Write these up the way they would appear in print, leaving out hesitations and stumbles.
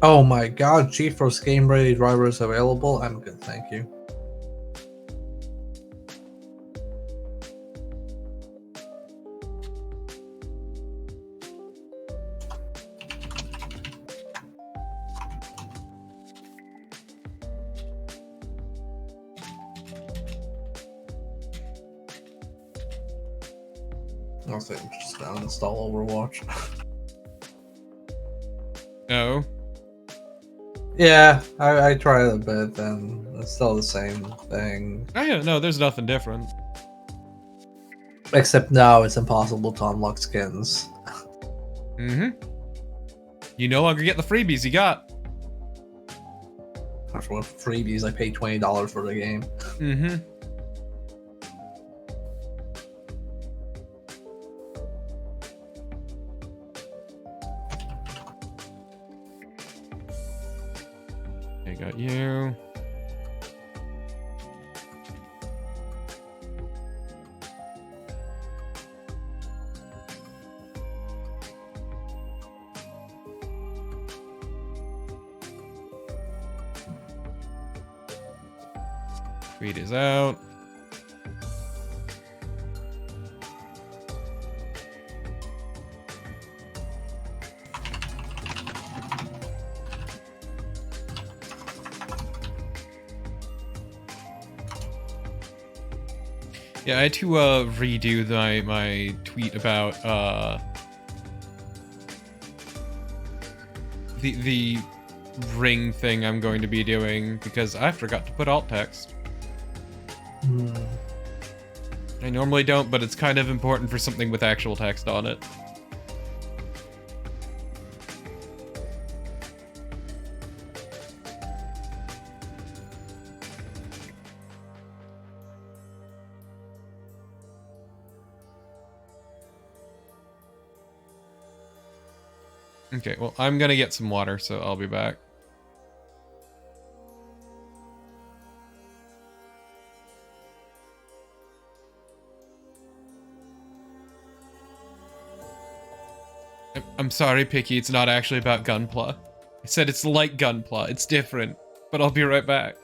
Oh my god, GeForce Game Ready driver is available. I'm good, thank you. I think I'm just gonna install Overwatch. Oh. Yeah, I tried a bit and it's still the same thing. Oh yeah, no, there's nothing different. Except now it's impossible to unlock skins. Mm-hmm. You no longer get the freebies you got. For freebies, I paid $20 for the game. Mm-hmm. I got you. Tweet is out. Yeah, I had to redo my tweet about the ring thing I'm going to be doing because I forgot to put alt text. I normally don't, but it's kind of important for something with actual text on it. Okay, well, I'm gonna get some water, so I'll be back. I'm sorry, Picky, it's not actually about Gunpla. I said it's like Gunpla, it's different, but I'll be right back.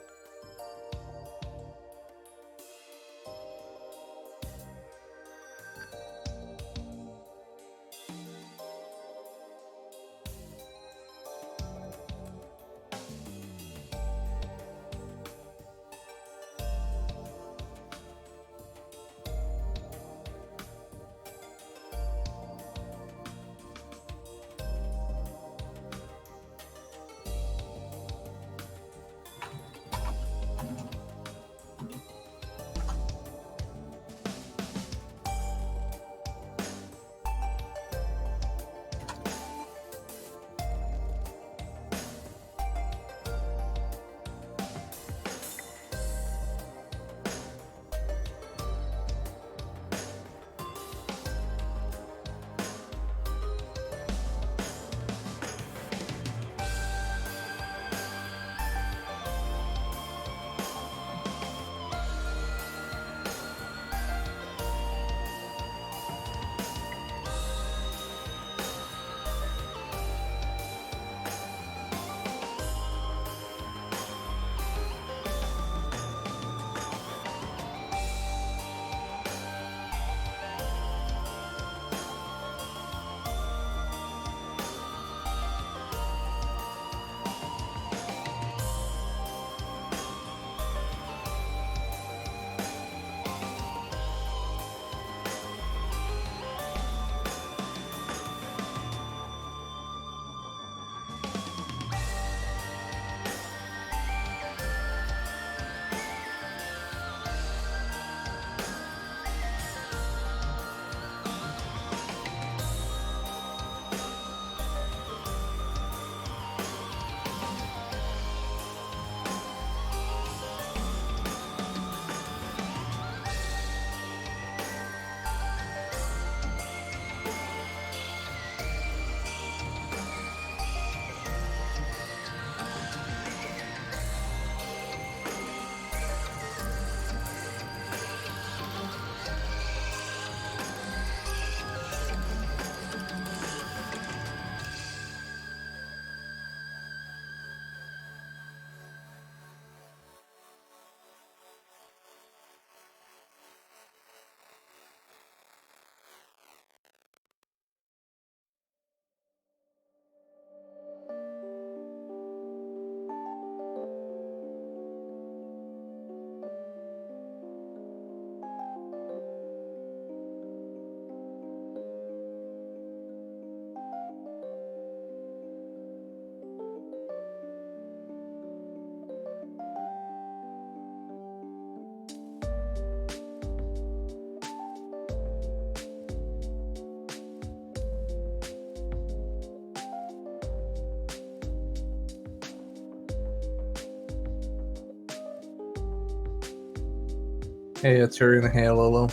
Hey, it's Tyrion. Hey, Lolo.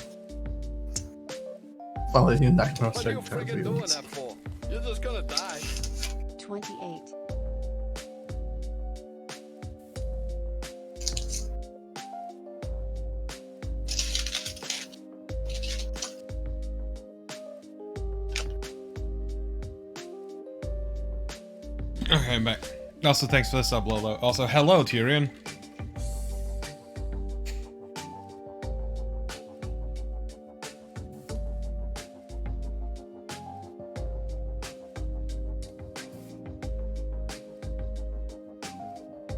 Follow you Nightmare What are you Sector friggin' doing release. that for? You're just gonna die. 28. Okay, I'm back. Also, thanks for the sub, Lolo. Also, hello, Tyrion.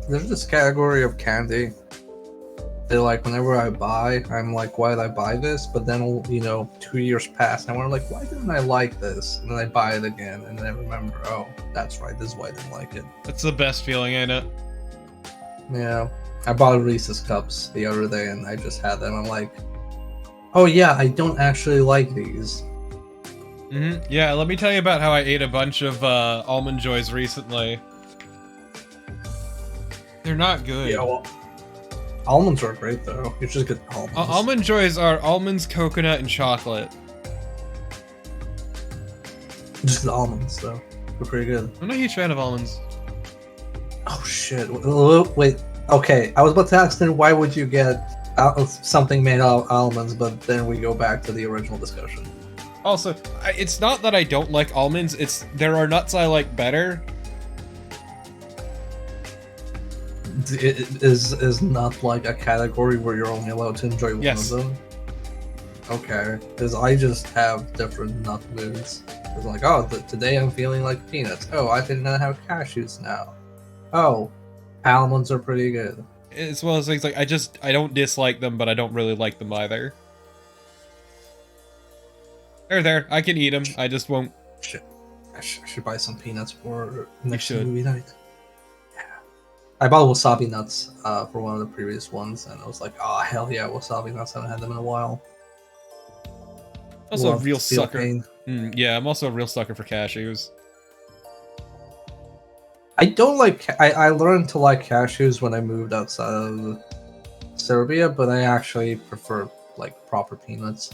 There's this category of candy. They like whenever I buy, I'm like, why did I buy this? But then 2 years pass, and we're like, why didn't I like this? And then I buy it again, and then I remember, oh, that's right, this is why I didn't like it. That's the best feeling, ain't it? Yeah, I bought Reese's cups the other day, and I just had them. I'm like, oh yeah, I don't actually like these. Yeah, let me tell you about how I ate a bunch of Almond Joys recently. They're not good. Yeah, well, almonds are great though. You should get almonds. Almond Joys are almonds, coconut, and chocolate. Just the almonds though. They're pretty good. I'm not a huge fan of almonds. Oh shit! Wait. Okay, I was about to ask then why would you get something made out of almonds, but then we go back to the original discussion. Also, it's not that I don't like almonds. It's there are nuts I like better. It is not like a category where you're only allowed to enjoy one Yes. of them. Okay, because I just have different nut moods. It's like, oh, today I'm feeling like peanuts. Oh, I think I have cashews now. Oh, almonds are pretty good. It's one of those things like I don't dislike them, but I don't really like them either. They're there. I can eat them. I just won't. Shit, I should buy some peanuts for next should. movie night. Yeah, I bought wasabi nuts for one of the previous ones, and I was like, oh hell yeah, wasabi nuts! I haven't had them in a while. Also, a Love real to feel sucker. pain. Yeah, I'm also a real sucker for cashews. I don't like. I learned to like cashews when I moved outside of Serbia, but I actually prefer like proper peanuts.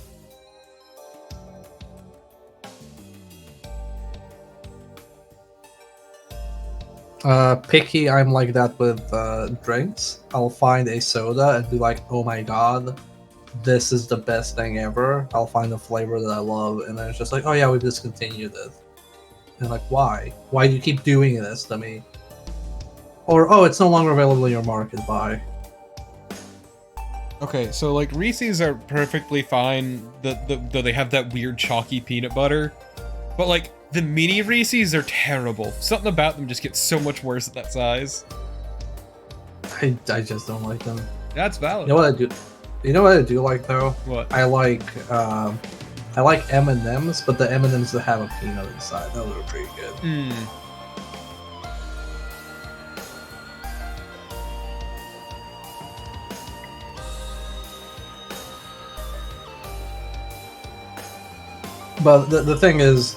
Picky, I'm like that with drinks. I'll find a soda and be like, oh my god, this is the best thing ever. I'll find a flavor that I love, and then it's just like, oh yeah, we discontinued it. And like, why? Why do you keep doing this to me? Or, oh, it's no longer available in your market, buy. Okay, so like Reese's are perfectly fine. Though they have that weird chalky peanut butter, but like the mini Reese's are terrible. Something about them just gets so much worse at that size. I just don't like them. That's valid. You know what I do? You know what I do like though? What? I like M&Ms, but the M&Ms that have a peanut inside. Those are pretty good. But the thing is,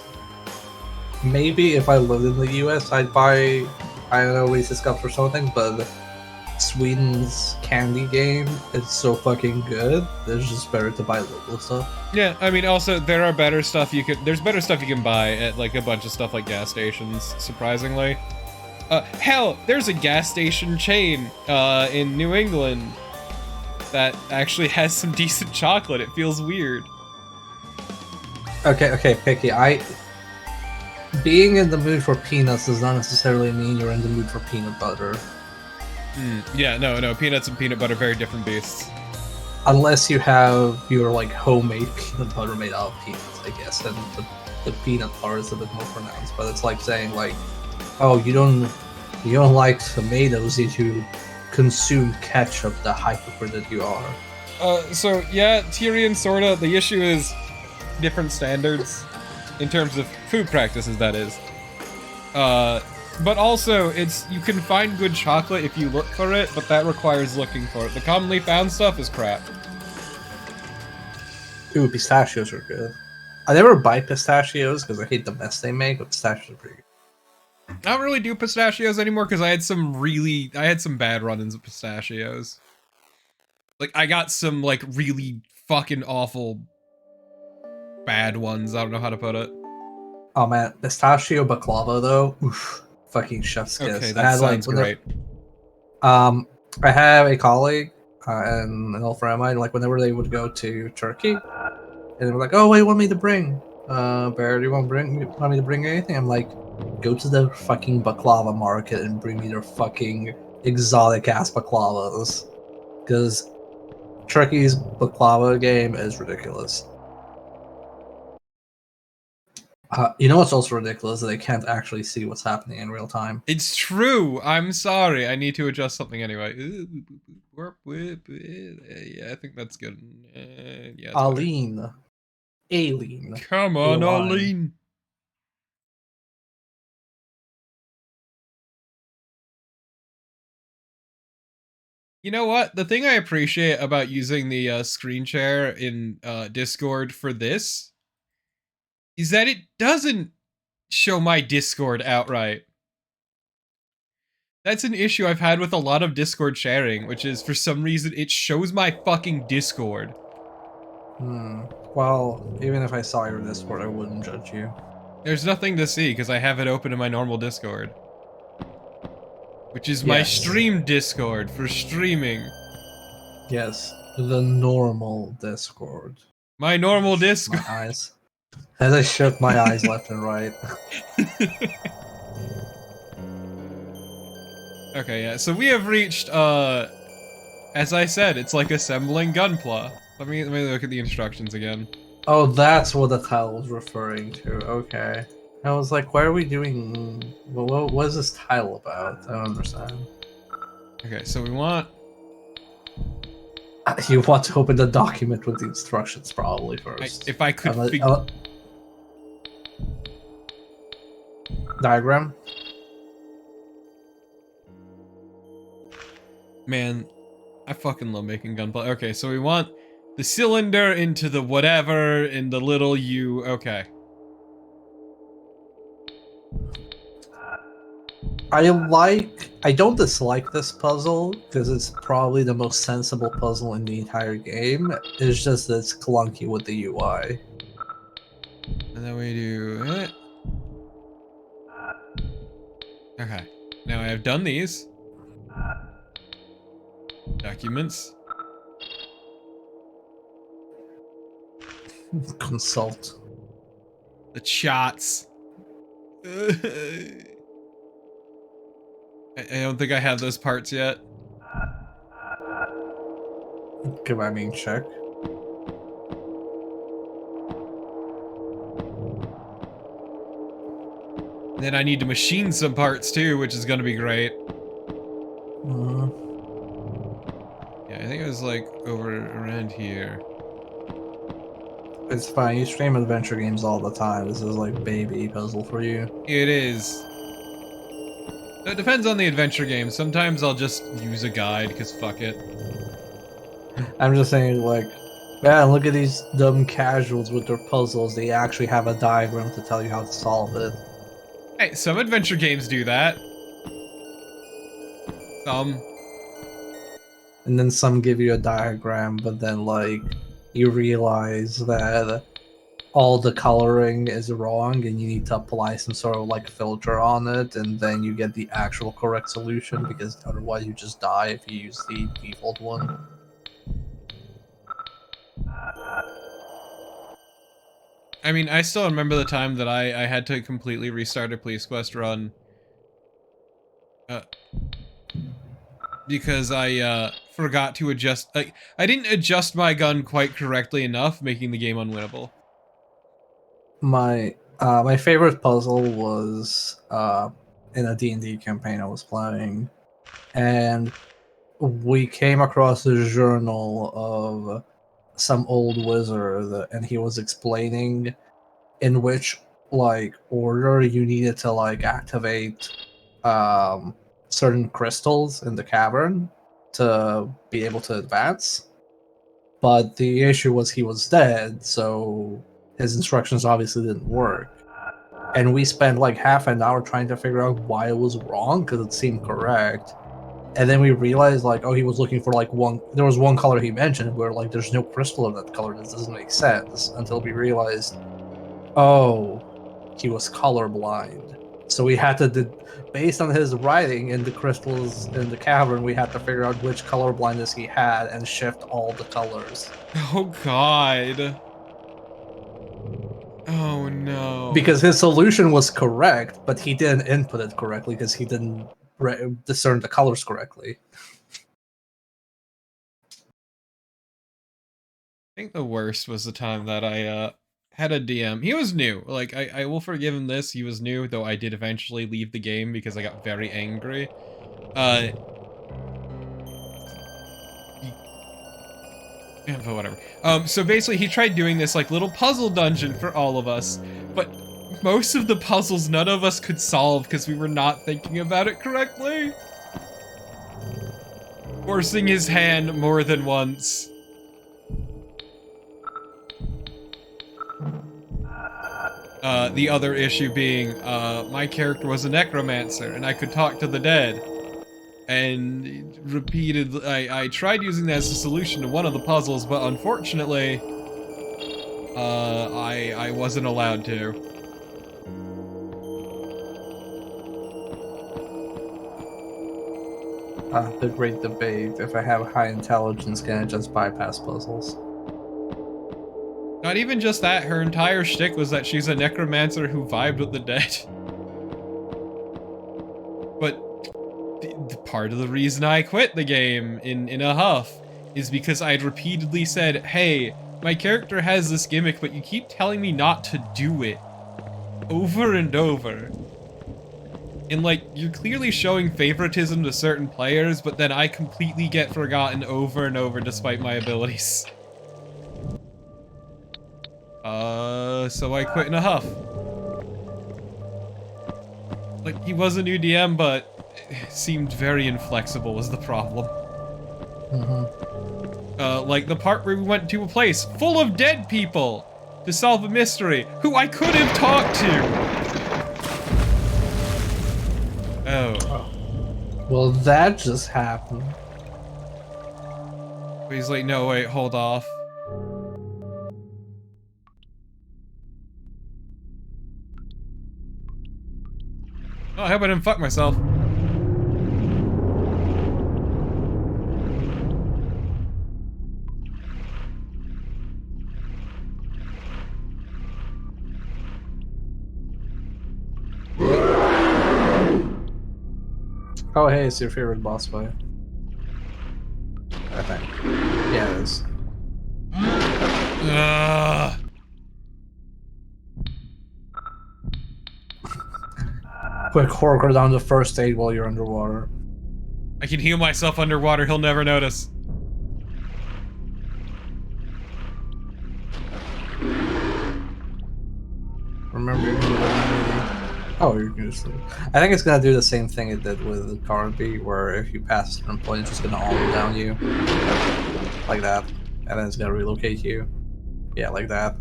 maybe if I lived in the US, I'd buy, I don't know, Reese's Cups or something, but Sweden's candy game is so fucking good, it's just better to buy local stuff. Yeah, I mean, also there are better stuff you could. There's better stuff you can buy at like a bunch of stuff like gas stations. Surprisingly, hell, there's a gas station chain in New England that actually has some decent chocolate. It feels weird. Okay, Picky, being in the mood for peanuts does not necessarily mean you're in the mood for peanut butter. Yeah, no, peanuts and peanut butter, very different beasts. Unless you have your like homemade peanut butter made out of peanuts, I guess, then the peanut part is a bit more pronounced. But it's like saying like, oh, you don't like tomatoes, you consume ketchup, the hypocrite that you are. So yeah, Tyrion sorta. The issue is different standards in terms of food practices, that is. But also, you can find good chocolate if you look for it, but that requires looking for it. The commonly found stuff is crap. Ooh, pistachios are good. I never buy pistachios because I hate the mess they make, but pistachios are pretty good. I don't really do pistachios anymore because I had some bad run-ins with pistachios. Like, I got some, like, really fucking awful bad ones. I don't know how to put it. Oh man, pistachio baklava though, oof, fucking chef's Okay, kiss. I that had like sounds great. um, I have a colleague and an old friend of mine. Like whenever they would go to Turkey, and they were like, "Oh, what do you want me to bring? Bear, do you want me to bring anything?" I'm like, "Go to the fucking baklava market and bring me their fucking exotic ass baklavas, because Turkey's baklava game is ridiculous." You know what's also ridiculous? That they can't actually see what's happening in real time. It's true. I'm sorry. I need to adjust something anyway. Yeah, I think that's good. Yeah, it's better. Aline, Aileen, Come on, Aline. Arlene. You know what? The thing I appreciate about using the screen share in Discord for this is that it doesn't show my Discord outright. That's an issue I've had with a lot of Discord sharing, which is for some reason it shows my fucking Discord. Well, even if I saw your Discord, I wouldn't judge you. There's nothing to see because I have it open in my normal Discord. Which is my Yes. stream Discord for streaming. Yes, the normal Discord. My normal My Discord. eyes. As I shook my eyes left and right. Okay, yeah. So we have reached, as I said, it's like assembling Gunpla. Let me look at the instructions again. Oh, that's what the title was referring to. Okay. I was like, why are we doing... what is this title about? I don't understand. Okay, so we want... You want to open the document with the instructions, probably, first. if I could diagram? Man, I fucking love making Gunpla. Okay, so we want the cylinder into the whatever in the little U. Okay. I don't dislike this puzzle, because it's probably the most sensible puzzle in the entire game. It's just that it's clunky with the UI. And then we do it. Okay. Now I have done these. Documents. Consult. The shots. I don't think I have those parts yet. Give I mean check. And then I need to machine some parts too, which is gonna be great. Yeah, I think it was like over around here. It's fine. You stream adventure games all the time. This is like baby puzzle for you. It is. It depends on the adventure game. Sometimes I'll just use a guide, because fuck it. I'm just saying, like, man, look at these dumb casuals with their puzzles. They actually have a diagram to tell you how to solve it. Hey, some adventure games do that. Some. And then some give you a diagram, but then, like, you realize that all the coloring is wrong and you need to apply some sort of, like, filter on it, and then you get the actual correct solution, because otherwise you just die if you use the default one. I mean, I still remember the time that I had to completely restart a Police Quest run. Because I forgot to adjust, like, I didn't adjust my gun quite correctly enough, making the game unwinnable. My favorite puzzle was in a D&D campaign I was playing, and we came across a journal of some old wizard, and he was explaining in which like order you needed to like activate certain crystals in the cavern to be able to advance. But the issue was he was dead, so his instructions obviously didn't work. And we spent like half an hour trying to figure out why it was wrong, because it seemed correct. And then we realized, like, oh, he was looking for like one. There was one color he mentioned where like there's no crystal of that color. This doesn't make sense until we realized, oh, he was colorblind. So we had to, based on his writing in the crystals in the cavern, we had to figure out which color blindness he had and shift all the colors. Oh god. Oh no. Because his solution was correct, but he didn't input it correctly because he didn't discern the colors correctly. I think the worst was the time that I had a DM. He was new. Like I will forgive him this. He was new, though I did eventually leave the game because I got very angry. Yeah, but whatever. So basically he tried doing this like little puzzle dungeon for all of us, but most of the puzzles none of us could solve because we were not thinking about it correctly. Forcing his hand more than once. The other issue being, my character was a necromancer and I could talk to the dead. And repeatedly, I tried using that as a solution to one of the puzzles, but unfortunately, I wasn't allowed to. The great debate: if I have high intelligence, can I just bypass puzzles? Not even just that, her entire shtick was that she's a necromancer who vibed with the dead. But part of the reason I quit the game in a huff is because I'd repeatedly said, hey, my character has this gimmick, but you keep telling me not to do it. Over and over. And like, you're clearly showing favoritism to certain players, but then I completely get forgotten over and over despite my abilities. So I quit in a huff. Like, he was a new DM, but seemed very inflexible was the problem. Like the part where we went to a place full of dead people to solve a mystery who I could have talked to. Oh. Well, that just happened. He's like, no, wait, hold off. Oh, I hope I didn't fuck myself. Oh, hey, it's your favorite boss fight. I think. Yeah, it is. Quick horror down the first aid while you're underwater. I can heal myself underwater, he'll never notice. Remember you can do that. Oh, you're gonna sleep. I think it's gonna do the same thing it did with the Carby, where if you pass a certain point, it's just gonna auto down you. Like that. And then it's gonna relocate you. Yeah, like that.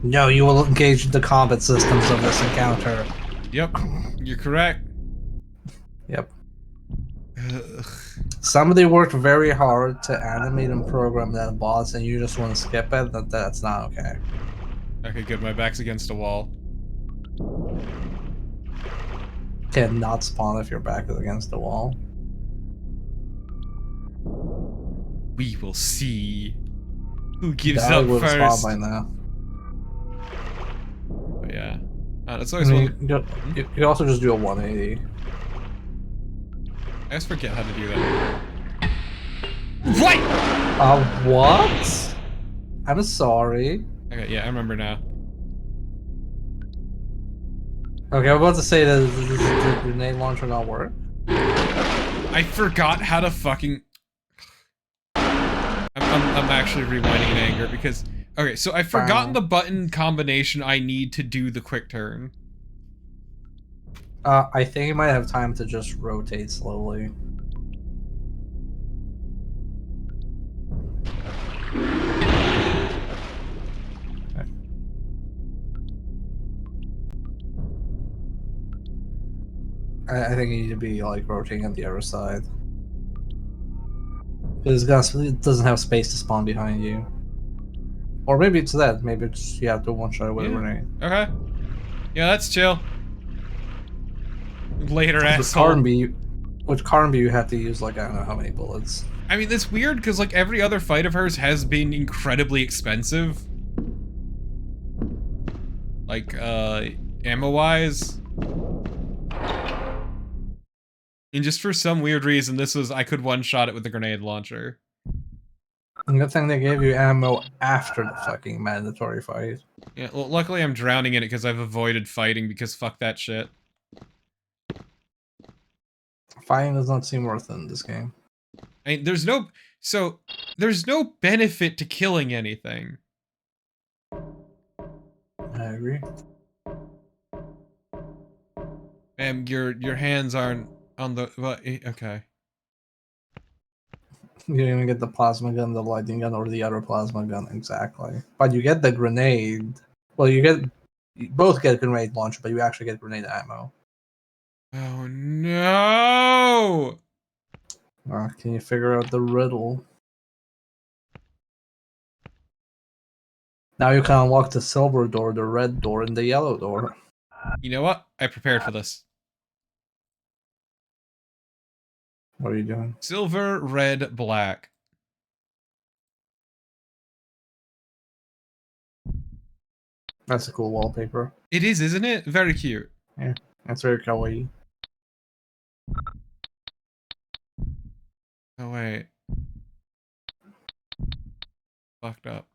No, you will engage the combat systems of this encounter. Yep, you're correct. Yep. Somebody worked very hard to animate and program that boss, and you just want to skip it? That's not okay. Okay, good, my back's against a wall. Cannot spawn if your back is against the wall. We will see who gives That up would have first. spawned by now. But yeah, that's I always mean, one. you can also just do a 180. I just forget how to do that. Right! What? I'm sorry. Okay, yeah, I remember now. Okay, I'm about to say that does the grenade launcher not work? I forgot how to fucking... I'm actually rewinding in anger because... Okay, so I've forgotten the button combination I need to do the quick turn. I think you might have time to just rotate slowly. Okay. I think you need to be like rotating on the other side. It doesn't have space to spawn behind you. Or maybe it's that. Maybe it's you have to one shot with a grenade. Okay. Yeah, that's chill. Later, With asshole. Carnby, you have to use like I don't know how many bullets. I mean, that's weird because like every other fight of hers has been incredibly expensive. Like, ammo-wise. And just for some weird reason, I could one-shot it with the grenade launcher. And good thing they gave you ammo after the fucking mandatory fight. Yeah, well, luckily I'm drowning in it because I've avoided fighting because fuck that shit. Fighting does not seem worth it in this game. I mean, there's no benefit to killing anything. I agree. And your hands aren't on the, well, okay. You don't even get the plasma gun, the lightning gun, or the other plasma gun exactly. But you get the grenade. Well, you both get grenade launcher, but you actually get grenade ammo. Oh no! Can you figure out the riddle? Now you can unlock the silver door, the red door, and the yellow door. You know what? I prepared for this. What are you doing? Silver, red, black. That's a cool wallpaper. It is, isn't it? Very cute. Yeah, that's very kawaii. Oh wait. Fucked up.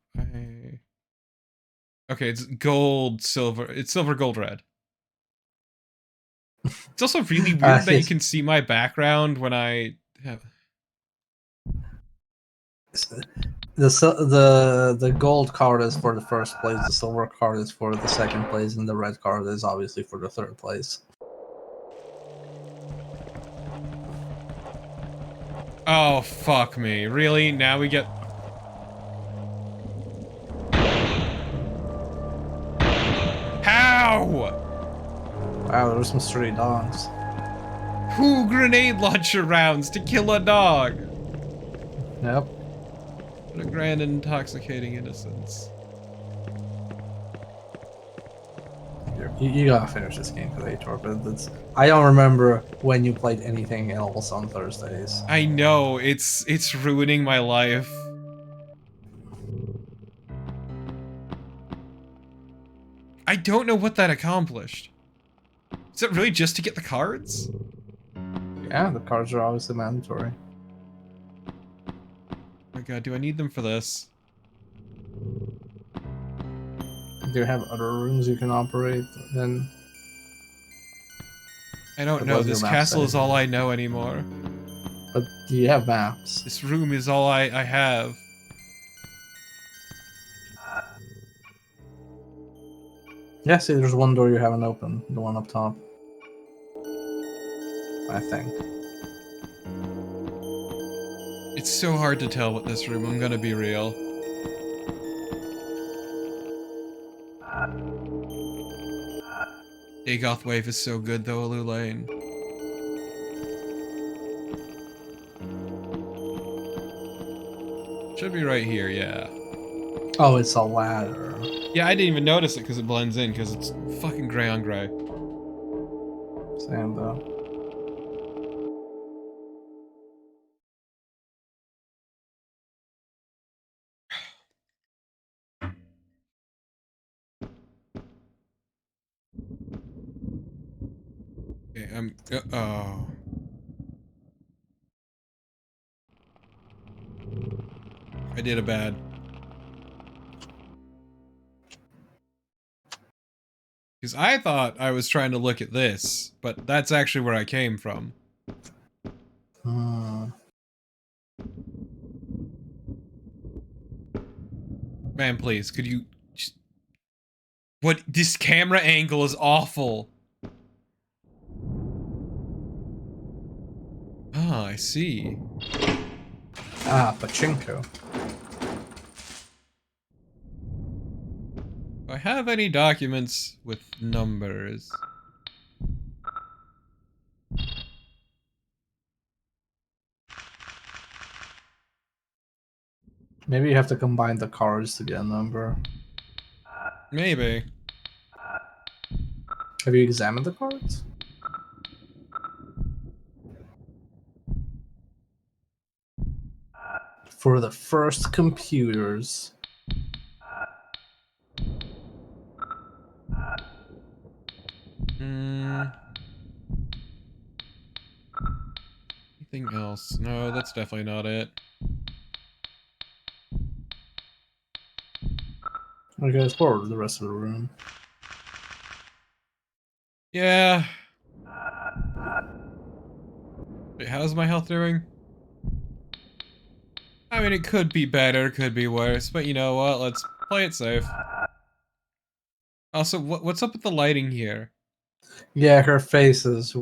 Okay, it's gold, silver. It's silver, gold, red. It's also really weird that you can see my background when I have... The gold card is for the first place, the silver card is for the second place, and the red card is obviously for the third place. Oh, fuck me. Really? Now we get... How? Wow, there's some stray dogs. Who grenade launcher rounds to kill a dog? Yep. What a grand and intoxicating innocence. You gotta finish this game, Creator, but I don't remember when you played anything else on Thursdays. I know, it's ruining my life. I don't know what that accomplished. Is it really just to get the cards? Yeah, the cards are obviously mandatory. Oh my god, do I need them for this? Do you have other rooms you can operate in? I don't know, this castle is all I know anymore. But do you have maps? This room is all I have. Yeah, see, there's one door you haven't opened. The one up top. I think. It's so hard to tell with this room, I'm gonna be real. Dagoth Wave is so good though, Alu Lane. Should be right here, yeah. Oh, it's a ladder. Yeah, I didn't even notice it because it blends in, because it's fucking gray on gray. Same though. Okay, oh. I did a bad. Because I thought I was trying to look at this, but that's actually where I came from. Man, please, could you just... What? This camera angle is awful. Ah, I see. Ah, pachinko. Do I have any documents with numbers? Maybe you have to combine the cards to get a number. Maybe. Have you examined the cards? For the first computers. Anything else? No, that's definitely not it. Okay, explore the rest of the room. Yeah. Wait, how's my health doing? I mean, it could be better, could be worse, but you know what? Let's play it safe. Also, what's up with the lighting here? Yeah, her face is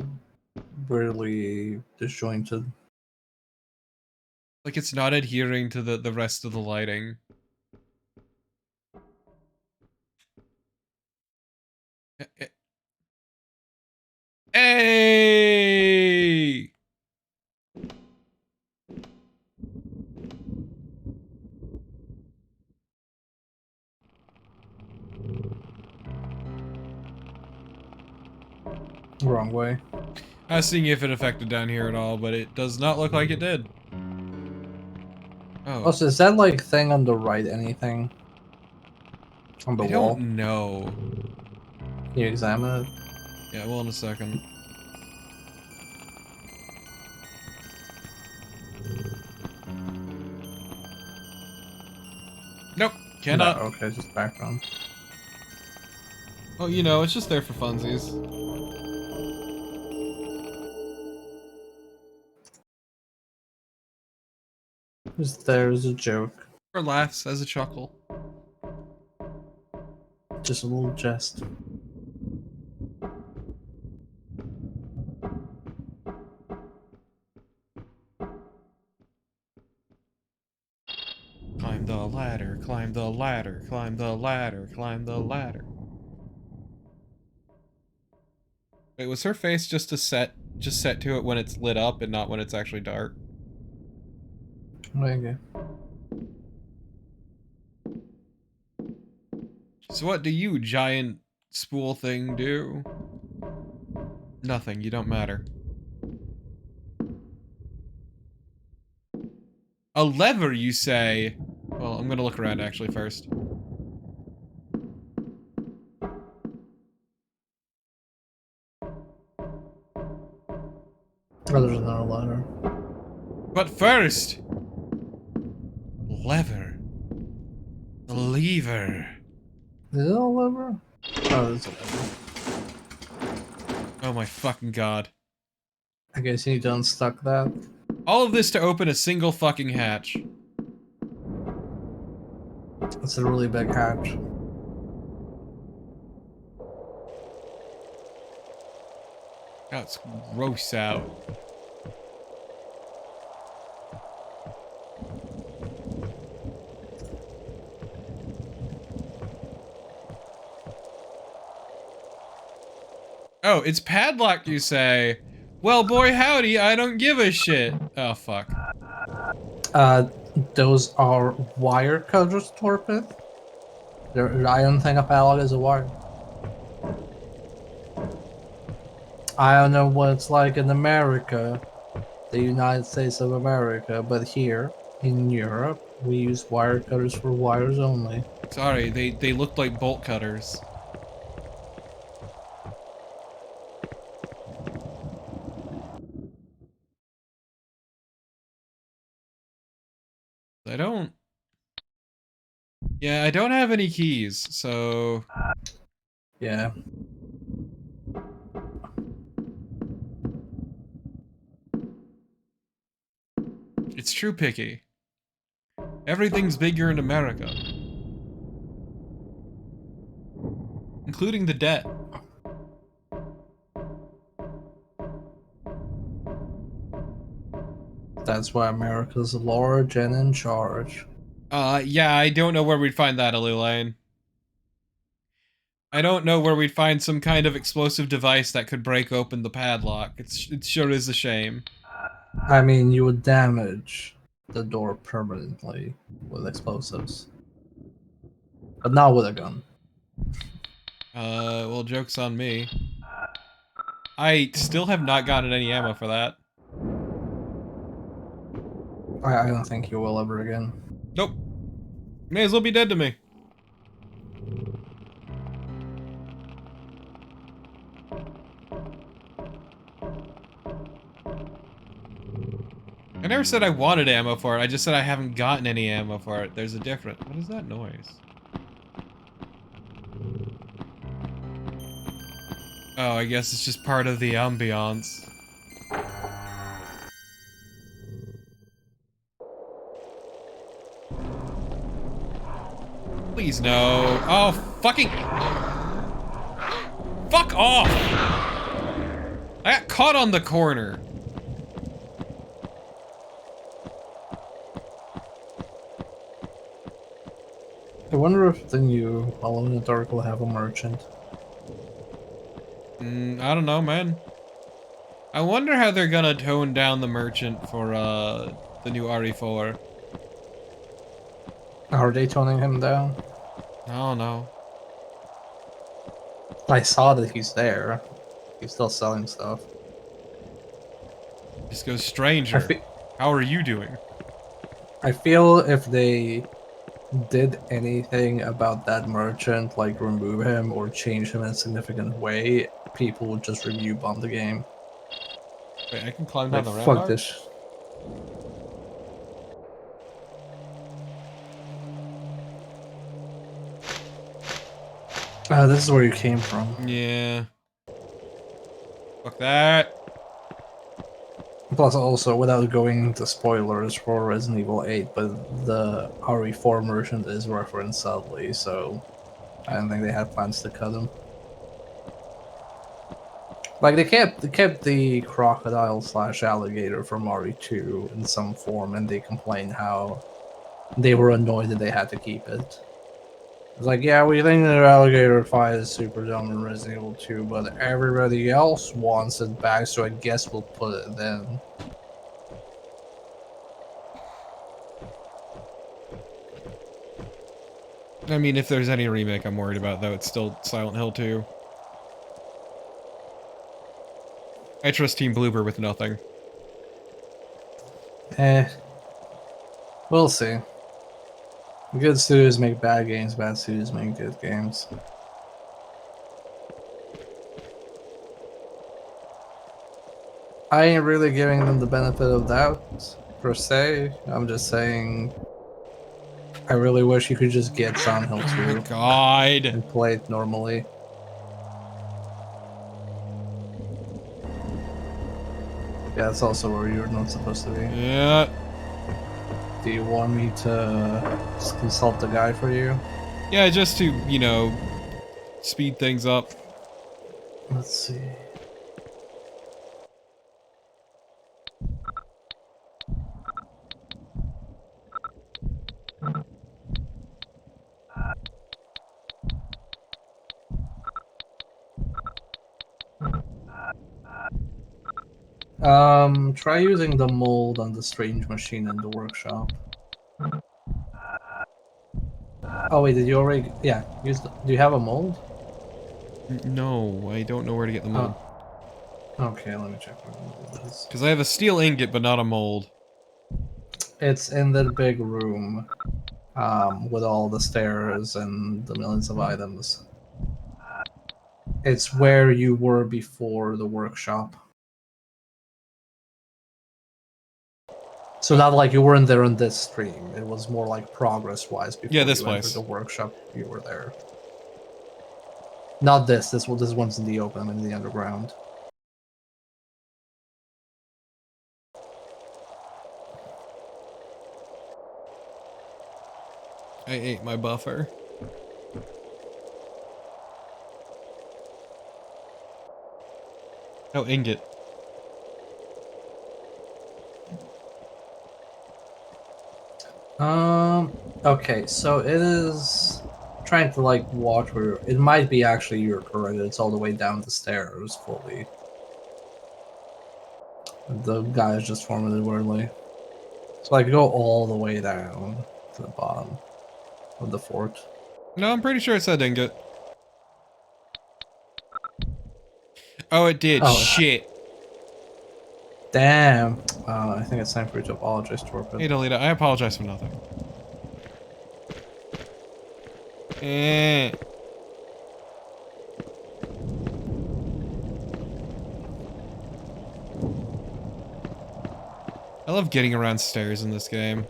weirdly disjointed. Like, it's not adhering to the rest of the lighting. Hey! Wrong way. I was seeing if it affected down here at all, but it does not look like it did. Oh. Also, is that like thing on the right anything? On the I wall? don't know. Can you examine it? Yeah, well, in a second. Nope, cannot. No, okay, just background. Oh, you know, it's just there for funsies. Just there's a joke. For laughs, as a chuckle. Just a little jest. Climb the ladder, climb the ladder, climb the ladder, climb the ladder. Wait, was her face just set to it when it's lit up and not when it's actually dark? Okay. So what do you, giant spool thing, do? Nothing, you don't matter. A lever, you say? Well, I'm gonna look around actually first. Oh, there's another ladder. But first! Lever. Lever. Is it a lever? Oh, it's a lever. Oh my fucking god. I guess you need to unstuck that. All of this to open a single fucking hatch. It's a really big hatch. That's gross out. Oh, it's padlocked, you say? Well, boy, howdy, I don't give a shit. Oh, fuck. Those are wire cutters, Torpid. I don't think a pallet is a wire. I don't know what it's like in America, the United States of America, but here in Europe, we use wire cutters for wires only. Sorry, they looked like bolt cutters. I don't... Yeah, I don't have any keys, so... Yeah. It's true, Picky. Everything's bigger in America. Including the debt. That's why America's large and in charge. Yeah, I don't know where we'd find that, Lane. I don't know where we'd find some kind of explosive device that could break open the padlock. It sure is a shame. I mean, you would damage the door permanently with explosives. But not with a gun. Well, joke's on me. I still have not gotten any ammo for that. I don't think you will ever again. Nope. May as well be dead to me. I never said I wanted ammo for it, I just said I haven't gotten any ammo for it. There's a difference. What is that noise? Oh, I guess it's just part of the ambiance. Please no. Oh, fucking... Fuck off! I got caught on the corner. I wonder if the new Alone in the Dark will have a merchant. I don't know, man. I wonder how they're gonna tone down the merchant for, the new RE4. Are they toning him down? I don't know. I saw that he's there. He's still selling stuff. Just goes, stranger. How are you doing? I feel if they did anything about that merchant, like remove him or change him in a significant way, people would just review bomb the game. Wait, I can climb Like, down the fuck rampart? this. This is where you came from. Yeah. Fuck that. Plus, also, without going into spoilers for Resident Evil 8, but the RE4 merchant is referenced subtly, so I don't think they had plans to cut him. Like, they kept the crocodile slash alligator from RE2 in some form, and they complained how they were annoyed that they had to keep it. It's like, yeah, we think the alligator fight is super dumb in Resident Evil 2, but everybody else wants it back, so I guess we'll put it in. I mean, if there's any remake I'm worried about, though, it's still Silent Hill 2. I trust Team Bloober with nothing. We'll see. Good studios make bad games, bad studios make good games. I ain't really giving them the benefit of doubt, per se. I'm just saying, I really wish you could just get Silent Hill 2 Oh my god. and play it normally. Yeah, that's also where you're not supposed to be. Yeah. Do you want me to just consult the guy for you? Yeah, just to, you know, speed things up. Let's see. Try using the mold on the strange machine in the workshop. Oh wait, did you already? Yeah, use. Do you have a mold? No, I don't know where to get the mold. Okay, let me check where the mold is. Because I have a steel ingot, but not a mold. It's in the big room, with all the stairs and the millions of items. It's where you were before the workshop. So not like you weren't there on this stream. It was more like progress-wise before Yeah, this you place. entered the workshop. You were there. Not this. This one's in the open. I'm in the underground. I ate my buffer. Oh, ingot. Okay, so it is trying to like watch where it might be actually you're correct. It's all the way down the stairs fully. The guy is just formatted weirdly. So I go all the way down to the bottom of the fort. No, I'm pretty sure it said ingot. Oh, it did. Oh, Shit. damn. I think it's time for you to apologize, Torpid. Hey, Delita, I apologize for nothing. Eh. I love getting around stairs in this game.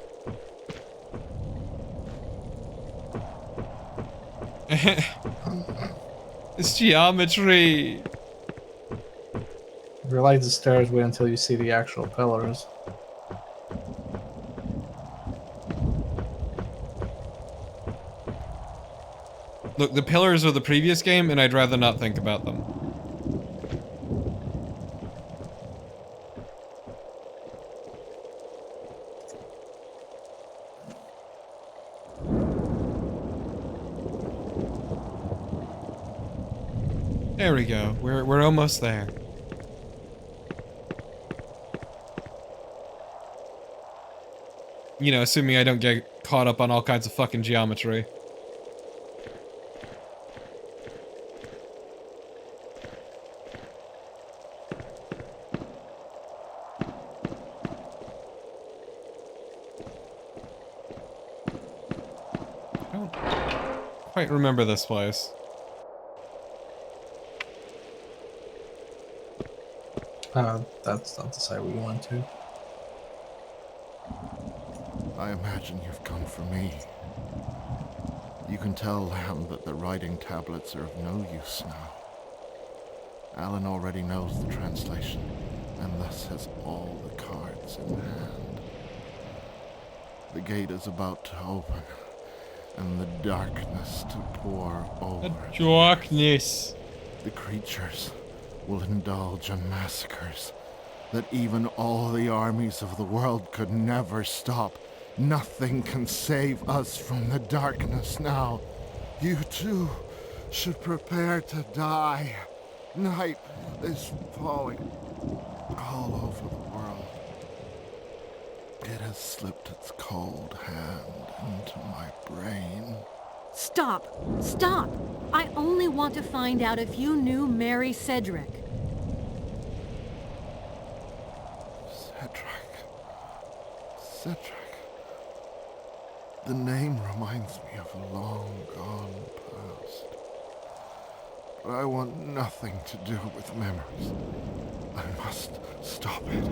It's geometry. If you like the stairs, wait until you see the actual pillars. Look, the pillars are the previous game, and I'd rather not think about them. There we go. We're almost there. You know, assuming I don't get caught up on all kinds of fucking geometry. I don't quite remember this place. That's not the side we went to. I imagine you've come for me. You can tell Lamb that the writing tablets are of no use now. Alan already knows the translation, and thus has all the cards in hand. The gate is about to open, and the darkness to pour over it. Darkness. The creatures will indulge in massacres that even all the armies of the world could never stop. Nothing can save us from the darkness now. You too should prepare to die. Night is falling all over the world. It has slipped its cold hand into my brain. Stop! Stop! I only want to find out if you knew Mary Cedric. Cedric. The name reminds me of a long gone past. But I want nothing to do with memories. I must stop it.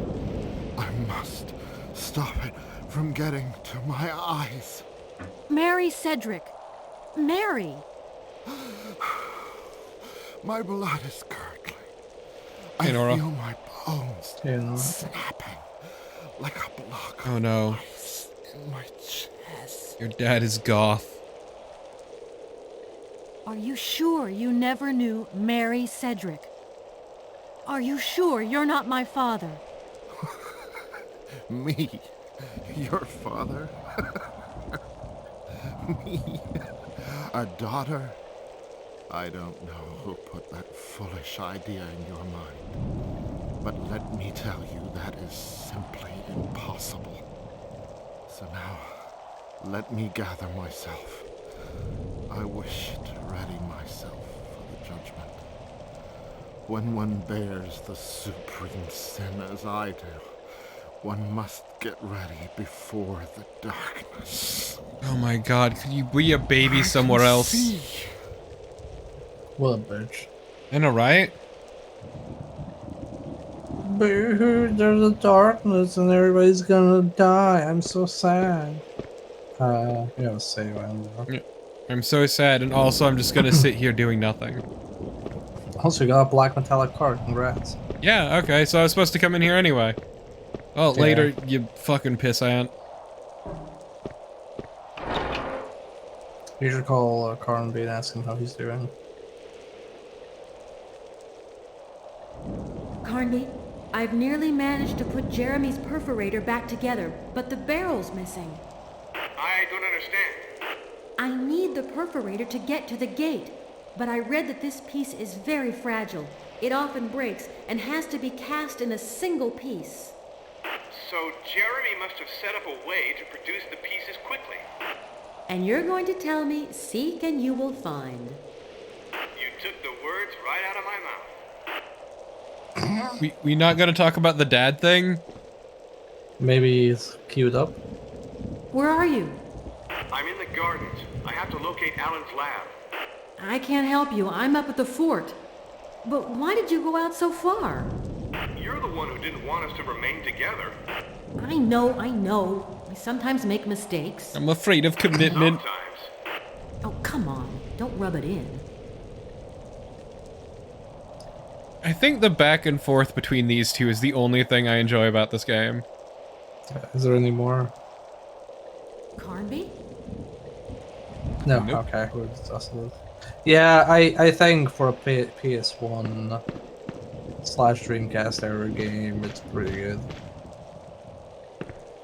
I must stop it from getting to my eyes. Mary Cedric. Mary! My blood is curdling. Hey, I Nora. feel my bones Hey, Nora. snapping like a block Oh of no. ice in my chest. Your dad is goth. Are you sure you never knew Mary Cedric? Are you sure you're not my father? Me? Your father? Me? A daughter? I don't know who put that foolish idea in your mind. But let me tell you, that is simply impossible. So now, let me gather myself. I wish to ready myself for the judgment. When one bears the supreme sin as I do, one must get ready before the darkness. Oh my god, could you be a baby I somewhere can else? see. What a bitch. I know, right? Boo, there's a darkness and everybody's gonna die. I'm so sad. You gotta say around there. I'm so sad, and also I'm just gonna sit here doing nothing. Also, you got a black metallic card. Congrats. Yeah, okay, so I was supposed to come in here anyway. Oh, Yeah. later, you fucking pissant. You should call Carnby and ask him how he's doing. Carnby, I've nearly managed to put Jeremy's perforator back together, but the barrel's missing. I don't understand. I need the perforator to get to the gate, but I read that this piece is very fragile. It often breaks and has to be cast in a single piece. So Jeremy must have set up a way to produce the pieces quickly. And you're going to tell me, seek and you will find. You took the words right out of my mouth. We not gonna talk about the dad thing? Maybe it's queued up. Where are you? I'm in the gardens. I have to locate Alan's lab. I can't help you. I'm up at the fort. But why did you go out so far? You're the one who didn't want us to remain together. I know, I know. I sometimes make mistakes. I'm afraid of commitment. Sometimes. Oh, come on. Don't rub it in. I think the back and forth between these two is the only thing I enjoy about this game. Is there any more? Carnby? No. Nope. Okay. We're just yeah, I think for a PS1 slash Dreamcast era game, it's pretty good.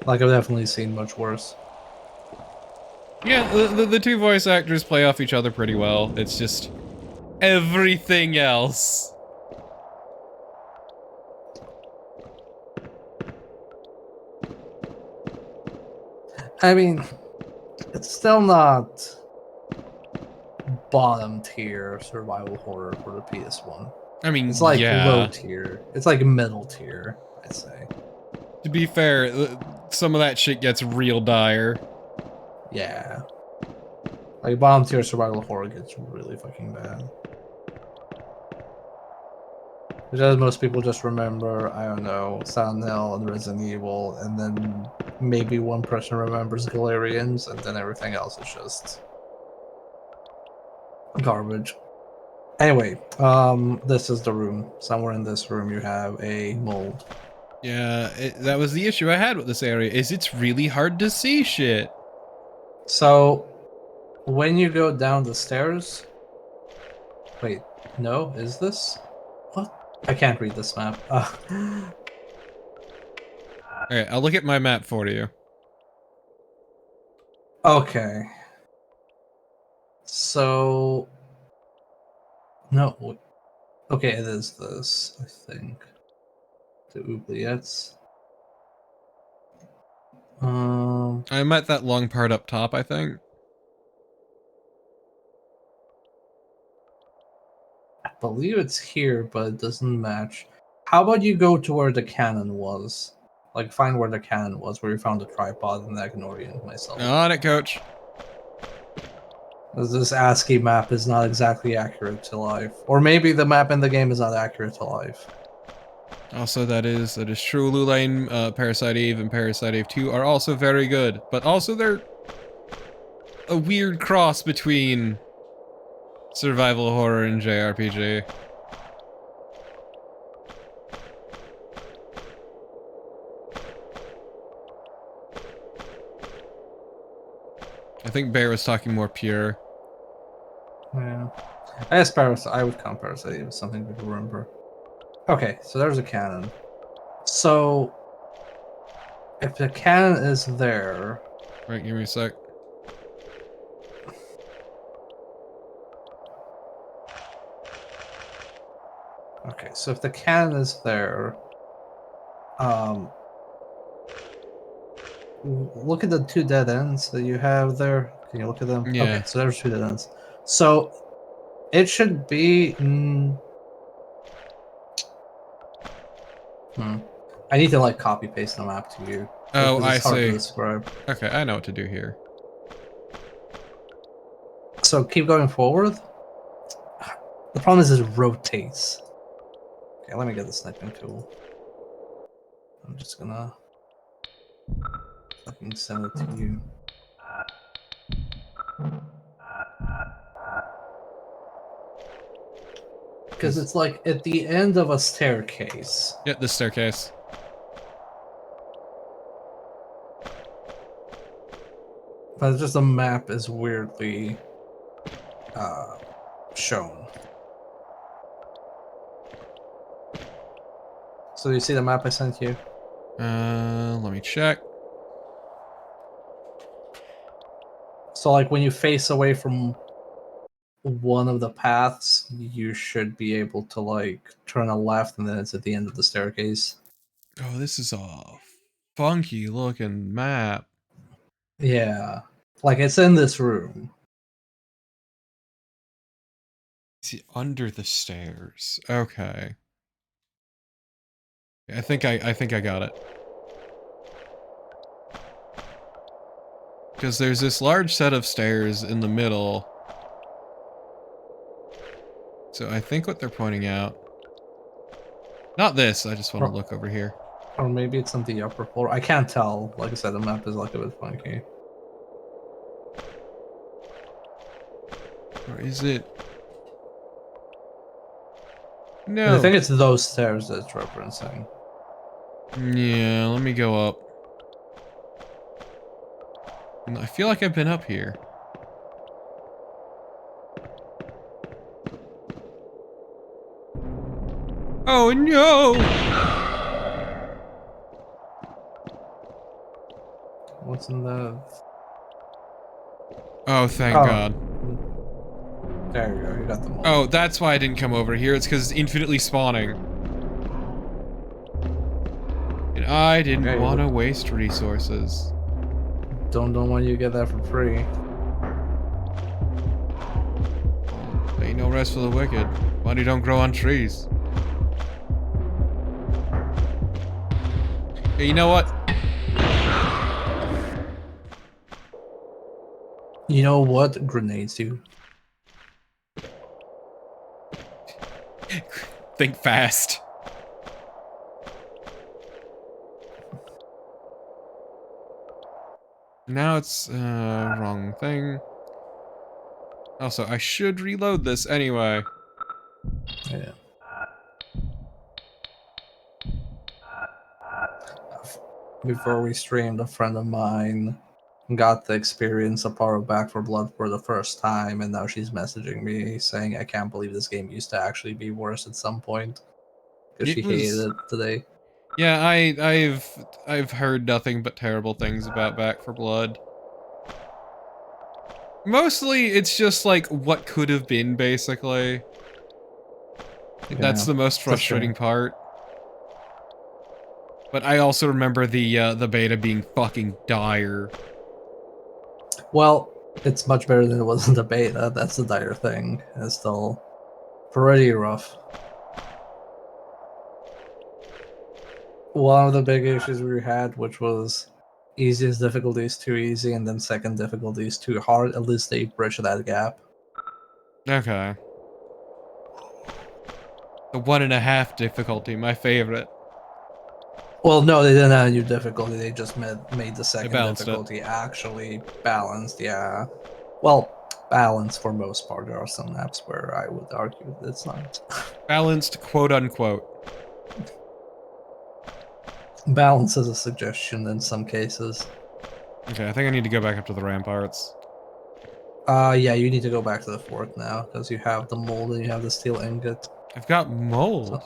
Like, I've definitely seen much worse. Yeah, the two voice actors play off each other pretty well. It's just everything else. I mean, it's still not bottom tier survival horror for the PS1. I mean, It's like yeah. low tier. It's like middle tier, I'd say. To be fair, some of that shit gets real dire. Yeah. Like, bottom tier survival horror gets really fucking bad. Because most people just remember, I don't know, Silent Hill and Resident Evil, and then maybe one person remembers Galerians, and then everything else is just garbage. Anyway, this is the room. Somewhere in this room you have a mold. Yeah, that was the issue I had with this area, is it's really hard to see shit. So, when you go down the stairs... Wait, no? Is this? What? I can't read this map. Alright, I'll look at my map for you. Okay. So... No. Okay, it is this, I think. The oubliettes. I'm at that long part up top, I think. I believe it's here, but it doesn't match. How about you go to where the cannon was? Like, find where the cannon was, where you found the tripod, and I can orient myself. On it, coach. This ASCII map is not exactly accurate to life. Or maybe the map in the game is not accurate to life. Also, that is true. Lulane, Parasite Eve, and Parasite Eve 2 are also very good, but also they're a weird cross between survival horror and JRPG. I think Bear was talking more pure. Yeah. I guess I would count Parasite Eve as something to remember. Okay, so there's a cannon. So, if the cannon is there... Right, give me a sec. Okay, so if the cannon is there... look at the two dead ends that you have there. Can you look at them? Yeah. Okay, so there's two dead ends. So, it should be... I need to, like, copy-paste the map to you. Oh, I it's hard to see. describe. Okay, I know what to do here. So keep going forward. The problem is it rotates. Okay, let me get the sniping tool. I'm just gonna fucking send it to you. Because it's like at the end of a staircase. Yeah, this staircase. But it's just the map is weirdly shown. So you see the map I sent you? Let me check. So like when you face away from one of the paths, you should be able to like turn a left and then it's at the end of the staircase. Oh, this is off. funky looking map. Yeah. Like, it's in this room. See, under the stairs. Okay. I think I got it. Because there's this large set of stairs in the middle. So I think what they're pointing out. Not this, I just want to look over here. Or maybe it's on the upper floor. I can't tell. Like I said, the map is like a bit funky. Or is it? And No. I think it's those stairs that it's referencing. Yeah, let me go up. I feel like I've been up here. Oh no! What's in the... Oh, thank Oh. God. There you go, you got them all. Oh, that's why I didn't come over here. It's because it's infinitely spawning. And I didn't want to waste resources. Don't want you to get that for free. Ain't no rest for the wicked. Money don't grow on trees. Hey, you know what? You know what grenades do? Think fast. Now it's, wrong thing. Also, I should reload this anyway. Yeah. Before we streamed, a friend of mine got the experience of Power Back for Blood for the first time, and now she's messaging me saying, I can't believe this game used to actually be worse at some point. Because she hated it today. Yeah, I've heard nothing but terrible things about Back for Blood. Mostly, it's just like what could have been, basically. Yeah, that's the most frustrating part. But I also remember the beta being fucking dire. Well, it's much better than it was in the beta. That's the dire thing. It's still pretty rough. One of the big issues we had, which was easiest difficulty is too easy, and then second difficulty is too hard. At least they bridge that gap. Okay. The 1.5 difficulty, my favorite. Well, no, they didn't have a new difficulty. They just made the second balanced difficulty actually balanced. Yeah. Well, balanced for most part. There are some maps where I would argue that it's not. Balanced, quote unquote. Balance is a suggestion in some cases. Okay, I think I need to go back up to the ramparts. Yeah, you need to go back to the fort now, because you have the mold and you have the steel ingot. I've got mold. So,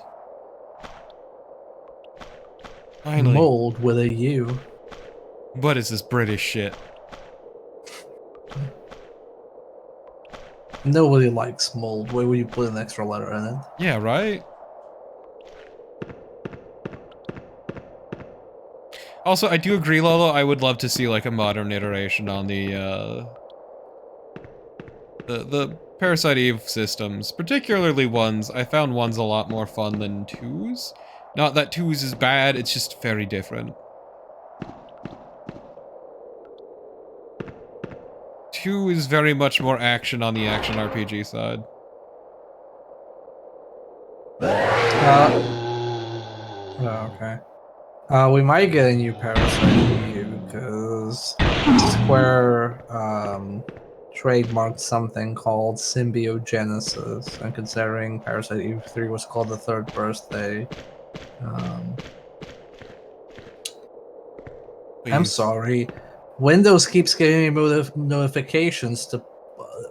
finally. Mold with a U. What is this British shit? Nobody likes mold. Why would you put an extra letter in it? Yeah, right? Also, I do agree, Lolo, I would love to see, like, a modern iteration on the Parasite Eve systems. Particularly ones. I found ones a lot more fun than twos. Not that twos is bad, it's just very different. Two is very much more action on the action RPG side. Oh, okay. We might get a new Parasite Eve because Square trademarked something called symbiogenesis, and considering Parasite Eve 3 was called the third birthday, I'm sorry. Windows keeps giving me notifications to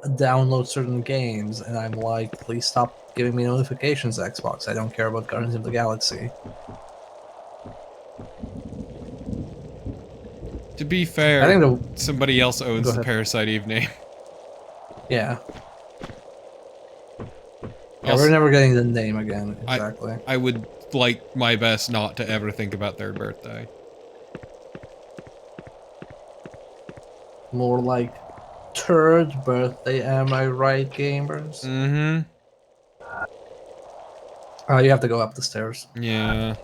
download certain games, and I'm like, please stop giving me notifications, Xbox. I don't care about Guardians of the Galaxy. To be fair, I think somebody else owns the Parasite Eve name. Yeah. Yeah, we're never getting the name again, exactly. I would like my best not to ever think about their birthday. more like third birthday, am I right, gamers? Mm-hmm. You have to go up the stairs. Yeah.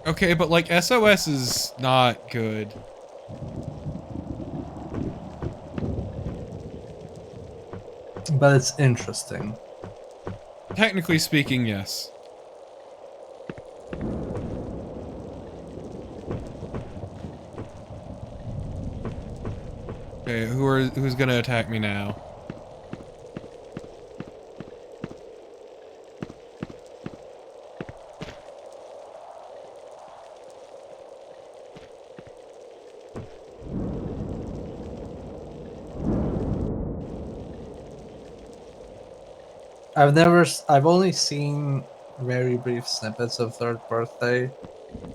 Okay, but like SOS is not good. But it's interesting. Technically speaking, yes. Okay, who's gonna attack me now? I've only seen very brief snippets of Third Birthday,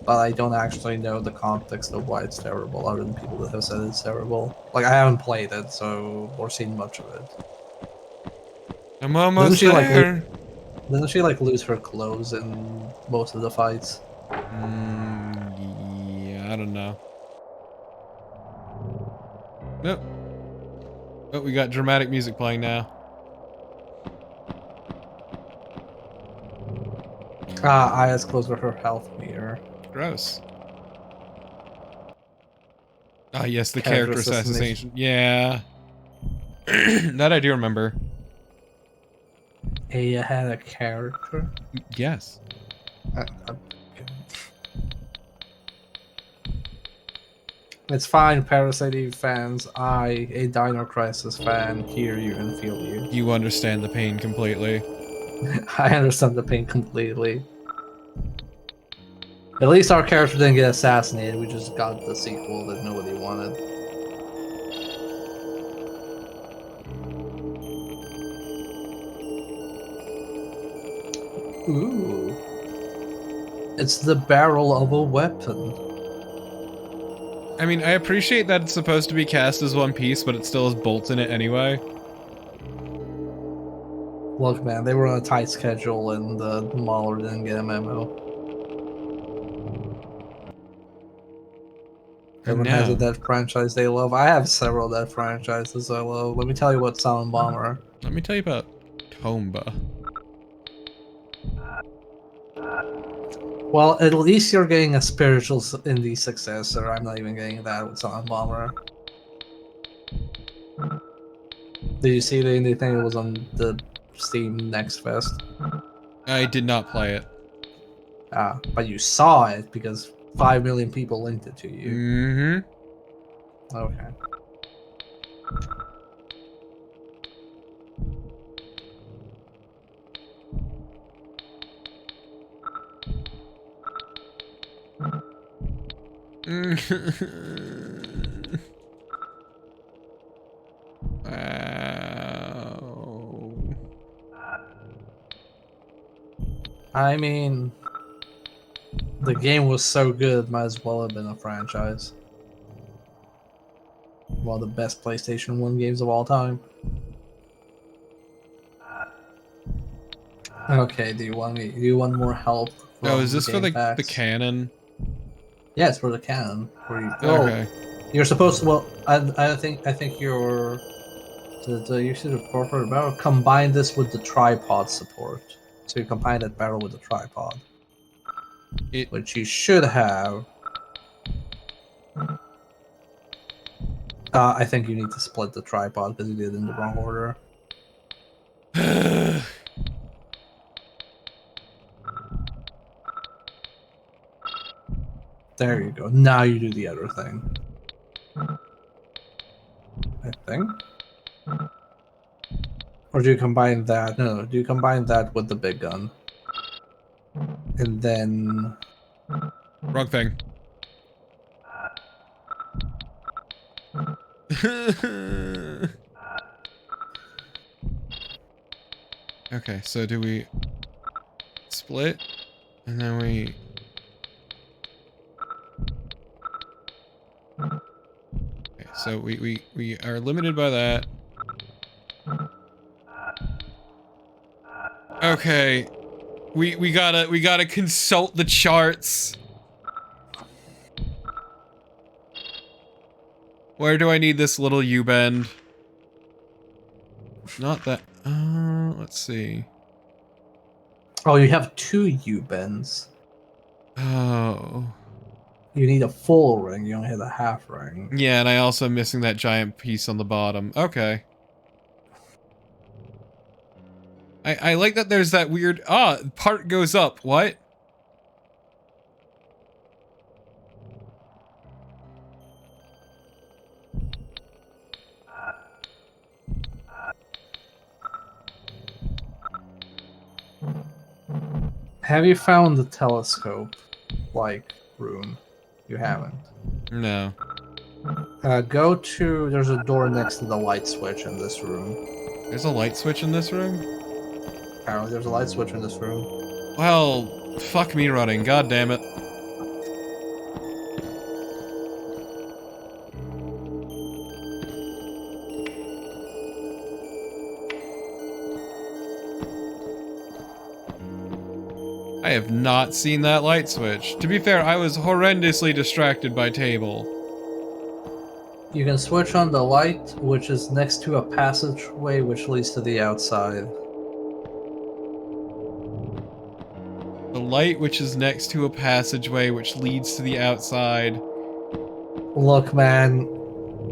but I don't actually know the context of why it's terrible, other than people that have said it's terrible. Like, I haven't played it, so, or seen much of it. I'm Doesn't almost she, like, there. doesn't she, like, lose her clothes in most of the fights? Yeah, I don't know. Nope. Oh, we got dramatic music playing now. Aya's clothes are her health meter. Gross. Ah, yes, the Character character assassination. Yeah. That I do remember. Aya had a character? Yes. Uh, uh, It's fine, Parasite Eve fans. I, a Dino Crisis fan, hear you and feel you. You understand the pain completely. I understand the pain completely. At least our character didn't get assassinated, we just got the sequel that nobody wanted. Ooh. It's the barrel of a weapon. I mean, I appreciate that it's supposed to be cast as one piece, but it still has bolts in it anyway. Look, man, they were on a tight schedule and the Mauler didn't get a memo. And Everyone has a now, dead franchise they love. I have several dead franchises I love. Let me tell you about Silent Bomber. let me tell you about Tomba. Well, at least you're getting a spiritual indie successor. I'm not even getting that with Silent Bomber. Did you see the indie thing that was on the Steam Next Fest? I did not play it. But you saw it because 5 million people linked it to you. Mm-hmm. Okay. Wow. I mean, the game was so good, might as well have been a franchise. One of the best PlayStation 1 games of all time. Okay, do you want more help Oh, from is this for game the packs? cannon? Yeah, it's for the cannon. Where you, Okay. you're supposed to. Well, I think you're. You should have preferred barrel. Combine this with the tripod support. So you combine that barrel with the tripod, which you should have. I think you need to split the tripod because you did it in the wrong order. There you go. Now you do the other thing. I think. Or do you combine that? No, do you combine that with the big gun? And then... Wrong thing. Okay, so do we split? And then we... Okay, so we are limited by that. Okay. We gotta consult the charts. Where do I need this little U-bend? Not that. Let's see. Oh, you have 2 U-bends. Oh. You need a full ring, you only have a half ring. Yeah, and I also am missing that giant piece on the bottom. Okay. I like that there's that weird... part goes up. What? Have you found the telescope, like, room? You haven't. No. Go to... There's a door next to the light switch in this room. There's a light switch in this room? Apparently there's a light switch in this room. Well, fuck me running. God damn it. I have not seen that light switch. To be fair, I was horrendously distracted by table. You can switch on the light, which is next to a passageway which leads to the outside. The light which is next to a passageway which leads to the outside. Look, man,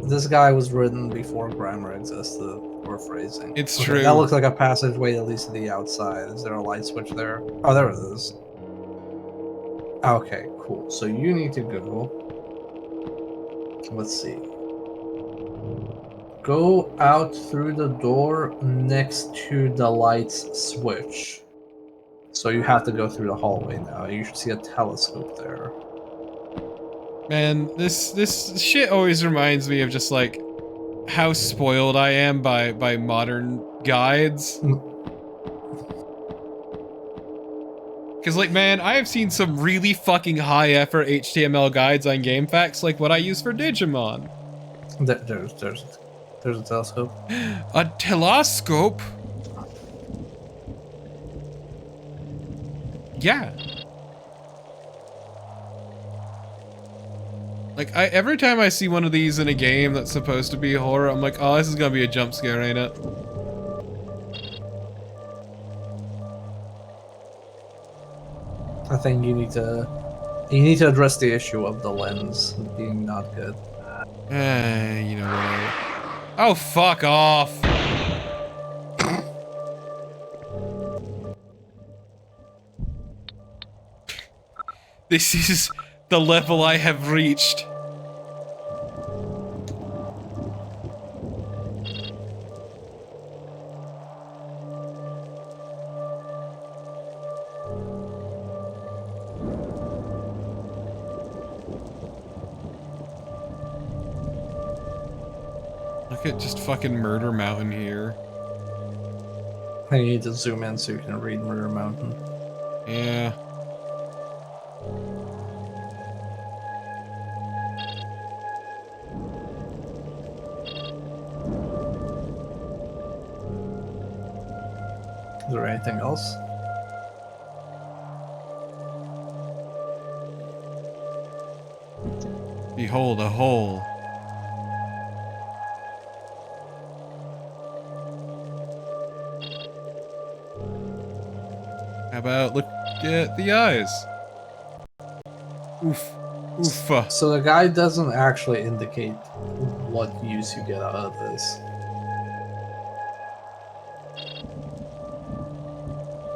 this guy was written before grammar existed, or phrasing. It's Okay, true. that looks like a passageway that leads to the outside. Is there a light switch there? Oh, there it is. Okay, cool. So you need to go... Let's see. Go out through the door next to the lights switch. So you have to go through the hallway now. You should see a telescope there. Man, this shit always reminds me of just like how spoiled I am by modern guides. Cause like, man, I have seen some really fucking high effort HTML guides on GameFAQs like what I use for Digimon. There's a telescope. A telescope? Yeah. Like, every time I see one of these in a game that's supposed to be horror, I'm like, oh, this is gonna be a jump scare, ain't it? I think you need to address the issue of the lens being not good. You know what? Oh, fuck off. This is the level I have reached. Look at just fucking Murder Mountain here. I need to zoom in so you can read Murder Mountain. Yeah. Is there anything else? Behold a hole. How about look at the eyes? Oof. Oofa. So the guy doesn't actually indicate what use you get out of this.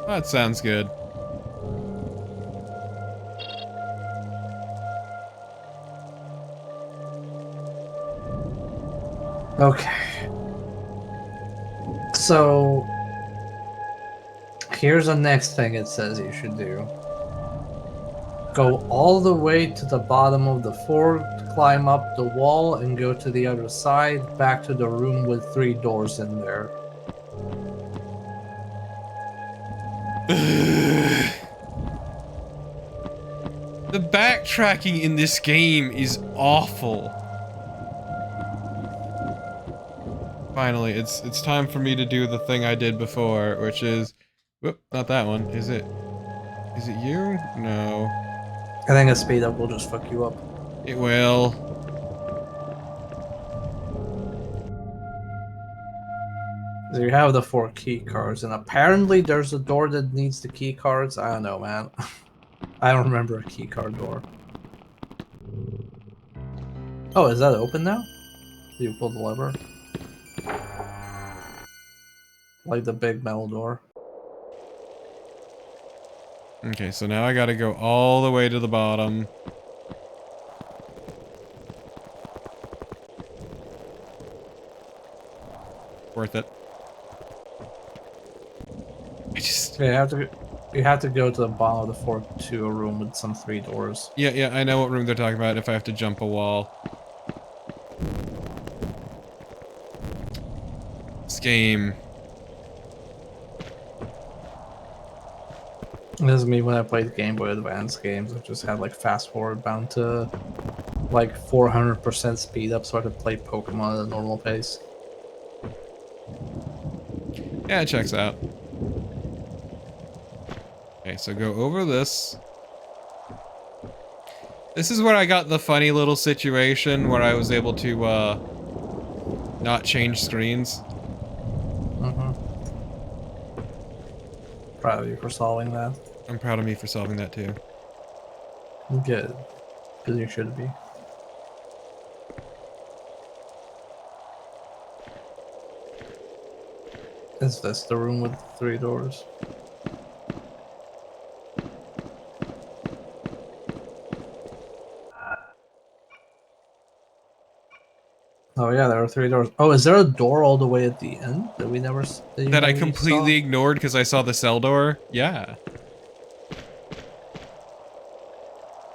That sounds good. Okay. So here's the next thing it says you should do. Go all the way to the bottom of the fort, climb up the wall, and go to the other side, back to the room with 3 doors in there. The backtracking in this game is awful. Finally, it's time for me to do the thing I did before, which is... Whoop, not that one, is it? Is it you? No. I think a speed up will just fuck you up. It will. So you have the 4 key cards, and apparently there's a door that needs the key cards. I don't know, man. I don't remember a key card door. Oh, is that open now? You pull the lever? Like the big metal door. Okay, so now I gotta go all the way to the bottom. Worth it. I just... Yeah, you have to go to the bottom of the fort to a room with some 3 doors. Yeah, I know what room they're talking about if I have to jump a wall. This game. This is me when I played Game Boy Advance games. I just had like fast forward bound to like 400% speed up so I could play Pokemon at a normal pace. Yeah, it checks out. Okay, so go over this. This is where I got the funny little situation where I was able to, not change screens. Proud of you for solving that. I'm proud of me for solving that too. Good. Because you should be. Is this the room with 3 doors? Oh yeah, there are 3 doors. Oh, is there a door all the way at the end that we never That I completely ignored because I saw the cell door? Yeah.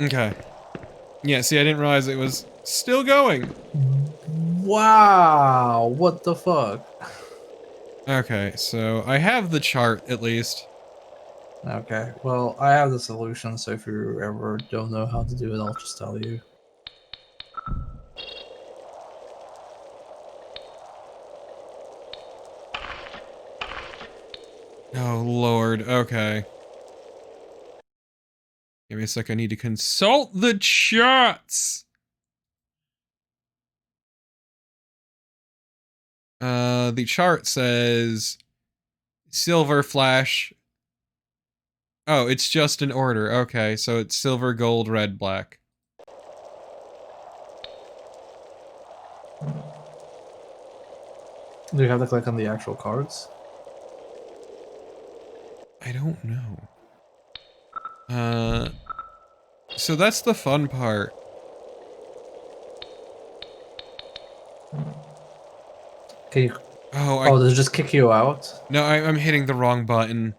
Okay. Yeah, see, I didn't realize it was still going. Wow, what the fuck? Okay, so I have the chart at least. Okay, well, I have the solution, so if you ever don't know how to do it, I'll just tell you. Oh, Lord. Okay. Give me a sec. I need to consult the charts. The chart says silver flash. Oh, it's just an order. Okay, so it's silver, gold, red, black. Do you have to click on the actual cards? I don't know. So that's the fun part. Can you... Oh, Oh, does it just kick you out? No, I'm hitting the wrong button.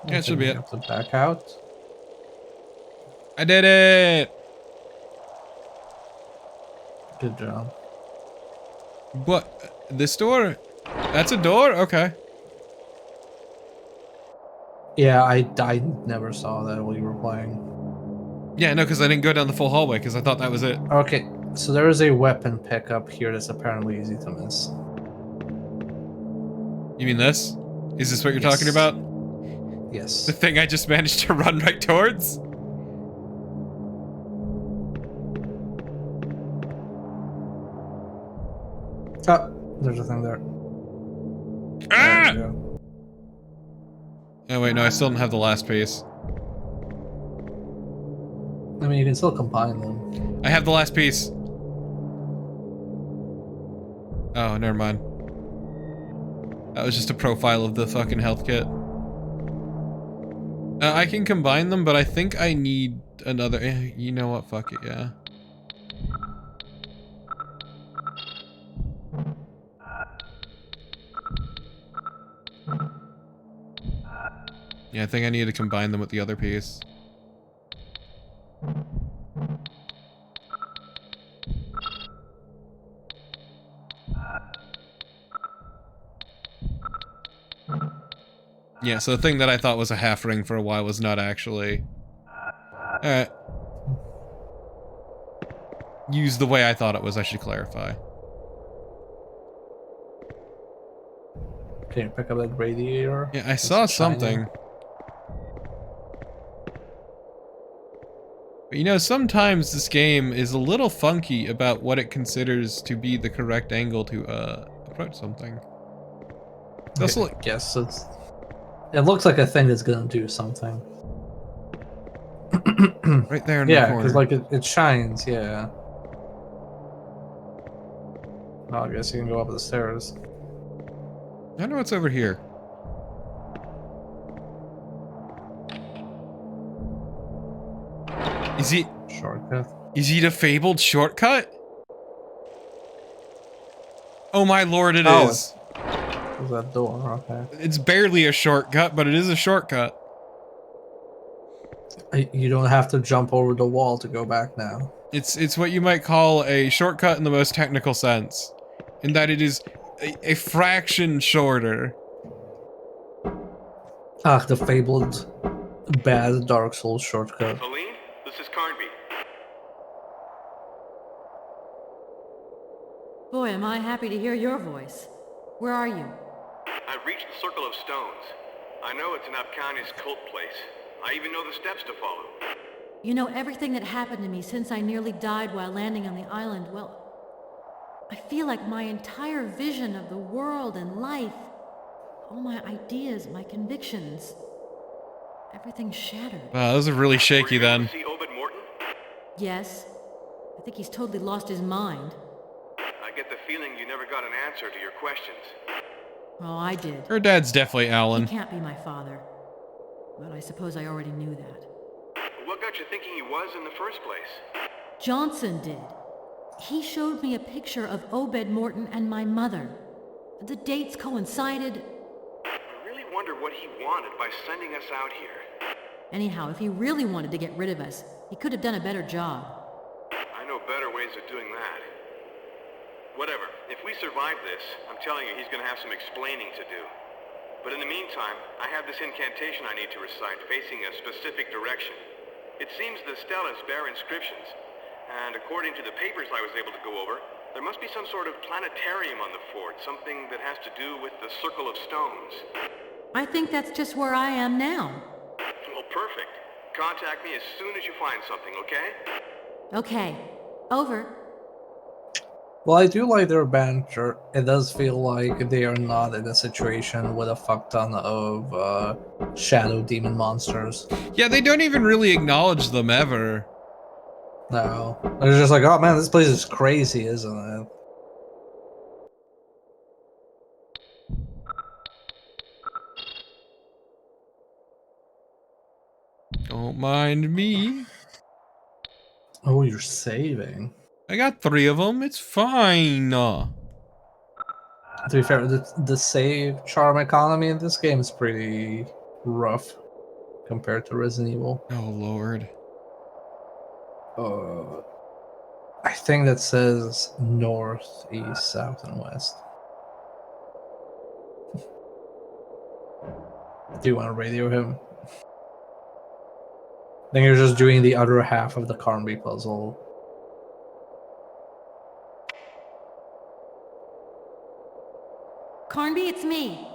Yeah, it should be You it. have to back out. I did it! Good job. What? This door? That's a door? Okay. Yeah, I never saw that while you were playing. Yeah, no, because I didn't go down the full hallway because I thought that was it. Okay, so there is a weapon pickup here that's apparently easy to miss. You mean this? Is this what you're Yes. talking about? Yes. The thing I just managed to run right towards? Oh, there's a thing there. Ah! There you go. Oh wait, no, I still don't have the last piece. I mean, you can still combine them. I have the last piece. Oh, never mind. That was just a profile of the fucking health kit. I can combine them, but I think I need another... you know what? Fuck it, yeah. Yeah, I think I need to combine them with the other piece. Yeah, so the thing that I thought was a half ring for a while was not actually. Alright. Used the way I thought it was, I should clarify. Can you pick up that radiator? Yeah, I It's saw shiny. something. But you know, sometimes this game is a little funky about what it considers to be the correct angle to approach something. It's also like, Yes, it looks like a thing that's gonna do something. right there in the Yeah, corner. because like it shines. Yeah. Oh, I guess you can go up the stairs. I don't know what's over here. Shortcut. Is he the fabled shortcut? Oh my lord, it Oh, is. What's that door? Okay. It's barely a shortcut, but it is a shortcut. You don't have to jump over the wall to go back now. It's what you might call a shortcut in the most technical sense, in that it is a fraction shorter. Ah, the fabled bad Dark Souls shortcut. Helene, this is Carnby. Boy, am I happy to hear your voice. Where are you? I've reached the Circle of Stones. I know it's an Afghani's cult place. I even know the steps to follow. You know everything that happened to me since I nearly died while landing on the island. Well, I feel like my entire vision of the world and life, all my ideas, my convictions, everything's shattered. Wow, those are really shaky Were you able then. to see Obed Morton? Yes, I think he's totally lost his mind. I get the feeling you never got an answer to your questions. Oh, I did. Her dad's definitely He Alan. can't be my father. But I suppose I already knew that. What got you thinking he was in the first place? Johnson did. He showed me a picture of Obed Morton and my mother. The dates coincided. I really wonder what he wanted by sending us out here. Anyhow, if he really wanted to get rid of us, he could have done a better job. I know better ways of doing that. Whatever. If we survive this, I'm telling you he's gonna have some explaining to do. But in the meantime, I have this incantation I need to recite facing a specific direction. It seems the stelas bear inscriptions, and according to the papers I was able to go over, there must be some sort of planetarium on the fort, something that has to do with the Circle of Stones. I think that's just where I am now. Well, perfect. Contact me as soon as you find something, okay? Okay. Over. Well, I do like their banter. It does feel like they are not in a situation with a fuck ton of shadow demon monsters. Yeah, they don't even really acknowledge them ever. No. They're just like, oh man, this place is crazy, isn't it? Don't mind me. Oh, you're saving. I got 3 of them. It's fine. To be fair, the save charm economy in this game is pretty rough compared to Resident Evil. Oh, Lord. I think that says north, east, south, and west. Do you want to radio him? I think you're just doing the other half of the Carnby puzzle. Carnby, it's me.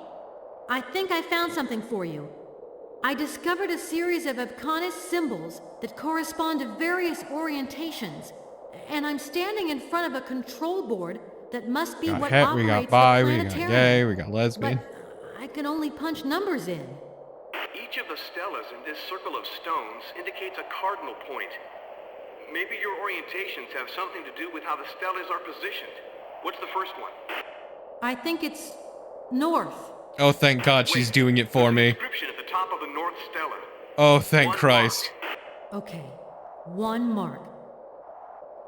I think I found something for you. I discovered a series of Afghanis symbols that correspond to various orientations, and I'm standing in front of a control board that must be Got what het, operates we got the bi, we got planetarium. gay, we got lesbian. But I can only punch numbers in. Each of the stelas in this Circle of Stones indicates a cardinal point. Maybe your orientations have something to do with how the stelas are positioned. What's the first one? I think it's north. Oh, thank God she's doing it for There's an me. inscription at the top of the North Stela. Oh, thank One Christ. mark. Okay, 1 mark.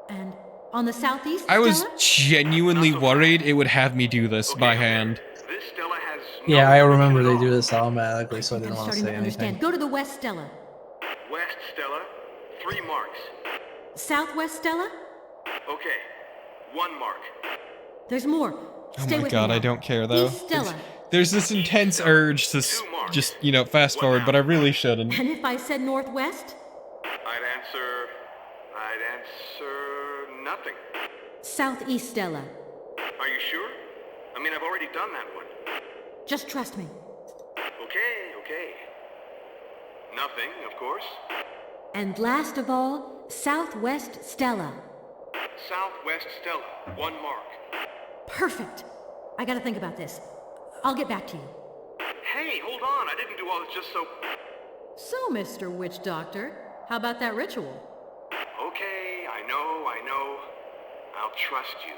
And on the southeast I was stela? genuinely worried it would have me do this by hand. This stela has no Yeah, I inscription remember at they all. do this automatically, so I I'm didn't want to starting say to anything. understand. Go to the west stela. West Stela, 3 marks. Southwest stela? Okay, 1 mark. There's more. Oh Stay my with God, me I now. don't care though. East stela. There's this intense urge to just, you know, fast forward, but I really shouldn't. And if I said northwest? I'd answer nothing. Southeast, Stella. Are you sure? I mean, I've already done that one. Just trust me. Okay. Nothing, of course. And last of all, southwest, Stella. Southwest Stella, 1 mark. Perfect. I gotta think about this. I'll get back to you. Hey, hold on, I didn't do all this just so... So, Mr. Witch Doctor, how about that ritual? Okay, I know. I'll trust you.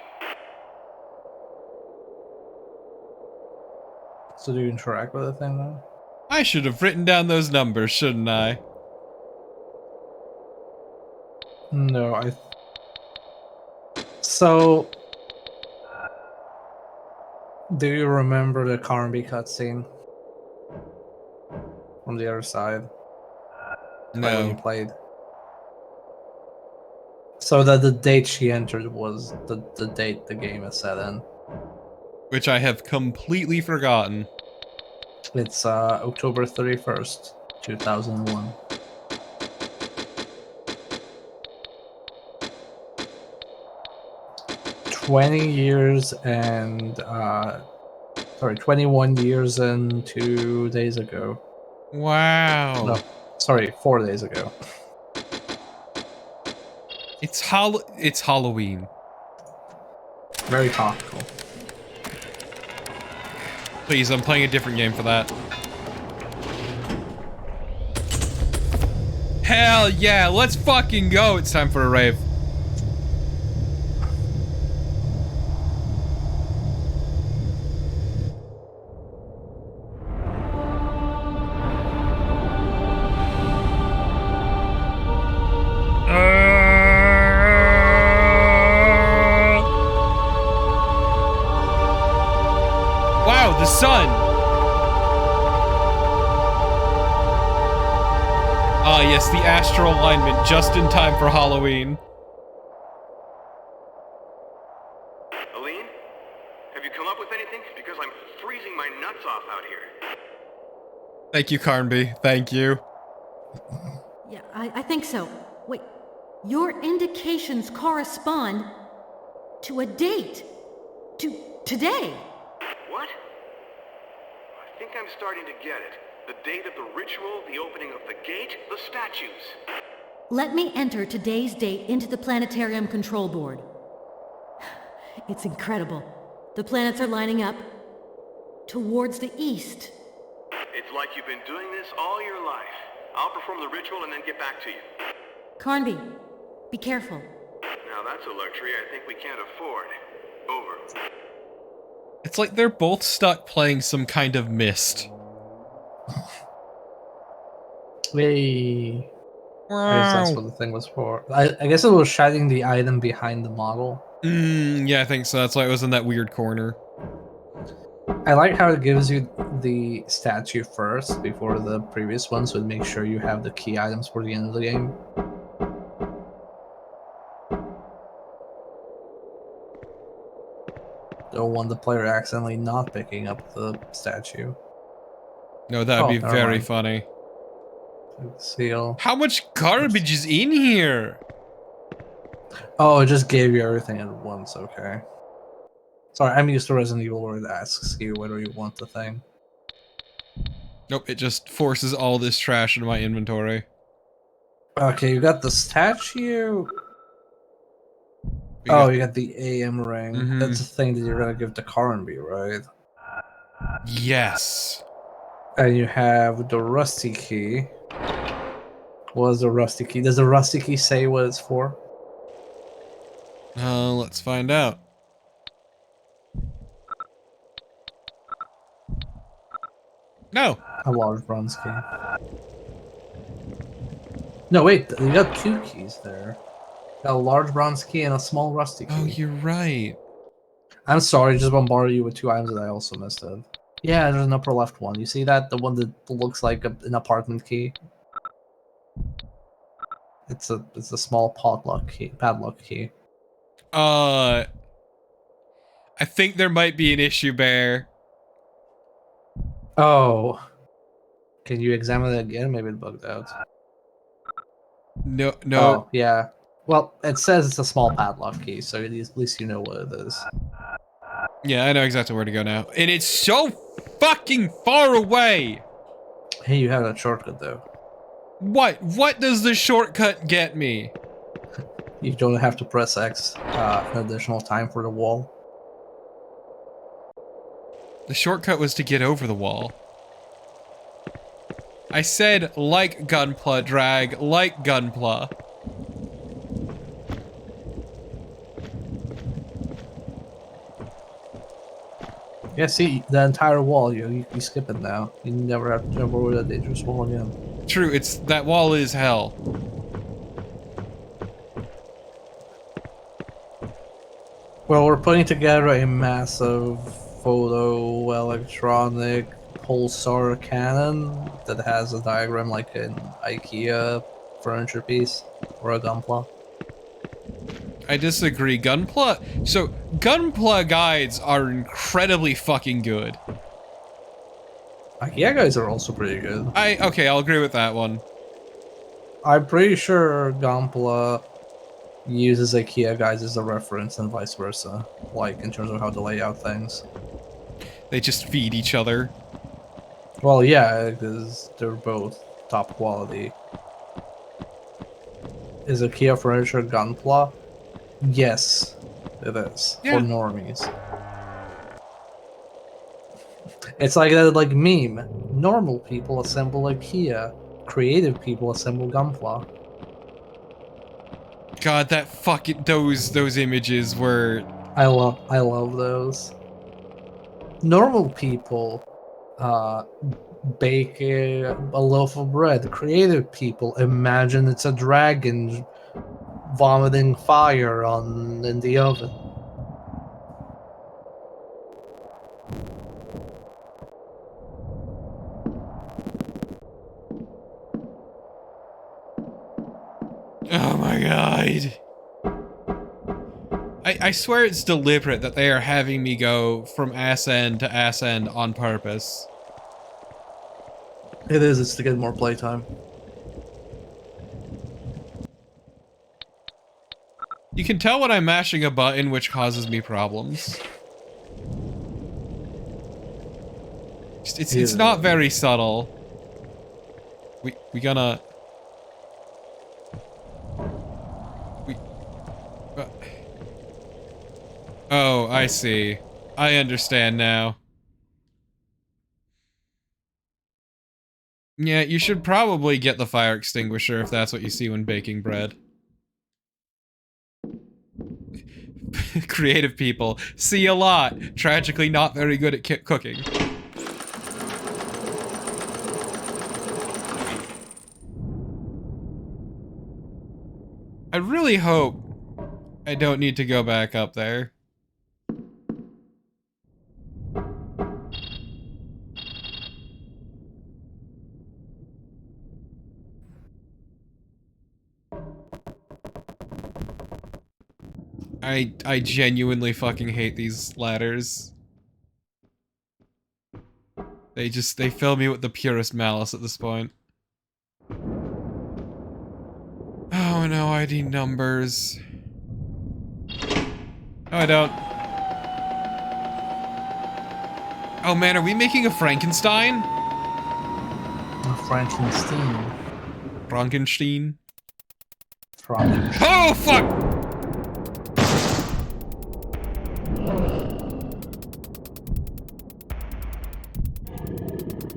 So do you interact with the thing though? I should have written down those numbers, shouldn't I? No, So, do you remember the Carnby cutscene from the other side? Like when you No. played. So that the date she entered was the date the game is set in. Which I have completely forgotten. It's October 31st, 2001. Sorry, 21 years and 2 days ago. Wow. No, sorry, 4 days ago. It's Halloween. Very topical. Please, I'm playing a different game for that. Hell yeah, let's fucking go. It's time for a rave. Wow, the sun. Ah, yes, the astral alignment just in time for Halloween. Aline? Have you come up with anything? Because I'm freezing my nuts off out here. Thank you, Carnby. Thank you. Yeah, I think so. Wait, your indications correspond to a date. To today. What? I think I'm starting to get it. The date of the ritual, the opening of the gate, the statues. Let me enter today's date into the planetarium control board. It's incredible. The planets are lining up towards the east. It's like you've been doing this all your life. I'll perform the ritual and then get back to you. Carnby, be careful. Now that's a luxury I think we can't afford. Over. It's like they're both stuck playing some kind of Myst. Yay. I guess that's what the thing was for. I guess it was shining the item behind the model. Yeah, I think so. That's why it was in that weird corner. I like how it gives you the statue first before the previous one, so it makes sure you have the key items for the end of the game. Don't want the player accidentally not picking up the statue. No, that'd be never very mind. funny. Seal. How much garbage is in here? Oh, it just gave you everything at once, okay. Sorry, I'm used to Resident Evil where it asks you whether you want the thing. Nope, it just forces all this trash into my inventory. Okay, you got the statue. You got the AM ring. Mhm. That's the thing that you're gonna give to Carnby, right? Yes. And you have the rusty key. What is the rusty key? Does the rusty key say what it's for? Let's find out. No. A large bronze key. No, wait, you got two keys there. Got a large bronze key and a small rusty key. Oh, you're right. I'm sorry, just bombarded you with two items that I also missed it. Yeah, there's an upper left one. You see that? The one that looks like an apartment key. It's a small padlock key. I think there might be an issue, Bear. Oh, can you examine it again? Maybe it bugged out. No, no. Oh, yeah. Well, it says it's a small padlock key, so at least you know what it is. Yeah, I know exactly where to go now. And it's so fucking far away! Hey, you have that shortcut, though. What? What does the shortcut get me? You don't have to press X an additional time for the wall. The shortcut was to get over the wall. I said, like Gunpla, drag, like Gunpla. Yeah, see, the entire wall, you skip it now. You never have to jump over that dangerous wall again. True, it's that wall is hell. Well, we're putting together a massive photo-electronic pulsar cannon that has a diagram like an IKEA furniture piece or a Gunpla. I disagree. Gunpla guides are incredibly fucking good. IKEA guys are also pretty good. Okay, I'll agree with that one. I'm pretty sure Gunpla uses IKEA guys as a reference and vice versa, like in terms of how to lay out things. They just feed each other. Well, yeah, because they're both top quality. Is IKEA furniture Gunpla? Yes, it is. Yeah. For normies. It's like that like meme. Normal people assemble IKEA. Creative people assemble Gunpla. God, that fucking those images were. I love those. Normal people bake a loaf of bread. Creative people imagine it's a dragon vomiting fire in the oven. Oh my god. I swear it's deliberate that they are having me go from ass end to ass end on purpose. It is, it's to get more playtime. You can tell when I'm mashing a button, which causes me problems. It's not very subtle. We gonna... Oh, I see. I understand now. Yeah, you should probably get the fire extinguisher if that's what you see when baking bread. Creative people. See a lot. Tragically not very good at cooking. I really hope I don't need to go back up there. I genuinely fucking hate these ladders. They fill me with the purest malice at this point. Oh no, ID numbers. No, I don't. Oh man, are we making a Frankenstein? Frankenstein. Frankenstein? Frankenstein. Oh fuck!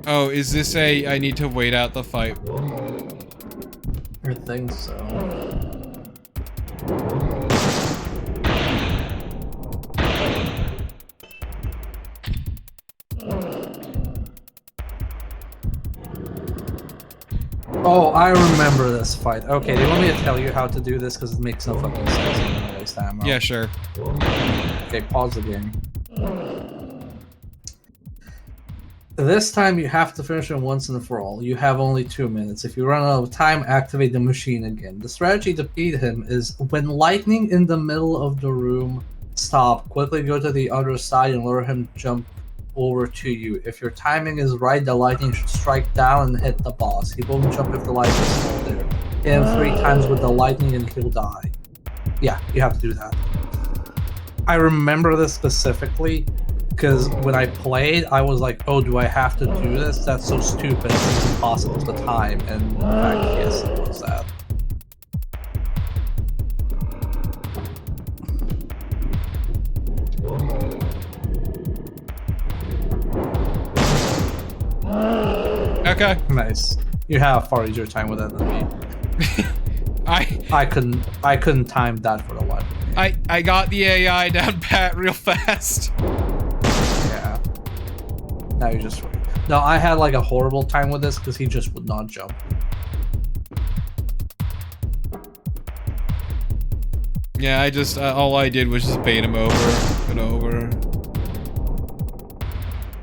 Oh, is this I need to wait out the fight? I think so. Oh, I remember this fight. Okay, do you want me to tell you how to do this? Because it makes no fucking sense. I'm gonna waste ammo. Yeah, sure. Okay, pause the game. This time you have to finish it once and for all. You have only 2 minutes. If you run out of time, activate the machine again. The strategy to beat him is when lightning in the middle of the room, stop, quickly go to the other side and lure him to jump over to you. If your timing is right, the lightning should strike down and hit the boss. He won't jump if the lightning is still there. Hit him 3 times with the lightning and he'll die. Yeah, you have to do that. I remember this specifically because when I played, I was like, oh, do I have to do this? That's so stupid. It's impossible to time. And in fact, yes, it was that. Okay. Nice. You have far easier time with that than me. I couldn't time that for the life of me. I got the AI down pat real fast. Yeah. Now you just wait. No, I had like a horrible time with this because he just would not jump. Yeah, I just all I did was just bait him over and over.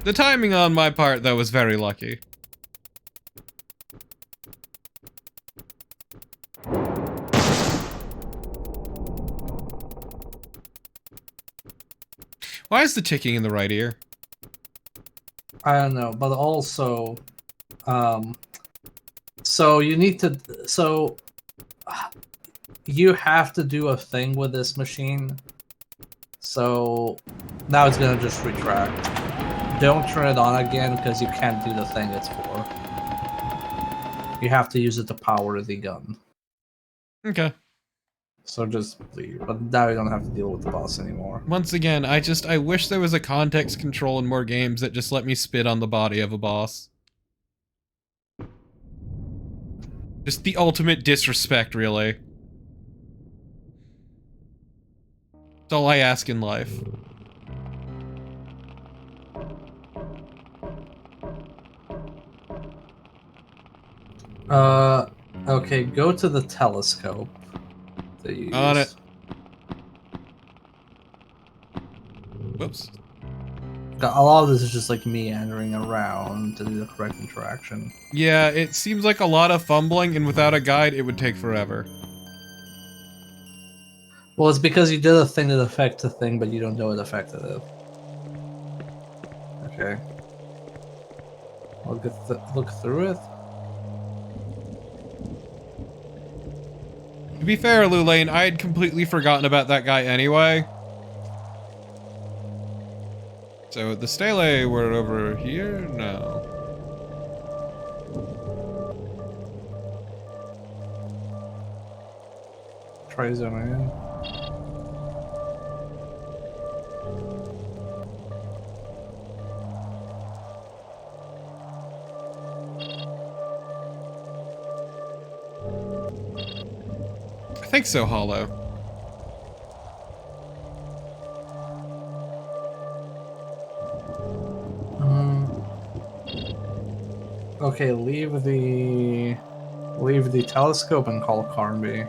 The timing on my part though was very lucky. Why is the ticking in the right ear? I don't know, but also, so you need to, so you have to do a thing with this machine. So now it's gonna just retract. Don't turn it on again because you can't do the thing it's for. You have to use it to power the gun. Okay. So just leave. But now you don't have to deal with the boss anymore. Once again, I wish there was a context control in more games that just let me spit on the body of a boss. Just the ultimate disrespect, really. That's all I ask in life. Okay, go to the telescope that you On used. it. Whoops. A lot of this is just like meandering around to do the correct interaction. Yeah, it seems like a lot of fumbling, and without a guide, it would take forever. Well, it's because you did a thing that affects the thing, but you don't know it affected it. Okay. Look through it. To be fair, Lulane, I had completely forgotten about that guy anyway. So the stele were over here? No. Try zooming in. I think so, Hollow. Okay, leave the telescope and call Carnby.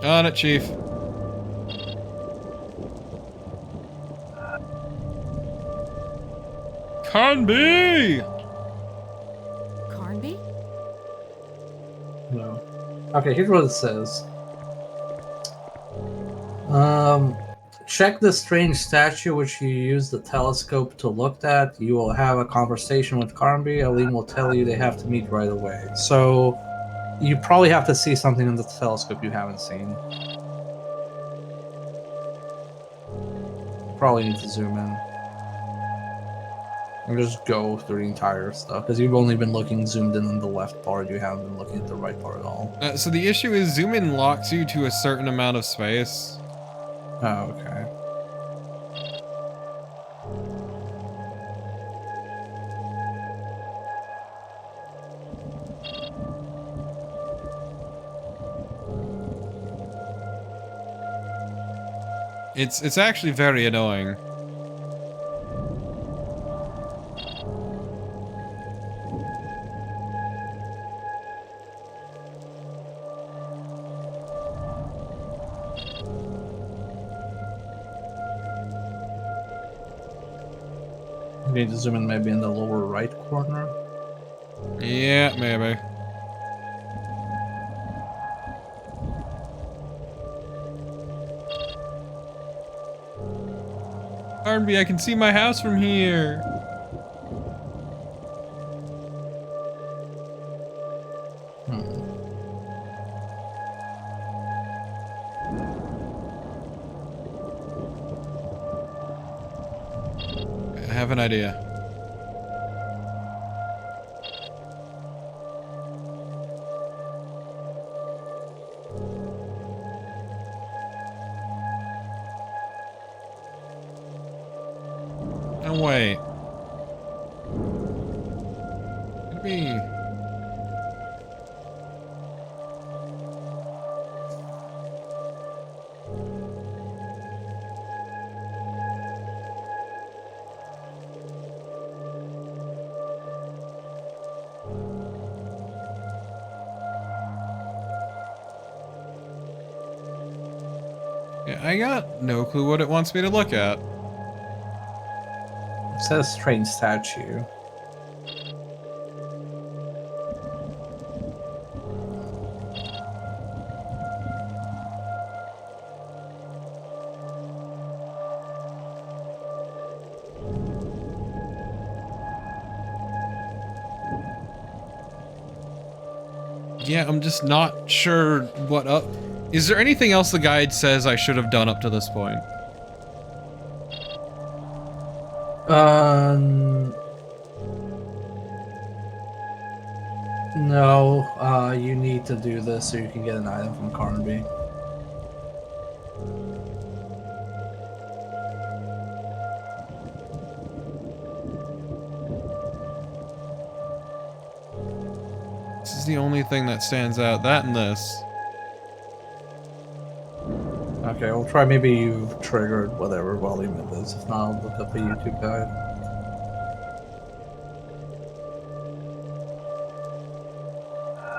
On it, Chief. Carnby! Carnby? No. Okay, here's what it says. Check the strange statue which you use the telescope to look at. You will have a conversation with Carnby. Aline will tell you they have to meet right away. So, you probably have to see something in the telescope you haven't seen. Probably need to zoom in. And just go through the entire stuff, because you've only been looking zoomed in on the left part, you haven't been looking at the right part at all. So the issue is zoom in locks you to a certain amount of space. Oh, okay. It's actually very annoying. You need to zoom in maybe in the lower right corner. Yeah, maybe. Arnby, I can see my house from here. I have an idea. No, wait. Could be. Yeah, I got no clue what it wants me to look at. It says strange statue. Yeah, I'm just not sure what up. Is there anything else the guide says I should have done up to this point? No, you need to do this so you can get an item from Carnby. This is the only thing that stands out. That and this. Okay, we'll try. Maybe you've triggered whatever volume it is. If not, I'll look up a YouTube guide.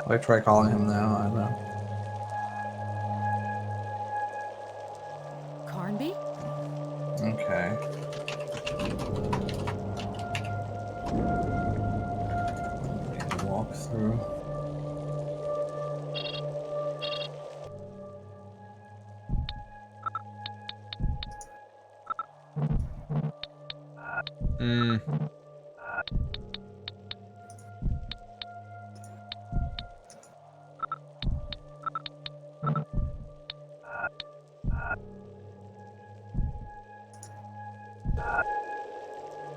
I try calling him now. I don't know. Carnby? Okay. Walk through.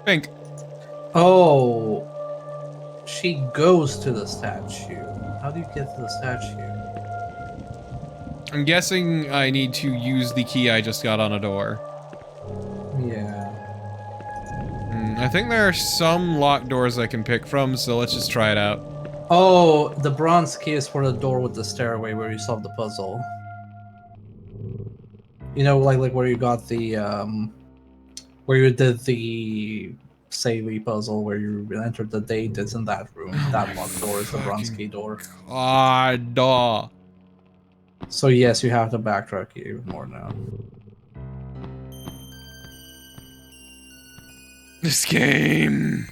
Pink. Oh, she goes to the statue. How do you get to the statue? I'm guessing I need to use the key I just got on a door. Yeah. I think there are some locked doors I can pick from, so let's just try it out. Oh, the bronze key is for the door with the stairway where you solved the puzzle. You know, like where you got the where you did the Savvy puzzle where you entered the date. It's in that room. That locked door is the bronze key door. God. So yes, you have to backtrack even more now. This game.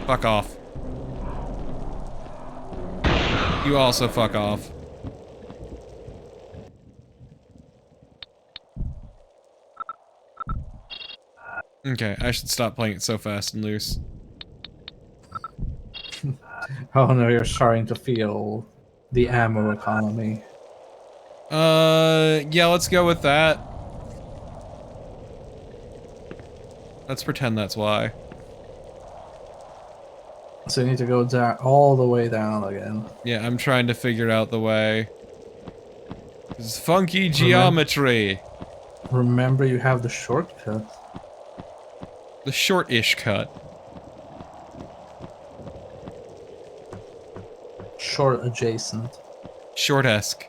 Fuck off. You also fuck off. Okay, I should stop playing it so fast and loose. Oh no, you're starting to feel the ammo economy. Yeah, let's go with that. Let's pretend that's why. So you need to go down, all the way down again. Yeah, I'm trying to figure out the way. It's funky geometry. Remember, you have the shortcut. The short-ish cut. Short adjacent. Short-esque.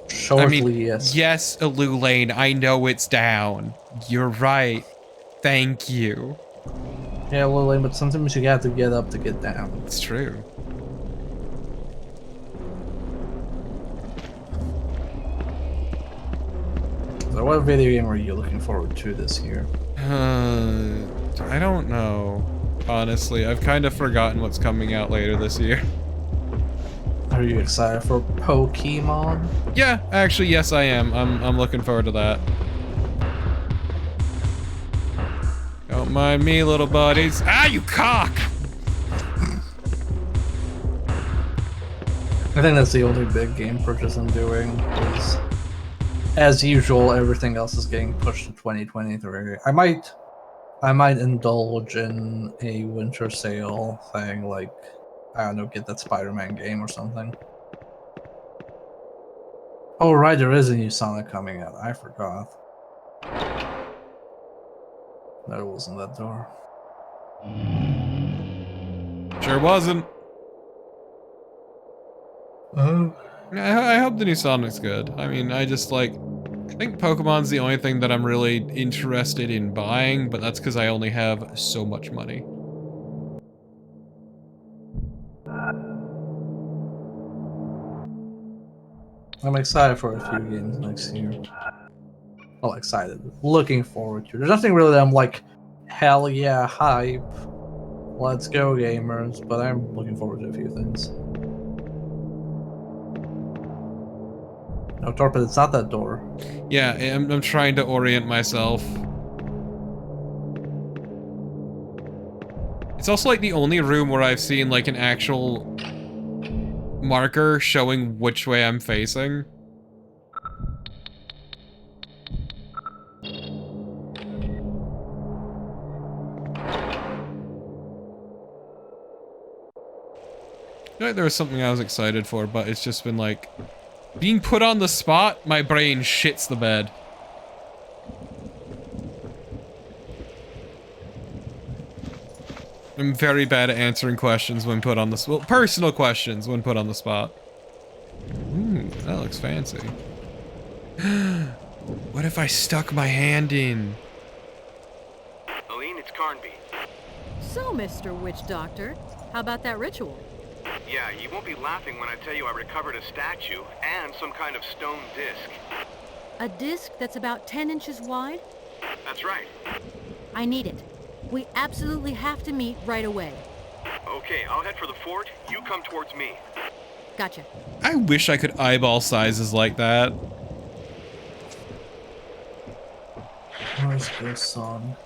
Shortly, I mean, yes, Lane, I know it's down. You're right. Thank you. Yeah, well, but sometimes you have to get up to get down. It's true. what video game are you looking forward to this year? I don't know. Honestly, I've kind of forgotten what's coming out later this year. Are you excited for Pokemon? Yeah, actually, yes, I am. I'm looking forward to that. Don't mind me, little buddies. Ah, you cock! I think that's the only big game purchase I'm doing. Is, as usual, everything else is getting pushed to 2023. I might indulge in a winter sale thing, like, I don't know, get that Spider-Man game or something. Oh right, there is a new Sonic coming out. I forgot. No, it wasn't that door. Sure wasn't. Oh. I hope the new Sonic's good. I mean, I think Pokemon's the only thing that I'm really interested in buying, but that's because I only have so much money. I'm excited for a few games next year. Well, excited. Looking forward to. There's nothing really that I'm like, hell yeah, hype. Let's go, gamers. But I'm looking forward to a few things. No, Torpid, it's not that door. Yeah, I'm trying to orient myself. It's also like the only room where I've seen like an actual marker showing which way I'm facing. I feel like there was something I was excited for, but it's just been like being put on the spot, my brain shits the bed. I'm very bad at answering questions when put on the spot. Well, personal questions when put on the spot. Ooh, that looks fancy. What if I stuck my hand in? Aline, it's Carnby. So, Mr. Witch Doctor, how about that ritual? Yeah, you won't be laughing when I tell you I recovered a statue and some kind of stone disc. A disc that's about 10 inches wide? That's right. I need it. We absolutely have to meet right away. Okay, I'll head for the fort. You come towards me. Gotcha. I wish I could eyeball sizes like that. Where's this song?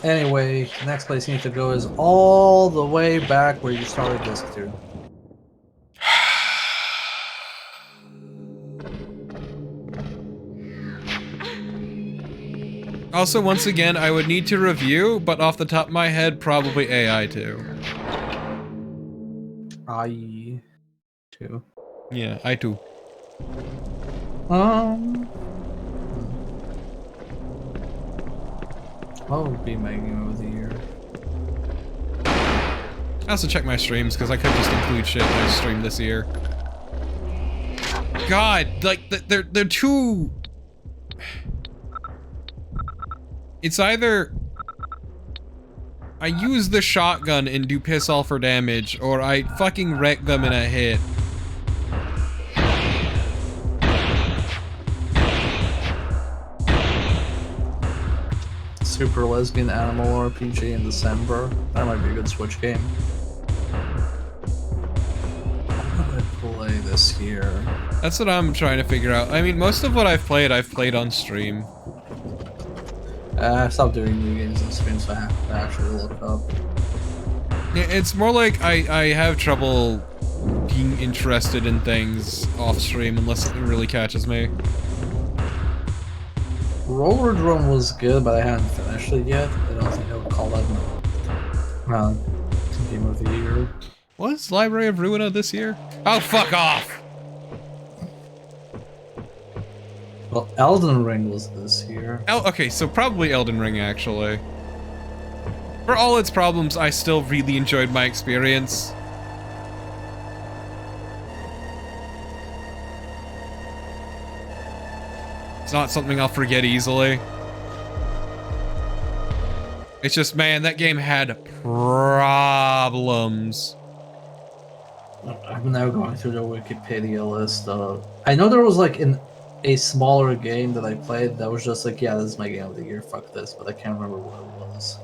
Anyway, the next place you need to go is all the way back where you started disc 2. Also, once again, I would need to review, but off the top of my head, probably AI too. I too. Yeah, I too. What would be my game of the year? I also check my streams because I could just include shit I streamed this year. God, like they're too. It's either I use the shotgun and do piss all for damage, or I fucking wreck them in a hit. Super Lesbian Animal RPG in December. That might be a good Switch game. What did I play this year? That's what I'm trying to figure out. I mean, most of what I've played on stream. I stopped doing new games on stream, so I have to actually look up. It's more like I have trouble being interested in things off stream unless something really catches me. Roller Drum was good, but I haven't finished it yet. I don't think I would call that game of the year. Was Library of Ruina this year? Oh, fuck off! Well, Elden Ring was this year. Okay, so probably Elden Ring, actually. For all its problems, I still really enjoyed my experience. It's not something I'll forget easily. It's just, man, that game had problems. I'm now going through the Wikipedia list. I know there was like a smaller game that I played that was just like, yeah, this is my game of the year, fuck this, but I can't remember what it was.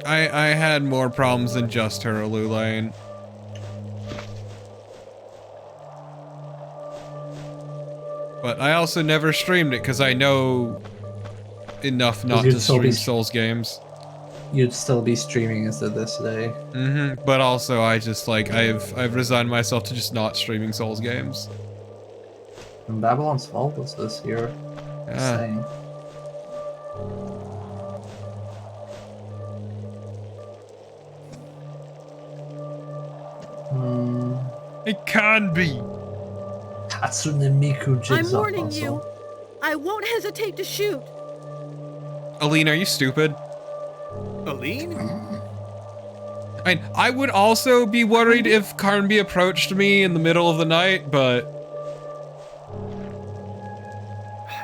I had more problems than just Hurley Lane. But I also never streamed it because I know enough not to stream Souls games. You'd still be streaming instead this day. Mm-hmm. But also I just like I've resigned myself to just not streaming Souls games. And Babylon's Fall was this year. Yeah. Same. It can be. Hatsune Miku Jigsaw I'm warning puzzle. you. I won't hesitate to shoot. Aline, are you stupid? Aline? I mean, I would also be worried if Carnby approached me in the middle of the night, but...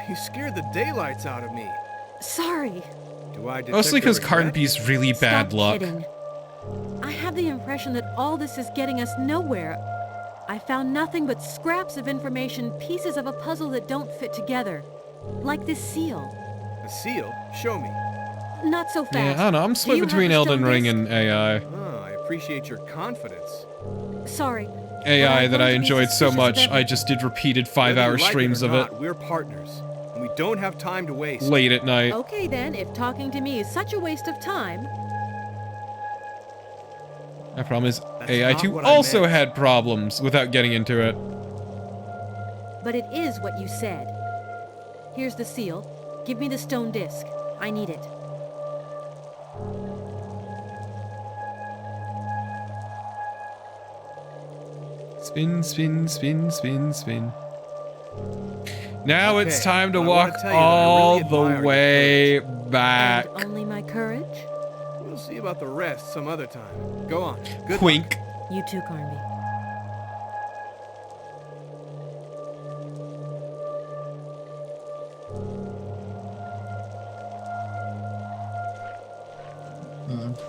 You scared the daylights out of me. Sorry. Do I detect Mostly because a regret? Carnby's really bad Stop luck. kidding. I have the impression that all this is getting us nowhere. I found nothing but scraps of information, pieces of a puzzle that don't fit together. Like this seal. A seal? Show me. Not so fast. Yeah, I don't know, I'm Do split you have between the Elden stone Ring disc? and AI. Oh, I appreciate your confidence. Sorry. AI I'm that going I to be enjoyed so suspicious of much, every- I just did repeated Whether 5-hour you like streams or of not, it, we're partners, and we don't have time to waste. late at night. Okay then, if talking to me is such a waste of time, My problem is That's AI not 2 what I also meant. had problems without getting into it. but it is what you said. Here's the seal. Give me the stone disc. I need it. Spin, spin, spin, spin, spin. Now Okay, it's time to but I wanna walk tell you that I all really the admire your way back. And only my courage? We'll see about the rest some other time. Go on. Good Wink. You too, Carnby.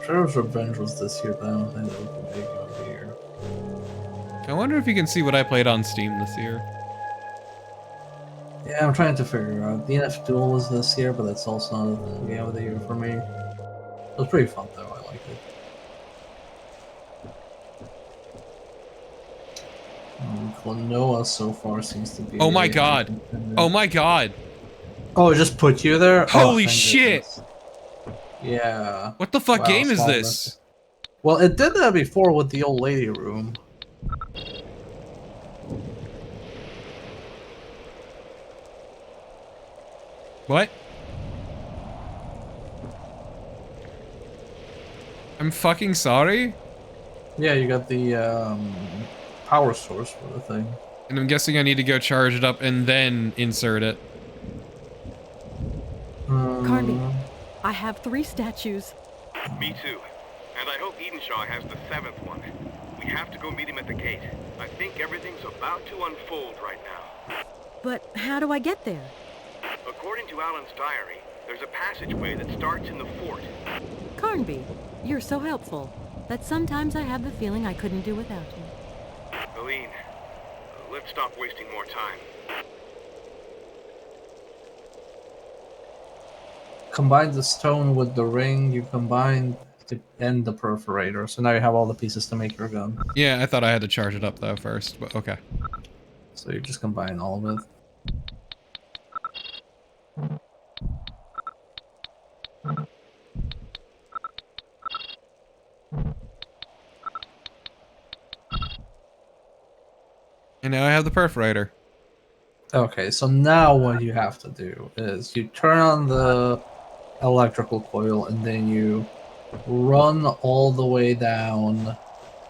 Shredder's Revenge was this year, but I don't think that was the big game of the year. I wonder if you can see what I played on Steam this year. Yeah, I'm trying to figure out. DNF Duel was this year, but that's also not a game of the year for me. It was pretty fun though, I liked it. Klonoa so far seems to be... Oh my a god. contender. Oh my god. Oh, it just put you there? Holy thank shit. goodness. Yeah. What the fuck Wow, game is small this? message. Well, it did that before with the old lady room. What? I'm fucking sorry? Yeah, you got the power source for the thing. And I'm guessing I need to go charge it up and then insert it. Carnby, I have 3 statues. Me too. And I hope Edenshaw has the 7th one. We have to go meet him at the gate. I think everything's about to unfold right now. But how do I get there? According to Alan's diary, there's a passageway that starts in the fort. Carnby, you're so helpful that sometimes I have the feeling I couldn't do without you. Aline, let's stop wasting more time. Combine the stone with the ring you combined to end the perforator. So now you have all the pieces to make your gun. Yeah, I thought I had to charge it up though first, but okay. So you just combine all of it. And now I have the perforator. Okay, so now what you have to do is you turn on the electrical coil and then you run all the way down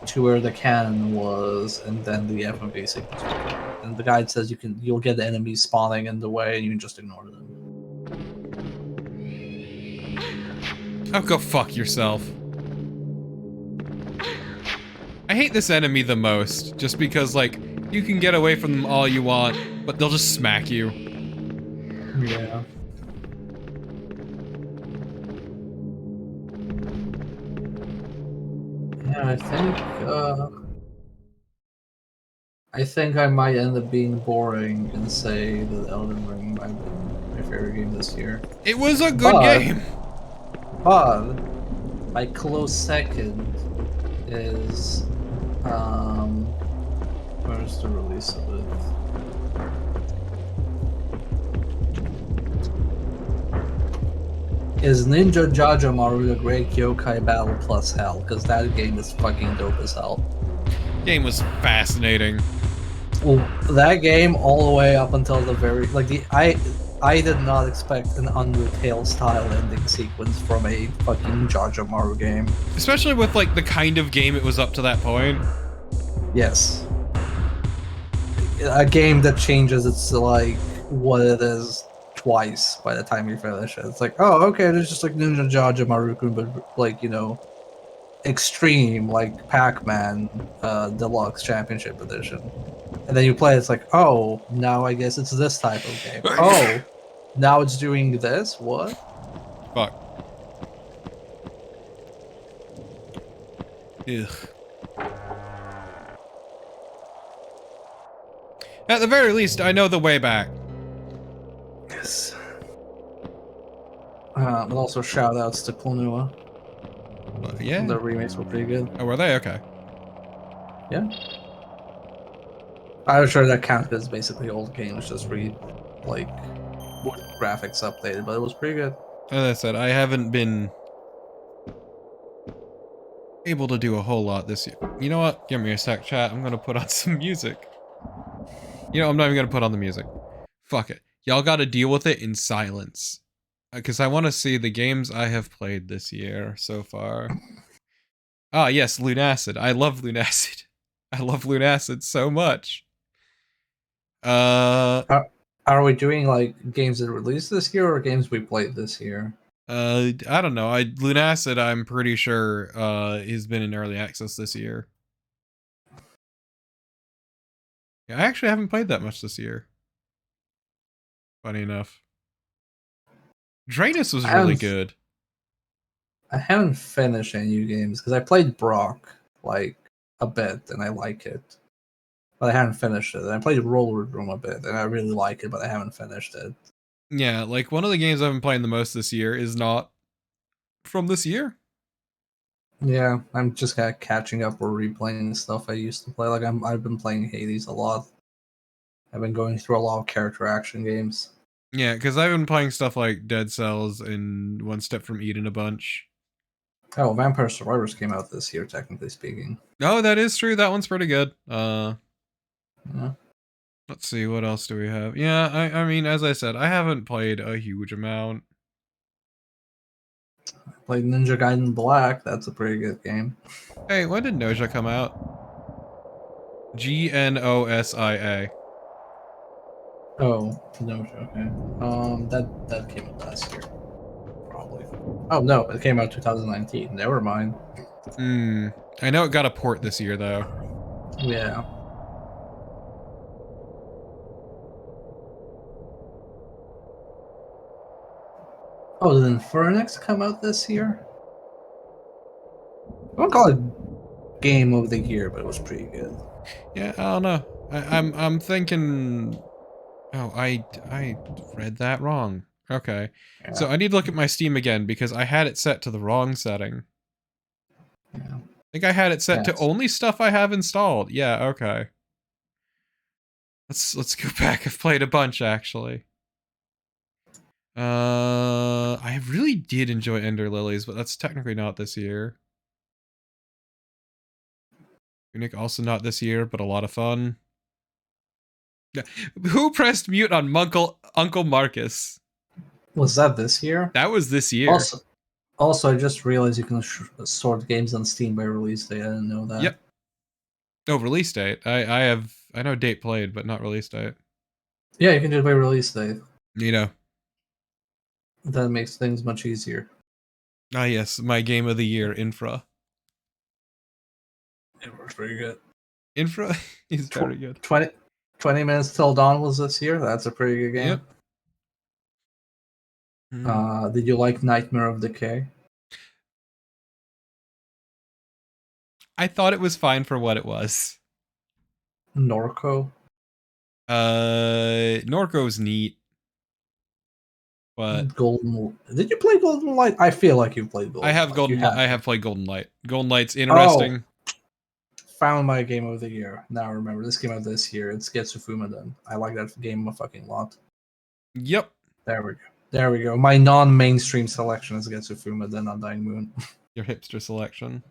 to where the cannon was, and then the FMV signals will come. And the guide says you'll get the enemies spawning in the way and you can just ignore them. Oh, go fuck yourself. I hate this enemy the most, just because, like, you can get away from them all you want, but they'll just smack you. Yeah. Yeah, I think I think I might end up being boring and say that Elden Ring might have been my favorite game this year. It was a good But, game. but my close second is where's the release of it? Is Ninja Jajamaru the Great Yokai Battle plus Hell? Because that game is fucking dope as hell. Game was fascinating. Well, that game all the way up until the very I did not expect an Undertale style ending sequence from a fucking Jajamaru game. Especially with like the kind of game it was up to that point. Yes. A game that changes its like what it is twice by the time you finish it. It's like, oh, okay, there's just like Ninja Jajamaru, but like, extreme, like Pac-Man Deluxe Championship Edition. And then you play, it's like, oh, now I guess it's this type of game. Oh, now it's doing this? What? Fuck. Ugh. At the very least, I know the way back. Yes. But also shout outs to Clonua. Yeah. The remakes were pretty good. Oh, were they? Okay. Yeah. I'm sure that counts as basically old games, just read, like, graphics updated, but it was pretty good. As I said, I haven't been able to do a whole lot this year. You know what? Give me a sec, chat. I'm gonna put on some music. You know, I'm not even gonna put on the music. Fuck it. Y'all gotta deal with it in silence. Because I want to see the games I have played this year so far. Ah, yes, Lunacid. I love Lunacid. I love Lunacid so much. Are we doing, like, games that released this year or games we played this year? I don't know. Lunacid, I'm pretty sure, has been in early access this year. Yeah, I actually haven't played that much this year. Funny enough. Drainus was really good. I haven't finished any new games, because I played Brock, like, a bit, and I like it. But I haven't finished it. And I played Roller Room a bit, and I really like it, but I haven't finished it. Yeah, like, one of the games I've been playing the most this year is not from this year. Yeah, I'm just kind of catching up or replaying stuff I used to play. Like I've been playing Hades a lot. I've been going through a lot of character action games. Yeah, because I've been playing stuff like Dead Cells and One Step from Eden a bunch. Oh, Vampire Survivors came out this year, technically speaking. Oh, that is true. That one's pretty good. Yeah. Let's see, what else do we have? Yeah, I mean, as I said, I haven't played a huge amount. I played Ninja Gaiden Black. That's a pretty good game. Hey, when did Nosia come out? Gnosia. Oh, Noja, okay. That came out last year, probably. Oh no, it came out 2019. Never mind. I know it got a port this year, though. Yeah. Oh, did Infernix come out this year? I won't call it Game of the Year, but it was pretty good. Yeah, I don't know. I'm thinking. Oh, I read that wrong. Okay, Yeah. so I need to look at my Steam again because I had it set to the wrong setting. Yeah. I think I had it set to only stuff I have installed. Yeah, okay. Let's go back. I've played a bunch actually. I really did enjoy Ender Lilies, but that's technically not this year. Unique also not this year, but a lot of fun. Who pressed mute on Uncle Marcus? Was that this year? That was this year. Also, I just realized you can sort games on Steam by release date. I didn't know that. Yep. Oh, release date. I know date played, but not release date. Yeah, you can do it by release date. You know. That makes things much easier. Ah, yes, my game of the year, Infra. It was pretty good. Infra is very good. 20 Minutes Till Dawn was this year. That's a pretty good game. Yep. Did you like Nightmare of Decay? I thought it was fine for what it was. Norco. Norco's neat, but Golden. Did you play Golden Light? I feel like you played Golden I have Light. You Golden. I have played Golden Light. Golden Light's interesting. Found my game of the year. Now I remember this came out this year. It's Getsu Fumaden. I like that game a fucking lot. Yep. There we go. There we go. My non-mainstream selection is Getsu Fumaden Undying Moon. Your hipster selection.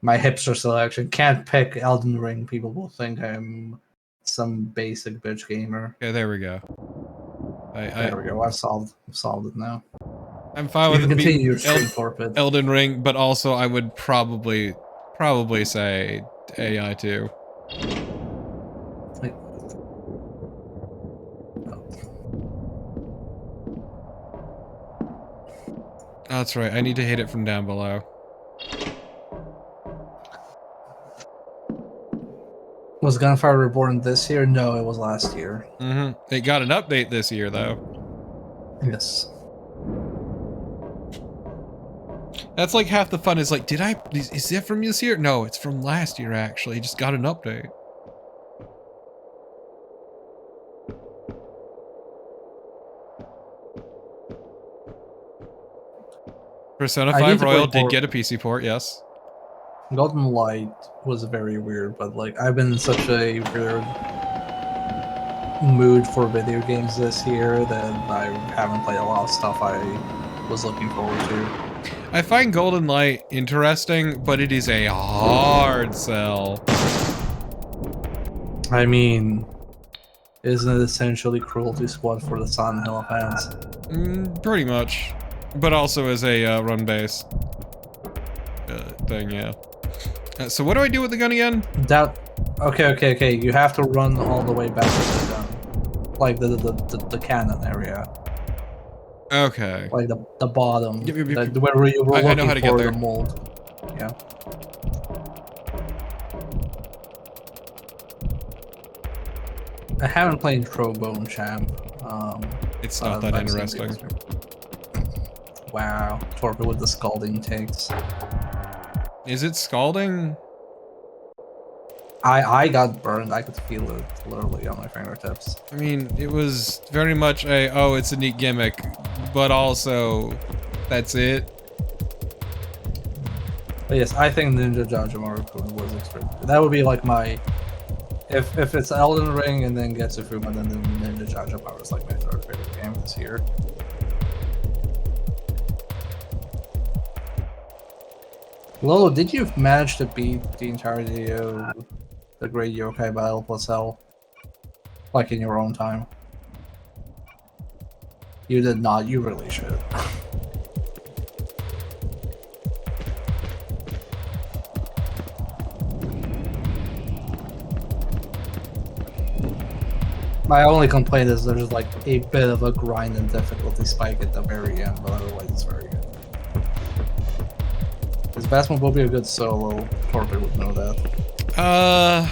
My hipster selection. Can't pick Elden Ring. People will think I'm some basic bitch gamer. Okay, there we go. There we go. I've solved it now. I'm fine with it continue being your stream, Torpid. Elden Ring, but also I would probably say AI too. Like, Oh, that's right. I need to hit it from down below. Was Gunfire Reborn this year? No, it was last year. Mm-hmm. It got an update this year, though. Yes. That's like half the fun is like, is that from this year? No, it's from last year, actually. It just got an update. Persona 5 Royal did get a PC port, yes. Golden Light was very weird, but like I've been in such a weird mood for video games this year that I haven't played a lot of stuff I was looking forward to. I find Golden Light interesting, but it is a hard sell. I mean, isn't it essentially Cruelty Squad for the Silent Hill fans? Pretty much. But also as a run-based thing, yeah. So what do I do with the gun again? Okay. You have to run all the way back to the gun. Like the cannon area. Okay. Like the bottom. Yep. Where you were looking know how to for get there. the mold. Yeah. I haven't played Trombone Champ. It's not that interesting. Wow. Torpid with the scalding takes. Is it scalding? I got burned. I could feel it literally on my fingertips. I mean, it was very much a, oh, it's a neat gimmick, but also, that's it. But yes, I think Ninja Jajimaro was extremely. That would be like my. If it's Elden Ring and then Getsufuma, then Ninja Jajimaro is like my third favorite game this year. Lolo, did you manage to beat the entirety of the Great Yokai Battle plus Hell? Like in your own time? You did not, you really should. My only complaint is there's like a bit of a grind and difficulty spike at the very end, but otherwise it's very good. This Basmo will be a good solo. Torpid would know that. I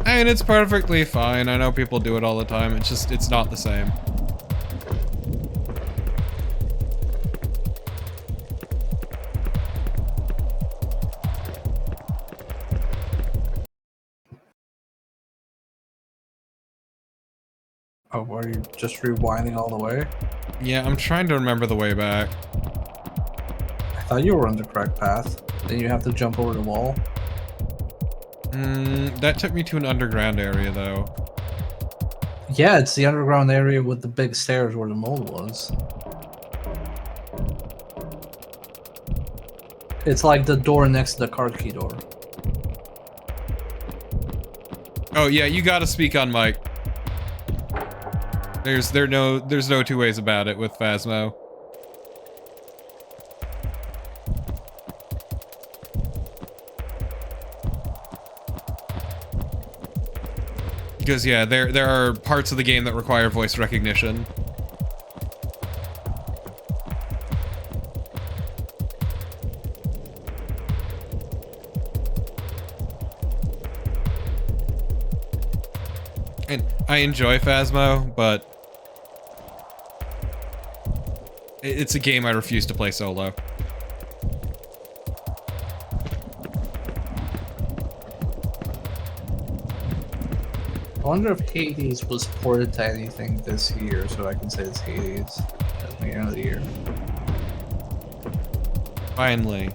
mean, it's perfectly fine. I know people do it all the time. It's just, it's not the same. Oh, are you just rewinding all the way? Yeah, I'm trying to remember the way back. I thought you were on the correct path. Then you have to jump over the wall. That took me to an underground area, though. Yeah, it's the underground area with the big stairs where the mold was. It's like the door next to the card key door. Oh yeah, you gotta speak on mic. There's no two ways about it with Phasmo. Because yeah, there are parts of the game that require voice recognition. And I enjoy Phasmo, but it's a game I refuse to play solo. wonder if Hades was ported to anything this year, so I can say it's Hades at the beginning of the year. Finally.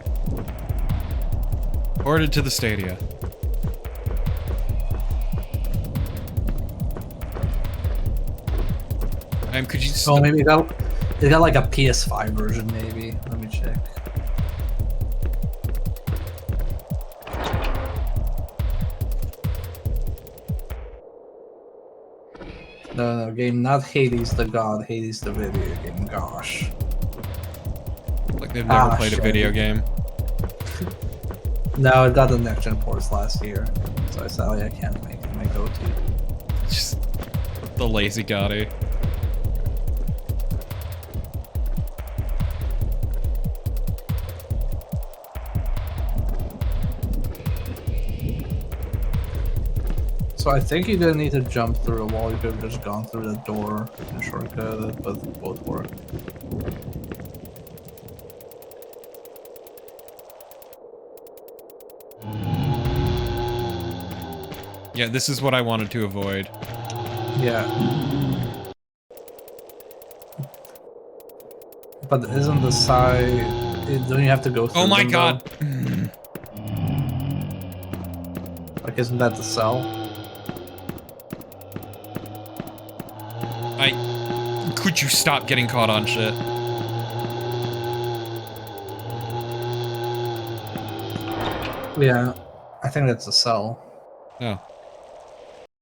Ported to the Stadia. Could you Oh, maybe it got like a PS5 version, maybe. Let me check. No, game, not Hades the God, Hades the video game, gosh. Like they've never played a video game. No, it got the next gen ports last year, so I sadly I can't make it my go-to. Just the lazy Gotti. So I think you didn't need to jump through a wall, you could have just gone through the door and shortcut, but both work. Yeah, this is what I wanted to avoid. Yeah. But isn't the side... Don't you have to go through Oh my them, god! though? Like, isn't that the cell? Could you stop getting caught on shit? Yeah. I think that's the cell. Oh.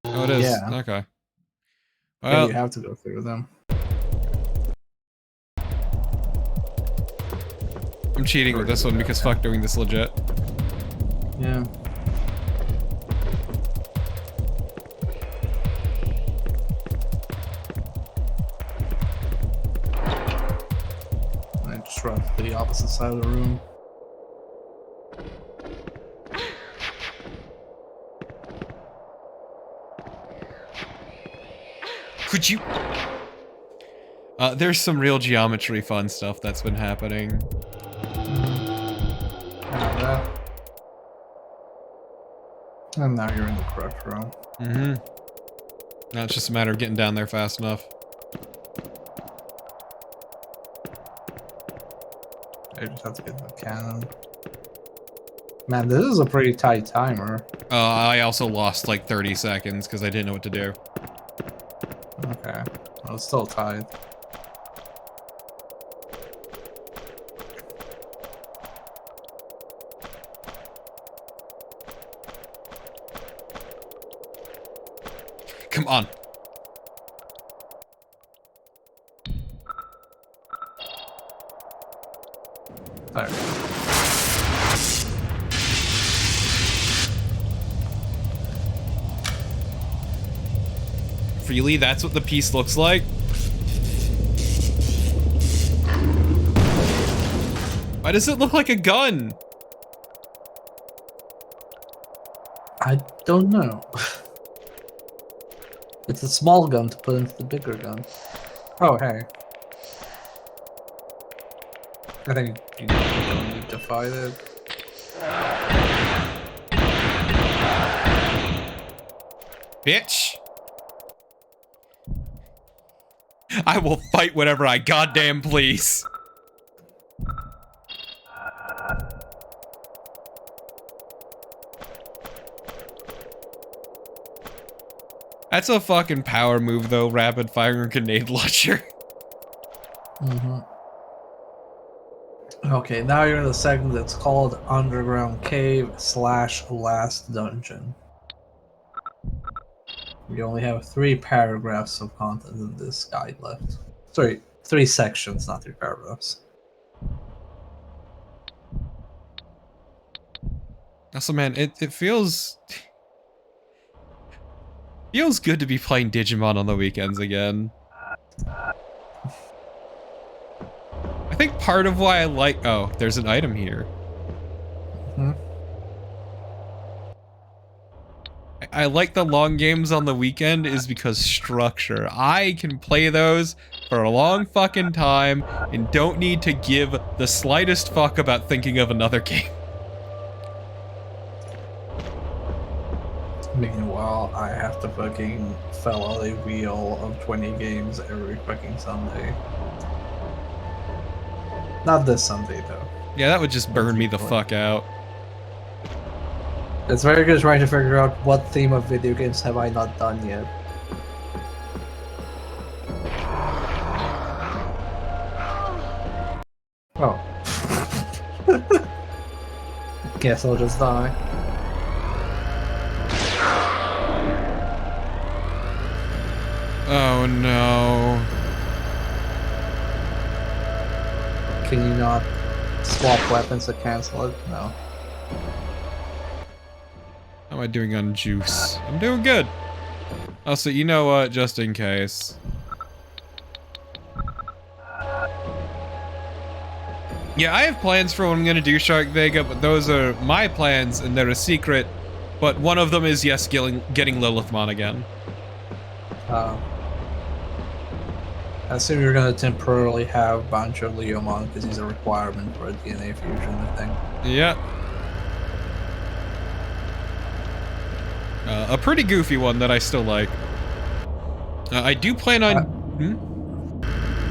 Oh, it is? Yeah. Okay. Yeah, Well, you have to go through them. I'm cheating with this one because fuck doing this legit. Yeah. I just run to the opposite side of the room. Could you? There's some real geometry fun stuff that's been happening. And now you're in the correct room. Mm-hmm. Now it's just a matter of getting down there fast enough. I just have to get the cannon. Man, this is a pretty tight timer. I also lost like 30 seconds because I didn't know what to do. Okay. Well, it's still tight. Come on. There. Really? That's what the piece looks like? Why does it look like a gun? I don't know. It's a small gun to put into the bigger gun. Oh, hey. I think you don't need to fight it. Bitch! I will fight whatever I goddamn please. That's a fucking power move though, rapid fire grenade launcher. Mm-hmm. Okay, now you're in the segment that's called Underground Cave / Last Dungeon. You only have 3 paragraphs of content in this guide left. Sorry, 3 sections, not 3 paragraphs. Also, man, it feels good to be playing Digimon on the weekends again. I think part of why I like... Oh, there's an item here. I like the long games on the weekend is because structure. I can play those for a long fucking time and don't need to give the slightest fuck about thinking of another game. Meanwhile, I have to fucking fill out a wheel of 20 games every fucking Sunday. Not this Sunday, though. Yeah, that would just burn me the fuck out. It's very good trying to figure out what theme of video games have I not done yet. Oh. Guess I'll just die. Oh no. Can you not swap weapons to cancel it? No. How am I doing on juice? I'm doing good. Also, you know what? Just in case. Yeah, I have plans for what I'm gonna do, Shark Vega, but those are my plans and they're a secret. But one of them is, yes, getting Lilithmon again. I assume you're gonna temporarily have Bancho Leomon because he's a requirement for a DNA fusion, I think. Yeah. A pretty goofy one that I still like. I do plan on...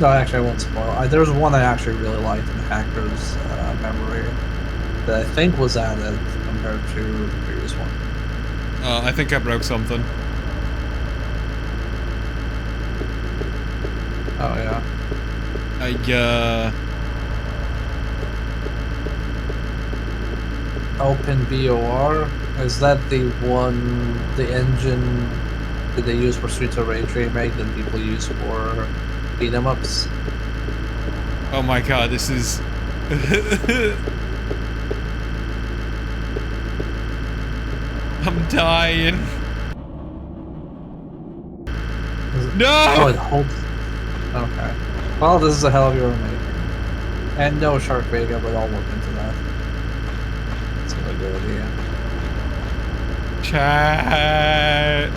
No, actually, I won't spoil. There's one I actually really liked in Hacker's Memory that I think was added compared to the previous one. I think I broke something. Oh, yeah. Open BOR? Is that the one, the engine that they use for Streets of Rage remake that people use for beat 'em ups? Oh my god, this is... I'm dying. No! Oh, it holds. Okay. Well, this is a hell of your remake. And no Shark Vega, but I'll look into that. It's a really good idea. Chat.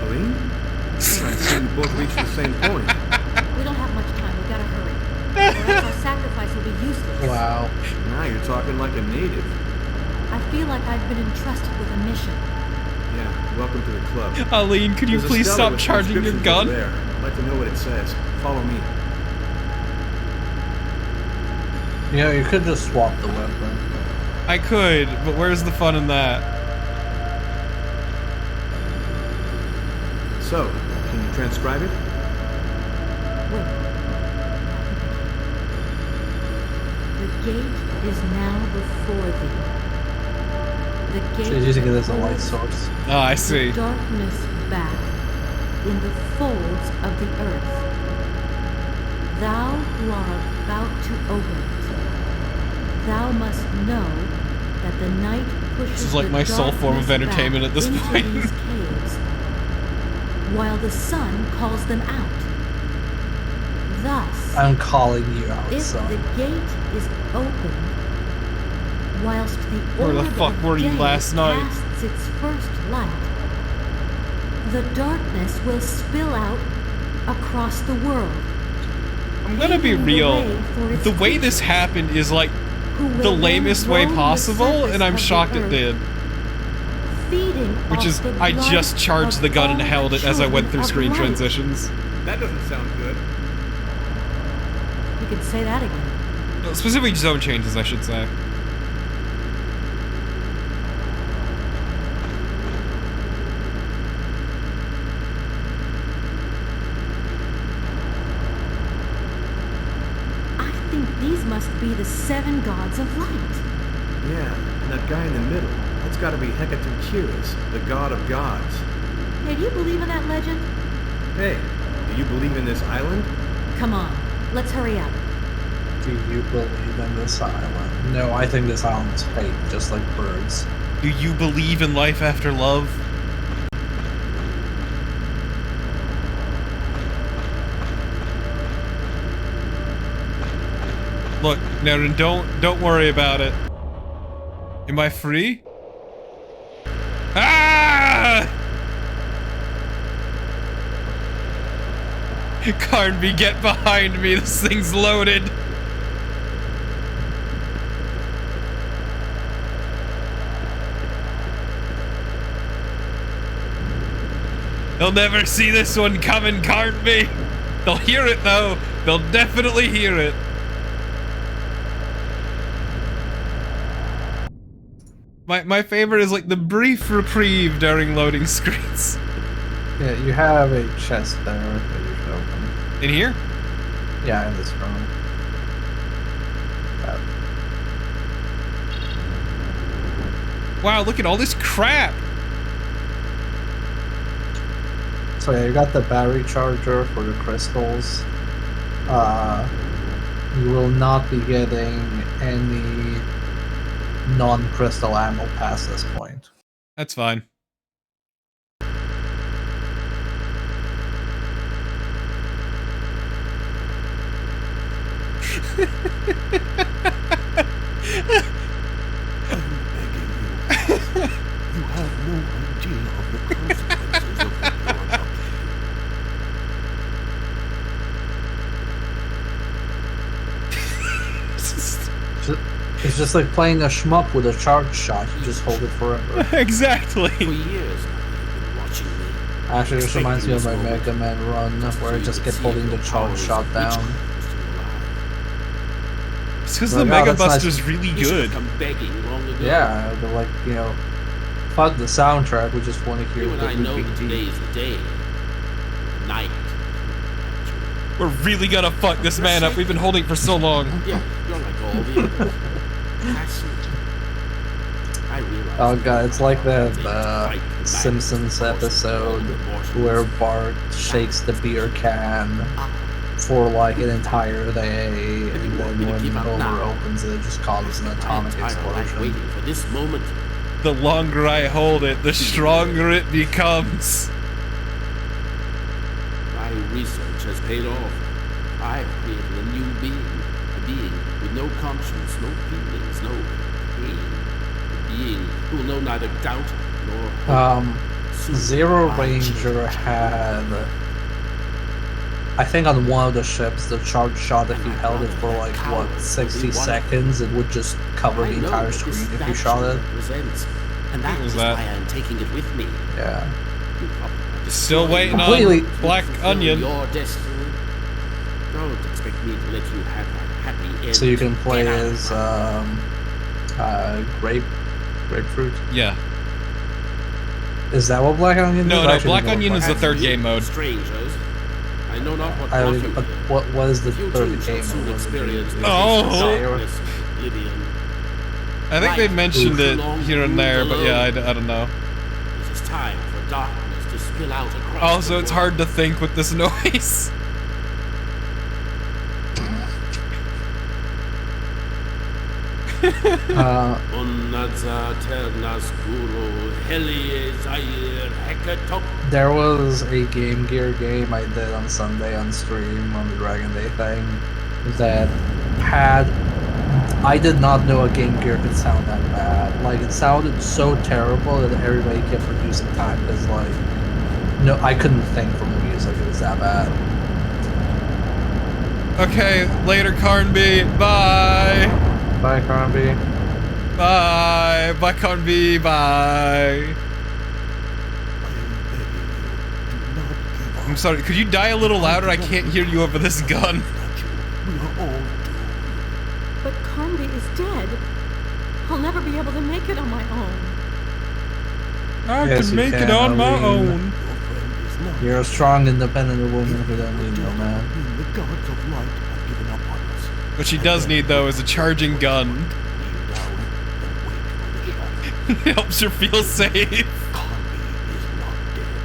Aline? I see we both reached the same point. We don't have much time. We gotta hurry. Or else our sacrifice will be useless. Wow. Now you're talking like a native. I feel like I've been entrusted with a mission. Yeah, welcome to the club. Aline, could you There's a please Stella stop with charging your inscriptions gun? over there. I'd like to know what it says. Follow me. Yeah, you could just swap the weapon. I could, but where's the fun in that? So, can you transcribe it? Wait. The gate is now before thee. The gate She's using it as a that light holds source. Oh, I see. the darkness back in the folds of the earth. Thou who are about to open it, thou must know that the night pushes This is like the my sole form of darkness entertainment back at this into point. these caves, while the sun calls them out. Thus, I'm calling you out, if son. the gate is open, whilst the Where the orb fuck of were you day last night? casts its first light, the darkness will spill out across the world. I'm gonna be paving the real. way for its The way this creatures, happened is like who will the then lamest way roam the possible, surface and I'm of the shocked it earth, did. feeding Which off is, the I blood just charged of the gun and all held it as I went through children screen of light. transitions. That doesn't sound good. You could say that again. Specifically zone changes, I should say. I think these must be the 7 gods of light. Yeah, and that guy in the middle, that's gotta be Hecatoncurus, the god of gods. Hey, do you believe in that legend? Hey, do you believe in this island? Come on, let's hurry up. Do you believe in this island? No, I think this island is fake, just like birds. Do you believe in life after love? Look, Naren, don't worry about it. Am I free? Ah! Carnby, get behind me. This thing's loaded. They'll never see this one coming, Carnby. They'll hear it though. They'll definitely hear it. My favorite is like the brief reprieve during loading screens. Yeah, you have a chest there that you should open. In here? Yeah, in this room. Wow, look at all this crap. So yeah, you got the battery charger for the crystals. You will not be getting any non-crystal ammo past this point. That's fine. You have no idea of the consequences of what you're about to do. It's just like playing a shmup with a charge shot. You just hold it forever. Exactly. For years now, you've been watching me. Actually, this reminds me of my Mega Man run, where I just kept holding the charge shot down. It's because Like, the oh, Mega that's nice. Buster's really good. Come begging long ago. Yeah, but like, you know, fuck the soundtrack, we just want to hear You and the I know that beat. today's the day. The night. We're really gonna fuck this man up. We've been holding for so long. Yeah, you're like all the others. Passionate. I realize. Oh god, it's like that Fight back, Simpsons of course, episode remorseless. where Bart shakes the beer can for like an entire day, and then when Homer opens it, it just causes an atomic explosion. Waiting for this moment. The longer I hold it, the stronger it becomes. My research has paid off. I have created a new being. A being with no conscience, no feelings, no pain. A being who will know neither doubt nor hope. Soon, Zero I Ranger had, I think on one of the ships, the charge shot, if you held it for like, what, 60 seconds, it would just cover the entire screen if you shot it. And that is why I'm taking it with me. Yeah. Still waiting Completely- on Black Onion. Your destiny. Don't expect me to let you have that happy end. So you can play Get out of as, my grapefruit. Yeah. Is that what Black Onion is? No, I no, actually Black don't know Onion what is the Black third You game mode. Strangers. I know not what Onion- brought you but here. what is the You third too shall game? soon Was it experience the- the Oh. darkness of oblivion. I think they mentioned it Life here and there, but yeah, I alone. don't know. It is time for darkness to spill out across Also, the it's world. hard to think with this noise. Unnadza ternas guru helie zair hekatok. There was a Game Gear game I did on Sunday on stream on the Dragon Day thing that had. I did not know a Game Gear could sound that bad. Like, it sounded so terrible that everybody kept producing time because, like, no, I couldn't think from the music. It was that bad. Okay, later, Carnby. Bye. Bye, Carnby. Bye. Bye, Carnby. I Bye. am begging you, do not give up. I'm sorry, could you die a little louder? I can't hear you over this gun. Got you. We are all doomed. But Carnby is dead. I'll never be able to make it on my own. I Yes, can you make it can, on my Aline. own. Your friend is not. You're a strong, independent woman who don't need no man. The gods of light have given up on us. What she does need, though, is a charging gun. Kneel down and wait for the shadow. It helps her feel safe. Carnby is not dead.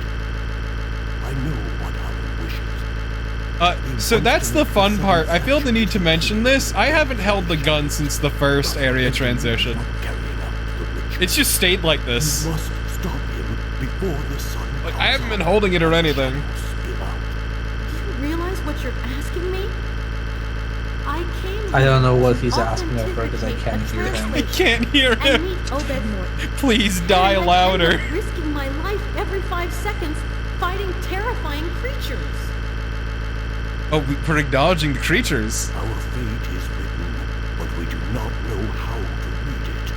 I know what Alan wishes. So that's the fun part. I feel the need to mention this. I haven't held the gun since the first area transition. Carrying out the ritual. It's just stayed like We this. must stop him before the sun Like, comes I haven't been up. holding it or anything. Spill out. Do you realize what you're asking me? I came I here don't know what to he's asking of her because I authenticate can't a hear him. I translation can't hear and him. meet Obed Morton. Please die And I louder. end up risking my life every 5 seconds fighting terrifying creatures. Oh, we're acknowledging the creatures. Our fate is written, but we do not know how to read it.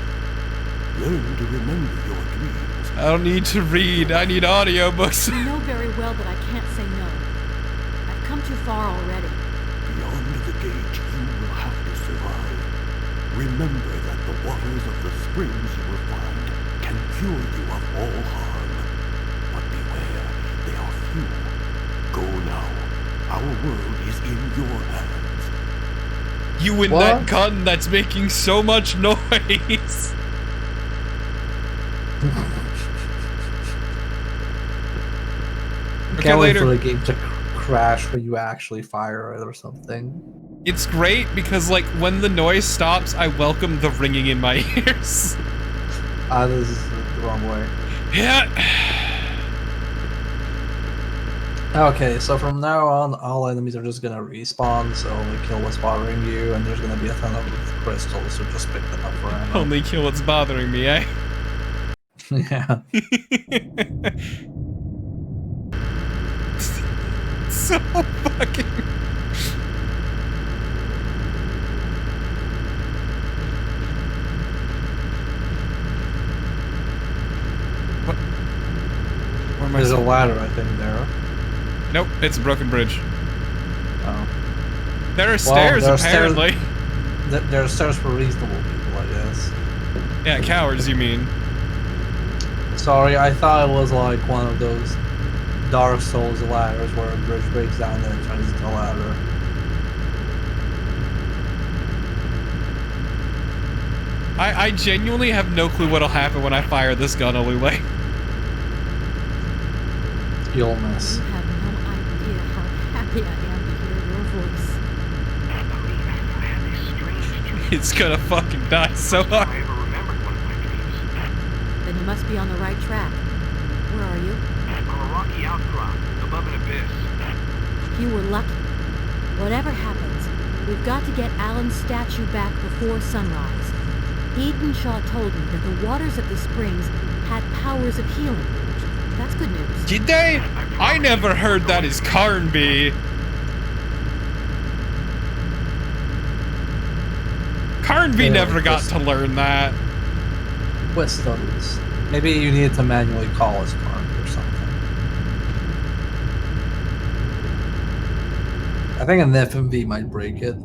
Learn to remember your dreams. I don't need to read. I need audiobooks. You know very well that I can't say no. I've come too far already. Beyond the gate, you will have to survive. Remember that the waters of the springs you will find can cure you of all harm. But beware, they are few. Go now. Our world is in your hands. You and What? that gun that's making so much noise. Okay, Can't wait later. for the game to crash when you actually fire it or something. It's great because, like, when the noise stops, I welcome the ringing in my ears. This is the wrong way. Yeah. Okay, so from now on, all enemies are just gonna respawn, so only kill what's bothering you, and there's gonna be a ton of crystals, so just pick them up for ammo. Only kill what's bothering me, eh? Yeah. So fucking... What? Where am I? There's a ladder, I think, there. Nope, it's a broken bridge. Oh. There are stairs, there are apparently. There are stairs for reasonable people, I guess. Yeah, cowards, you mean. Sorry, I thought it was like one of those Dark Souls ladders where a bridge breaks down and it turns into a ladder. I genuinely have no clue what'll happen when I fire this gun, Olule. You'll miss. You have no idea how happy I am to hear your voice. Please, I had these strange dreams. It's gonna fucking die so hard. I ever remembered one of my dreams. Then you must be on the right track. Where are you? On a rocky outcrop, above an abyss. You were lucky. Whatever happens, we've got to get Alan's statue back before sunrise. Eden Shaw told me that the waters of the springs had powers of healing. That's good news. Did they? I never heard that as Carnby. Carnby Yeah, never got this- to learn that. Wisdoms. Maybe you need to manually call his card or something. I think an FMV might break it.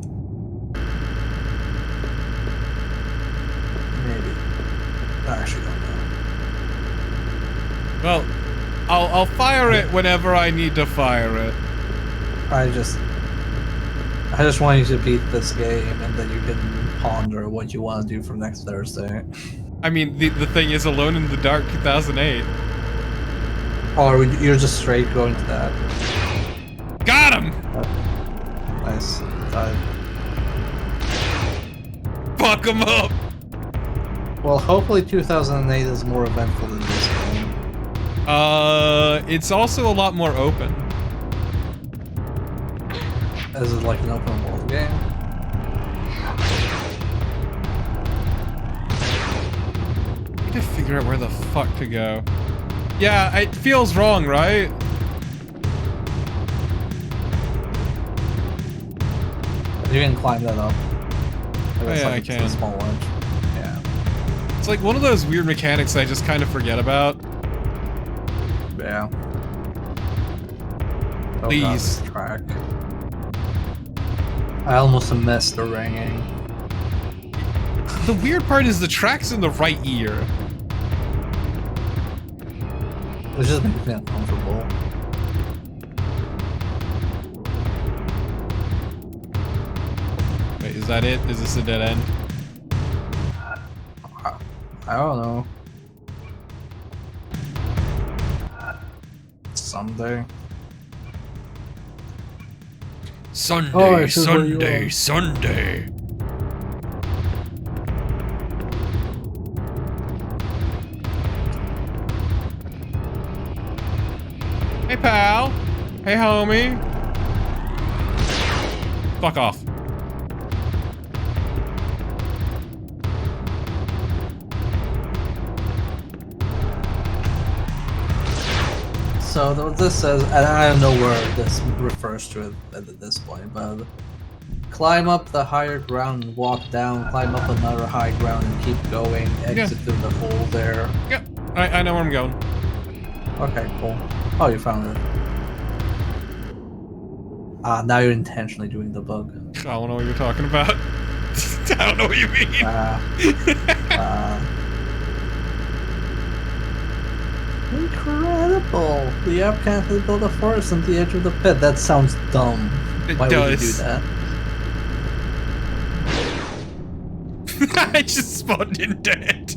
Maybe. I actually don't know. Well, I'll fire it whenever I need to fire it. I just want you to beat this game and then you can ponder what you want to do for next Thursday. I mean, the thing is Alone in the Dark 2008. Or you're just straight going to that. Got him! Nice. Died. Fuck him up! Well, hopefully 2008 is more eventful than this game. It's also a lot more open. Is it like an open world game? I need to figure out where the fuck to go. Yeah, it feels wrong, right? You can climb that up. yeah, I it's a can. small ledge. Yeah. It's like one of those weird mechanics I just kind of forget about. Yeah. Oh, Please. God, this track. I almost missed the ringing. The weird part is the track's in the right ear. It just makes me uncomfortable. Wait, is that it? Is this a dead end? I don't know. Someday. Sunday, Oh, this is where you are. Sunday. Hey, pal. Hey, homie. Fuck off. So this says, and I don't know where this refers to at this point, but climb up the higher ground and walk down, climb up another high ground and keep going, exit through the hole there. Yep, I know where I'm going. Okay, cool. Oh, you found it. Now you're intentionally doing the bug. I don't know what you're talking about. I don't know what you mean. Incredible! The app can't build a forest on the edge of the pit. That sounds dumb. It Why would you do does. that? I just spawned in dead.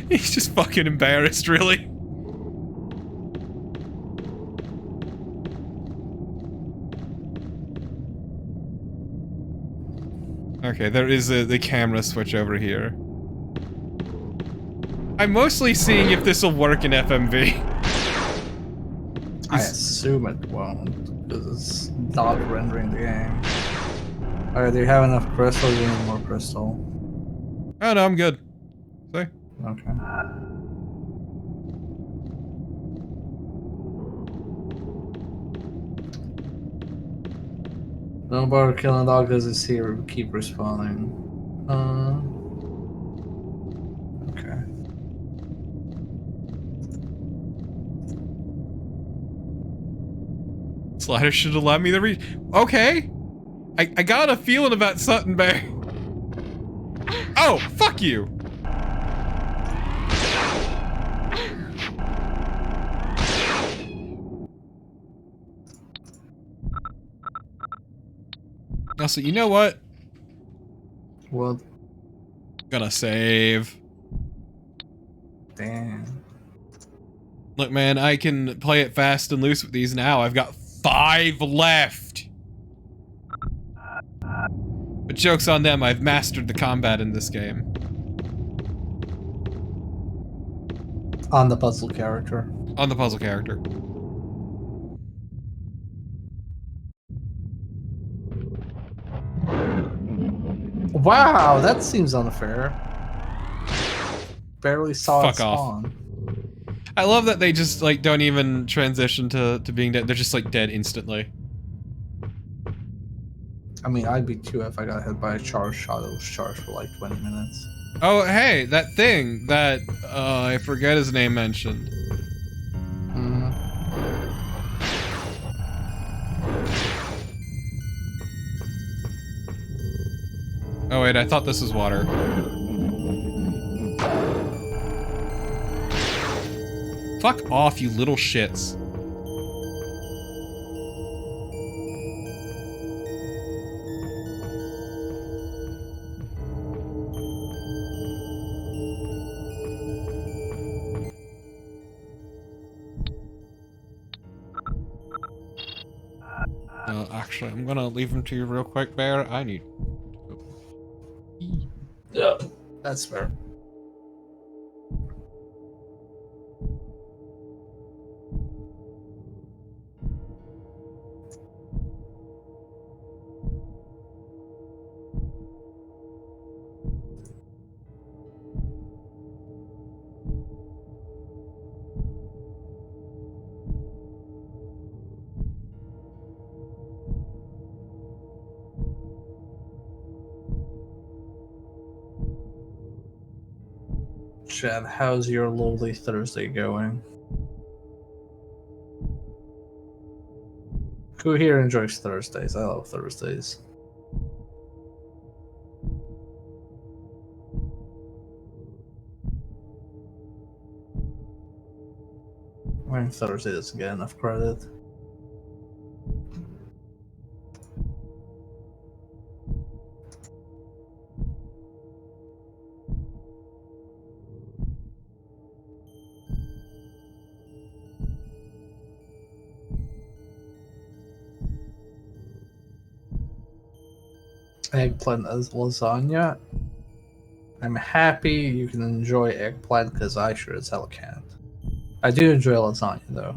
He's just fucking embarrassed, really. Okay, there is the camera switch over here. I'm mostly seeing if this will work in FMV. I assume it won't, because it's not rendering the game. Alright, do you have enough crystal? You need more crystal. Oh no, I'm good. See? Okay. Don't bother killing dog because it's here. Keep respawning. Okay. Slider should have let me the reach. Okay. I got a feeling about Sutton Bear. Oh, fuck you. Also, you know what? What? Gonna save. Damn. Look, man, I can play it fast and loose with these now. I've got 5 left. But joke's on them, I've mastered the combat in this game. On the puzzle character. On the puzzle character. Wow, that seems unfair. Barely saw it Fuck off. spawn. I love that they just, like, don't even transition to being dead. They're just, like, dead instantly. I mean, I'd be too if I got hit by a charge shot that was charged for like 20 minutes. Oh, hey, that thing that, I forget his name mentioned. Oh wait, I thought this was water. Fuck off, you little shits. Actually, I'm gonna leave him to you real quick, Bear. I need... Yeah, that's fair. Chad, how's your lowly Thursday going? Who here enjoys Thursdays? I love Thursdays. I mean, Thursday doesn't get enough credit. Eggplant as lasagna. I'm happy you can enjoy eggplant because I sure as hell can't. I do enjoy lasagna though.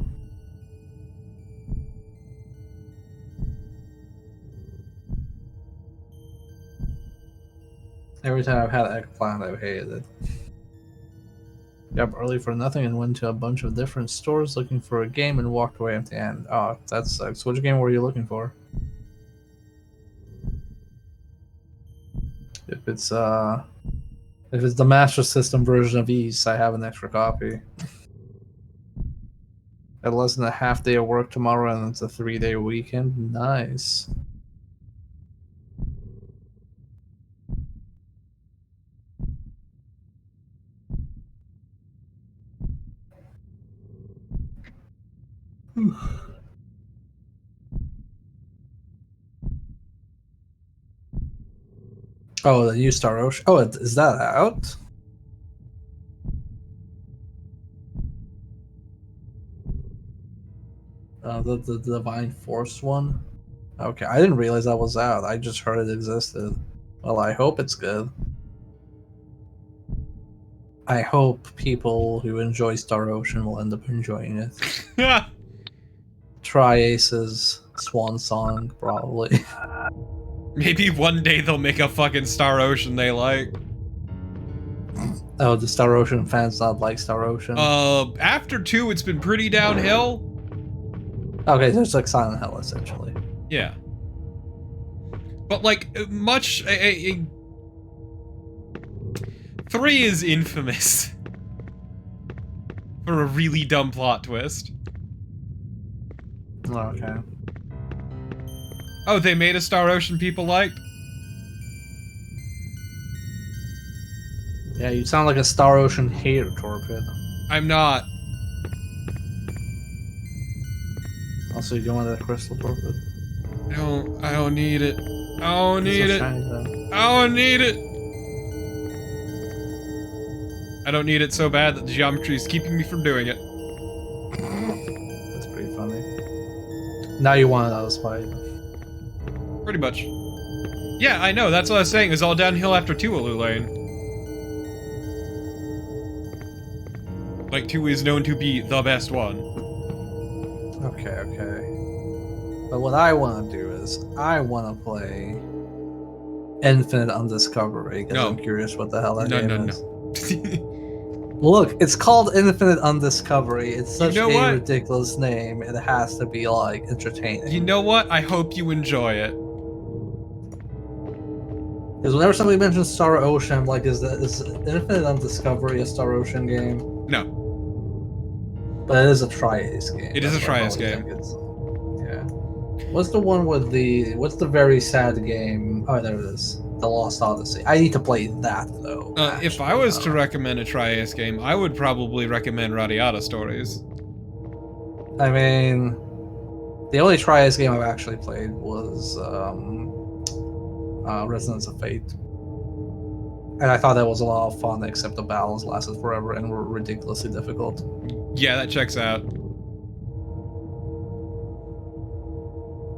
Every time I've had eggplant, I've hated it. Got up early for nothing and went to a bunch of different stores looking for a game and walked away at the end. Oh, that sucks. Which game were you looking for? If it's the Master System version of East, I have an extra copy. Got less than a half day of work tomorrow, and it's a 3-day weekend. Nice. Oh, the new Star Ocean. Oh, is that out? The Divine Force one? Okay, I didn't realize that was out. I just heard it existed. Well, I hope it's good. I hope people who enjoy Star Ocean will end up enjoying it. Tri-Ace's swan song, probably. Maybe one day they'll make a fucking Star Ocean they like. Oh, the Star Ocean fans not like Star Ocean? After 2, it's been pretty downhill. Okay, so it's like Silent Hill, essentially. Yeah. But, like, 3 is infamous for a really dumb plot twist. Okay. Oh, they made a Star Ocean people liked? Yeah, you sound like a Star Ocean hater, Torpid. I'm not. Also, you don't want that crystal, Torpid? I don't need it. I don't need it. Shiny, though. I don't need it. I don't need it so bad that the geometry is keeping me from doing it. That's pretty funny. Now you want it out of spite. Pretty much. Yeah, I know, that's what I was saying. It was all downhill after 2, Lane. Like, 2 is known to be the best one. Okay. But what I want to do is, I want to play Infinite Undiscovery, because I'm curious what the hell that game is. Look, it's called Infinite Undiscovery. It's such a ridiculous name. It has to be, like, entertaining. You know what? I hope you enjoy it. Because whenever somebody mentions Star Ocean, I'm like, is Infinite Undiscovery a Star Ocean game? No. But it is a Tri-Ace game. It is a Tri-Ace game. Yeah. What's the one with what's the very sad game? Oh, there it is. The Lost Odyssey. I need to play that, though. If I was to recommend a Tri-Ace game, I would probably recommend Radiata Stories. I mean, the only Tri-Ace game I've actually played was Resonance of Fate. And I thought that was a lot of fun, except the battles lasted forever and were ridiculously difficult. Yeah, that checks out.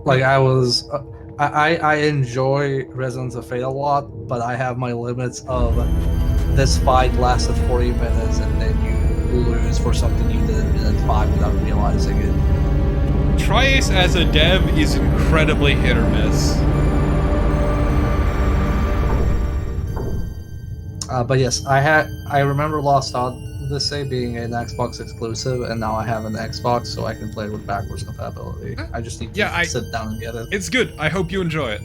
Like, I enjoy Resonance of Fate a lot, but I have my limits of this fight lasted 40 minutes and then you lose for something you did in minute 5 without realizing it. Tri-Ace as a dev is incredibly hit or miss. But yes, I remember Lost Odyssey being an Xbox exclusive, and now I have an Xbox, so I can play it with backwards compatibility. I just need to sit down and get it. It's good. I hope you enjoy it.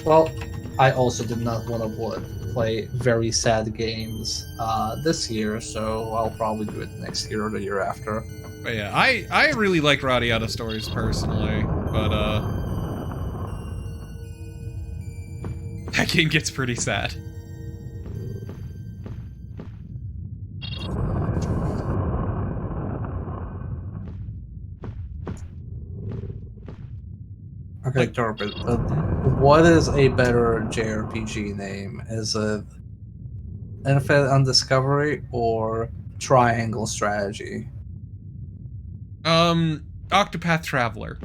Well, I also did not want to play very sad games this year, so I'll probably do it next year or the year after. But yeah, I really like Radiata Stories personally, but that game gets pretty sad. Okay, Torpid, what is a better JRPG name? Is it Infinite Undiscovery or Triangle Strategy? Octopath Traveler.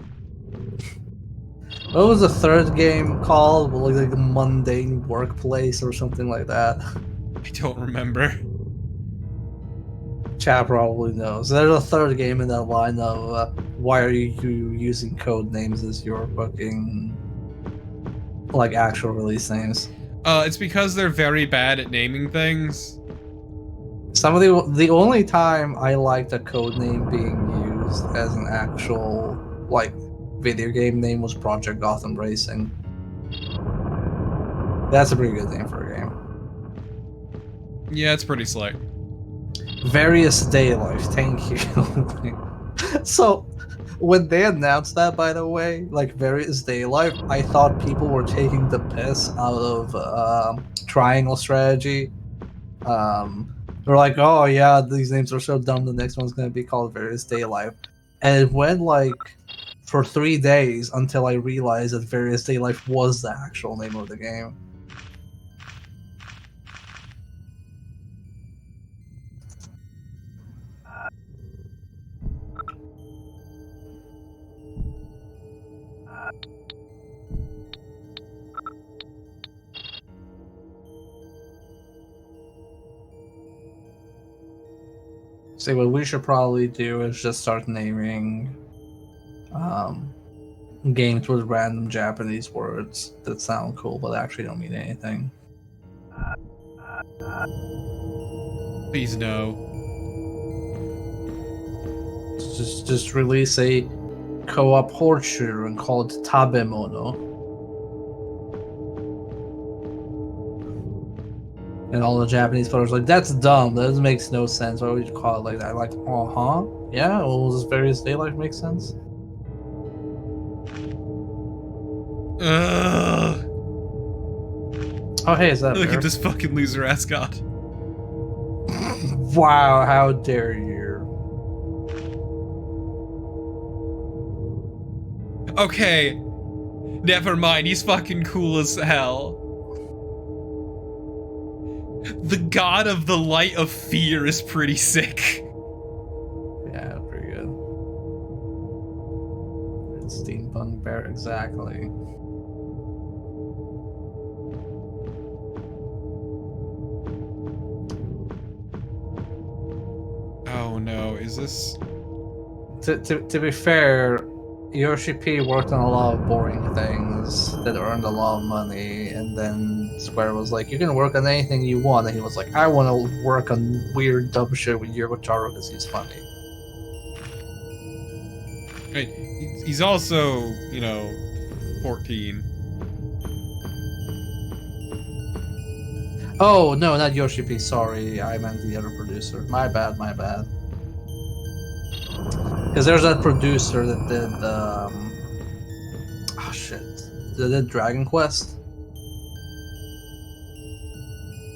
What was the third game called? Like the Mundane Workplace or something like that? I don't remember. Chad probably knows. There's a third game in that line of why are you using code names as your fucking like actual release names? It's because they're very bad at naming things. Some of the only time I liked a code name being used as an actual like video game name was Project Gotham Racing. That's a pretty good name for a game. Yeah, it's pretty slick. Various Day Life, thank you. So when they announced that, by the way, like Various Day Life, I thought people were taking the piss out of Triangle Strategy. They're like, oh yeah, these names are so dumb. The next one's gonna be called Various Day Life, and it went like for 3 days until I realized that Various Day Life was the actual name of the game. See, what we should probably do is just start naming um, games with random Japanese words that sound cool but actually don't mean anything. Please no. Just release a co-op horde shooter and call it Tabemono. And all the Japanese players are like, that's dumb. That makes no sense. Why would you call it like that? Like, uh-huh. Yeah, well, does Various Day Life make sense? Ugh. Oh, hey, is that Look bear? at this fucking loser ascot. Wow, how dare you. Okay. Never mind, he's fucking cool as hell. The god of the light of fear is pretty sick. Yeah, pretty good. Steampunk bear, exactly. Oh no, is this... To be fair, Yoshi P worked on a lot of boring things that earned a lot of money, and then Square was like, you can work on anything you want, and he was like, I want to work on weird dumb shit with Yoko Taro because he's funny. Wait, he's also, you know, 14. Oh, no, not Yoshi P, sorry, I meant the other producer. My bad, my bad. Because there's that producer that did, oh shit, that did Dragon Quest.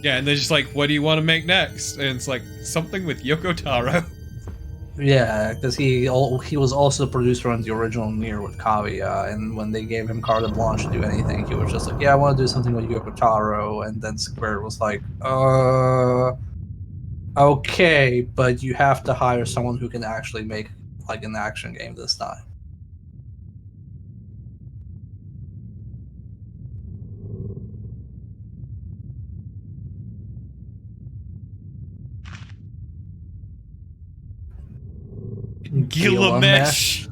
Yeah, and they're just like, what do you want to make next? And it's like, something with Yoko Taro. Yeah, because he was also the producer on the original Nier with Kaguya, and when they gave him carte blanche to do anything, he was just like, yeah, I want to do something with Yoko Taro, and then Square was like, okay, but you have to hire someone who can actually make like an action game this time. Gilgamesh.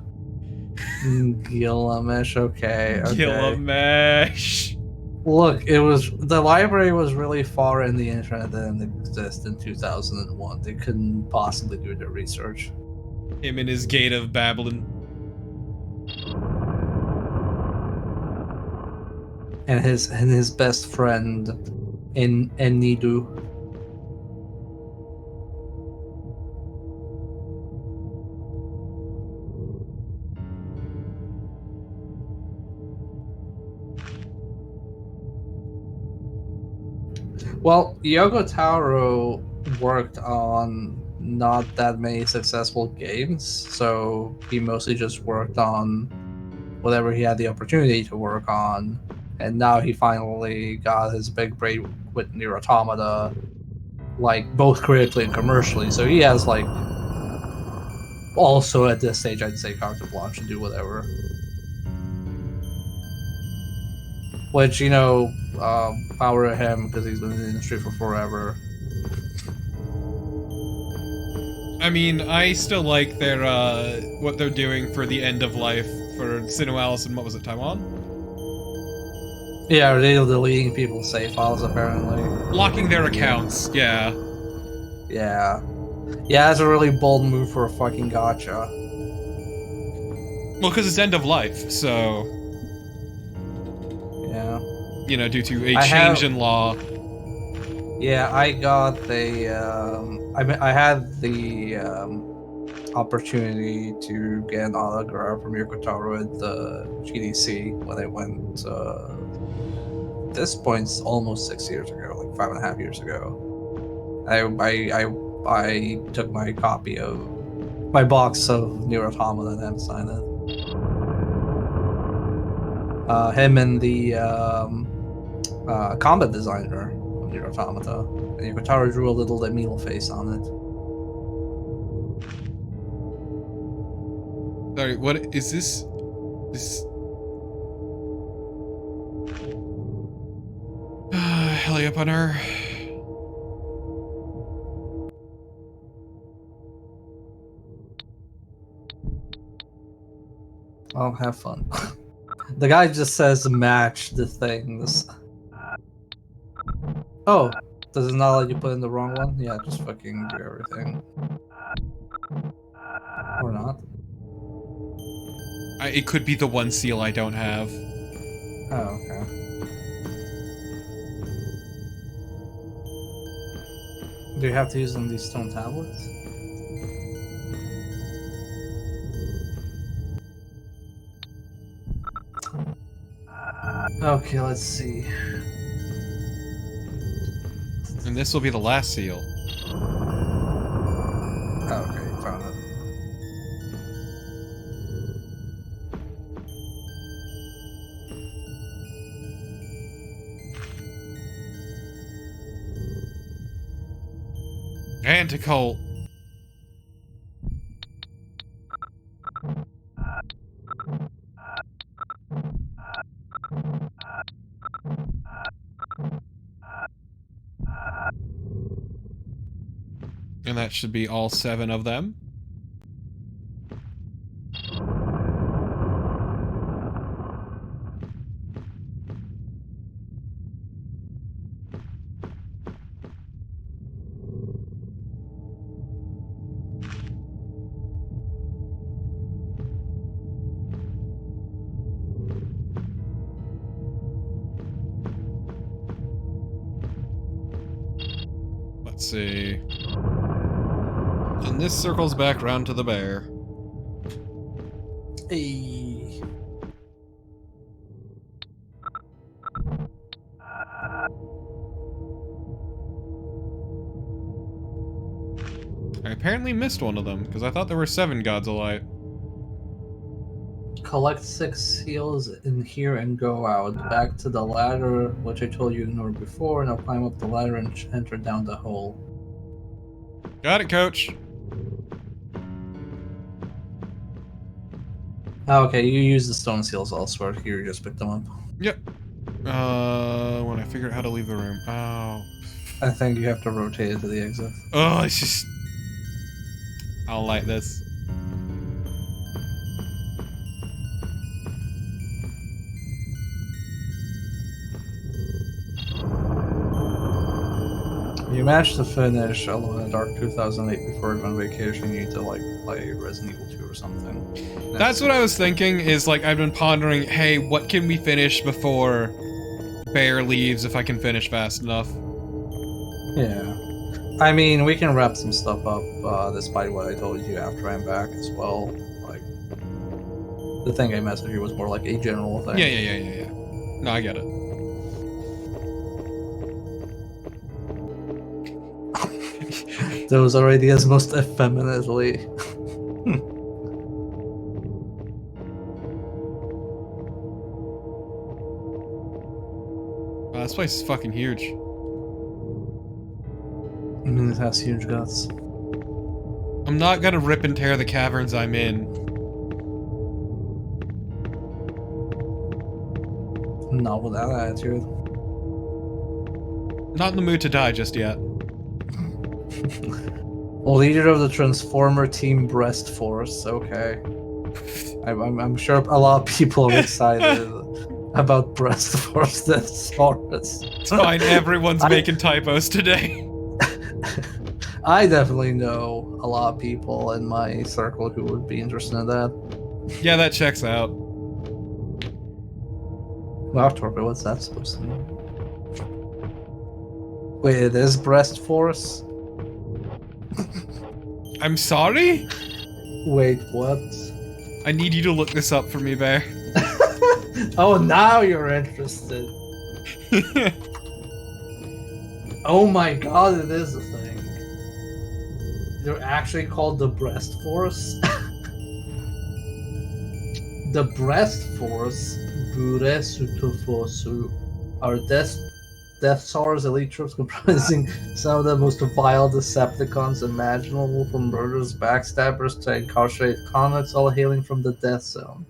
Gilgamesh, okay. Gilgamesh. Look, the library was really far in the internet that didn't exist in 2001. They couldn't possibly do their research. Him and his Gate of Babylon. And his best friend in Nidu. Well, Yoko Taro worked on not that many successful games, so he mostly just worked on whatever he had the opportunity to work on, and now he finally got his big break with Nier Automata, like both critically and commercially. So he has like also at this stage, I'd say carte blanche to do whatever. Which, you know, power to him because he's been in the industry for forever. I mean, I still like their, what they're doing for the end of life for Sinualis and what was it, Taiwan? Yeah, they're deleting people's save files apparently. Locking their accounts, yeah. Yeah. Yeah, that's a really bold move for a fucking gacha. Well, because it's end of life, so... Yeah. You know, due to a change in law. Yeah, I got the, I had the, opportunity to get an autograph from Yokotaro at the GDC when I went. At this point, it's almost 6 years ago, like 5.5 years ago. I took my copy of my box of Nier Automata and had him sign it. Him and the combat designer of Nier Automata. And Yokotaro drew a little Emil face on it. Sorry, what is this? This. Heli up on her. Oh, have fun. The guy just says match the things. Oh, does it not let you put in the wrong one? Yeah, just fucking do everything. Or not. It could be the one seal I don't have. Oh, okay. Do you have to use on these stone tablets? Okay, let's see. And this will be the last seal. Oh, okay, found it. Anticolt. And that should be all 7 of them. Let's see. And this circles back round to the bear. Hey. I apparently missed one of them, because I thought there were 7 gods of light. Collect 6 seals in here and go out. Back to the ladder, which I told you ignored before. Now climb up the ladder and enter down the hole. Got it, coach. Oh, okay, you use the stone seals elsewhere. Here, you just pick them up. Yep. When I figure out how to leave the room. Oh. I think you have to rotate it to the exit. Oh, it's just... I don't like this. You managed to finish Alone in the Dark 2008 before you went on vacation. You need to, like, play Resident Evil 2 or something. That's what I was thinking, is, like, I've been pondering, hey, what can we finish before Bear leaves if I can finish fast enough? Yeah. I mean, we can wrap some stuff up, despite what I told you after I'm back as well. Like, the thing I messaged you was more like a general thing. Yeah. No, I get it. Those already as most effeminately. Wow, this place is fucking huge. I mean, it has huge guts. I'm not gonna rip and tear the caverns I'm in. Not with that attitude. Not in the mood to die just yet. Leader of the Transformer Team Breast Force. Okay. I'm sure a lot of people are excited about Breast Force Thesaurus. It's fine, everyone's making typos today. I definitely know a lot of people in my circle who would be interested in that. Yeah, that checks out. Wow, Torpe, what's that supposed to mean? Wait, it is Breast Force? I'm sorry? Wait, what? I need you to look this up for me, Bear. Oh, now you're interested. Oh my god, it is a thing. They're actually called the Breast Force. The Breast Force, Buresutufosu, are Death Star's elite troops comprising some of the most vile Decepticons imaginable, from murderers, backstabbers to incarcerated convicts, all hailing from the Death Zone.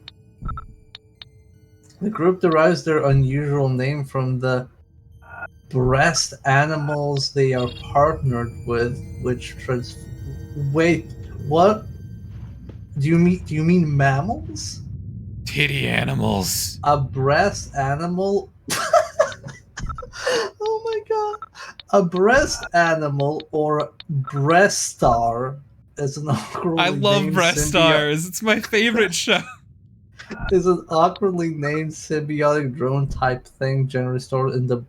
The group derives their unusual name from the breast animals they are partnered with, which Wait, what? Do you mean mammals? Titty animals. A breast animal? Oh my god. A breast animal, or breast star, is an awkwardly I love named Breast Stars. It's my favorite show. is an awkwardly named symbiotic drone type thing generally stored in the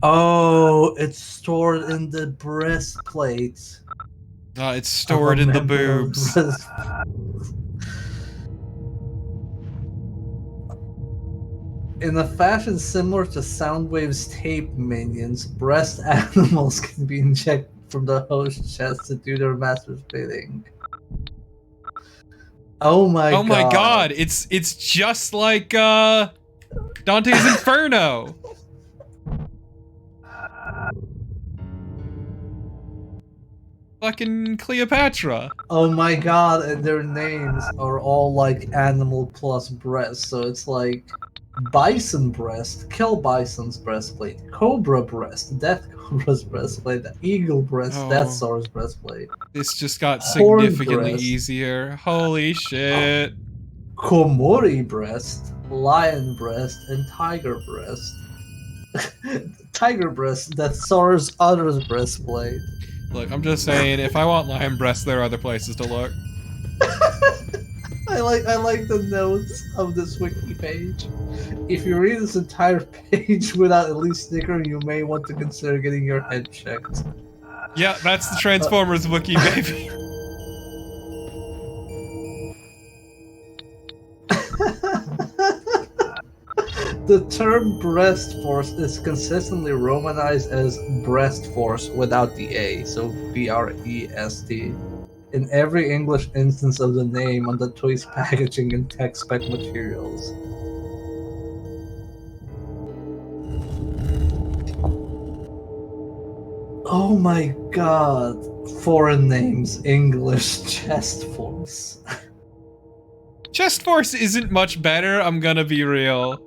Oh, it's stored in the breastplate. It's stored in the boobs. In a fashion similar to Soundwave's tape minions, breast animals can be injected from the host chest to do their master's bidding. Oh my god. Oh my god, it's just like Dante's Inferno. Fucking Cleopatra. Oh my god, and their names are all like animal plus breast, so it's like bison breast, kill bison's breastplate, cobra breast, death cobra's breastplate, eagle breast, Death Star's breastplate. This just got Horn significantly breast. easier. Holy shit. Komori breast, lion breast, and tiger breast. Tiger breast, Death Star's other breastplate. Look, I'm just saying, if I want lion breasts, there are other places to look. I like the notes of this wiki page. If you read this entire page without at least snickering, you may want to consider getting your head checked. Yeah, that's the Transformers wiki, baby. The term breast force is consistently romanized as breast force without the A, so B-R-E-S-T, in every English instance of the name on the toy's packaging and tech spec materials. Oh my god. Foreign names, English, chest force. Chest Force isn't much better, I'm gonna be real.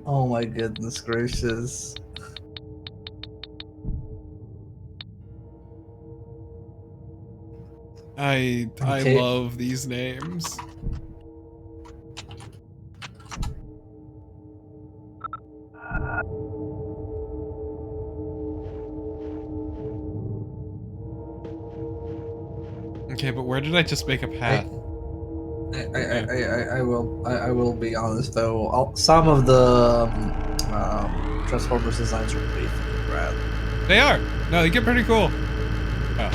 Oh my goodness gracious. I Okay. love these names. Okay, but where did I just make a path? I will be honest though. Some of the Transformers designs are pretty fucking rad. They are. No, they get pretty cool. Oh.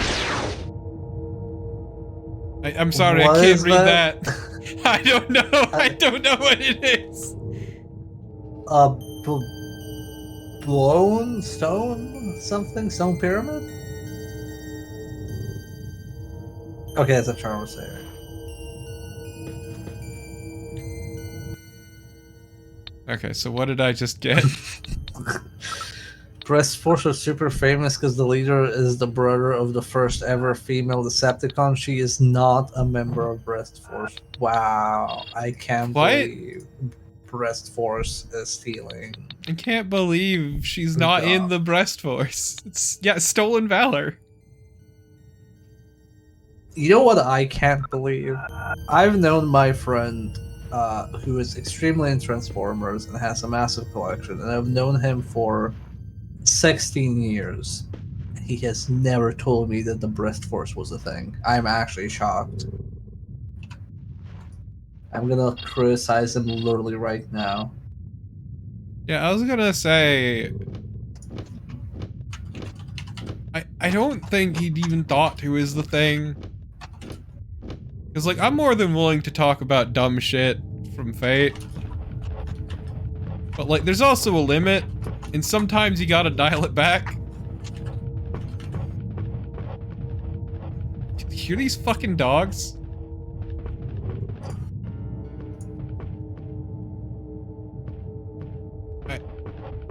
I'm sorry, What I can't is read that? that. I don't know. I don't know what it is. Blown stone something, stone pyramid. Okay, that's a charm sayer. Okay, so what did I just get? Breast Force is super famous because the leader is the brother of the first ever female Decepticon. She is not a member of Breast Force. Wow, I can't What? believe Breast Force is stealing. I can't believe she's not in the Breast Force. It's stolen valor. You know what I can't believe? I've known my friend who is extremely into Transformers and has a massive collection, and I've known him for 16 years. He has never told me that the Breast Force was a thing. I'm actually shocked. I'm gonna criticize him literally right now. Yeah, I was gonna say... I don't think he'd even thought to is the thing. Because, like, I'm more than willing to talk about dumb shit from Fate. But, like, there's also a limit, and sometimes you gotta dial it back. Can you hear these fucking dogs?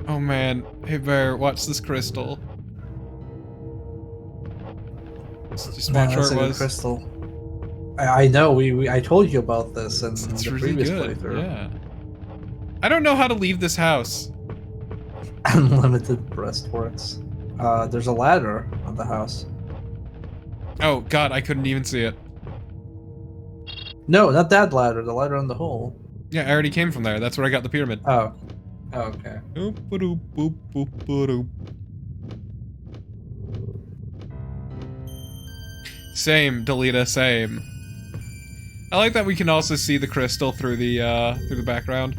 Oh man, hey Bear, watch this crystal. Just Man, watch that's where a it good was. crystal. I know, I told you about this in It's the really previous good, playthrough. yeah. I don't know how to leave this house. Unlimited breastworks. There's a ladder on the house. Oh god, I couldn't even see it. No, not that ladder, the ladder on the hole. Yeah, I already came from there. That's where I got the pyramid. Oh. Okay. Oop-a-doop, boop-boop-a-doop. Same, Delita, same. I like that we can also see the crystal through the background.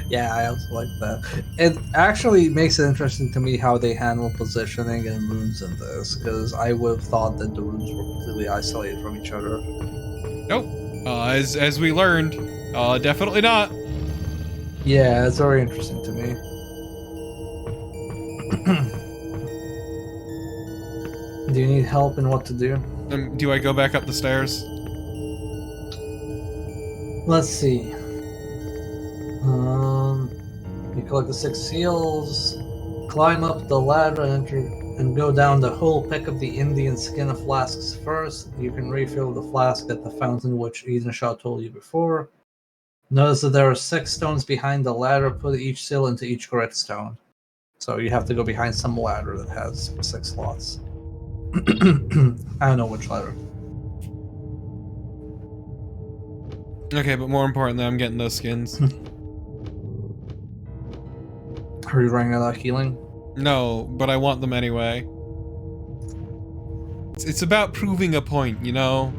Yeah, I also like that. It actually makes it interesting to me how they handle positioning and runes in this, because I would have thought that the runes were completely isolated from each other. Nope. As we learned, definitely not. Yeah, it's very interesting to me. Do you need help in what to do? Do I go back up the stairs? Let's see. You collect the 6 seals, climb up the ladder and enter and go down the hole. Pick up the Indian skin flasks first. You can refill the flask at the fountain, which Eden Shaw told you before. Notice that there are 6 stones behind the ladder. Put each seal into each correct stone. So you have to go behind some ladder that has 6 slots. I don't know which ladder. Okay, but more importantly, I'm getting those skins. Are you running out of healing? No, but I want them anyway. It's about proving a point, you know?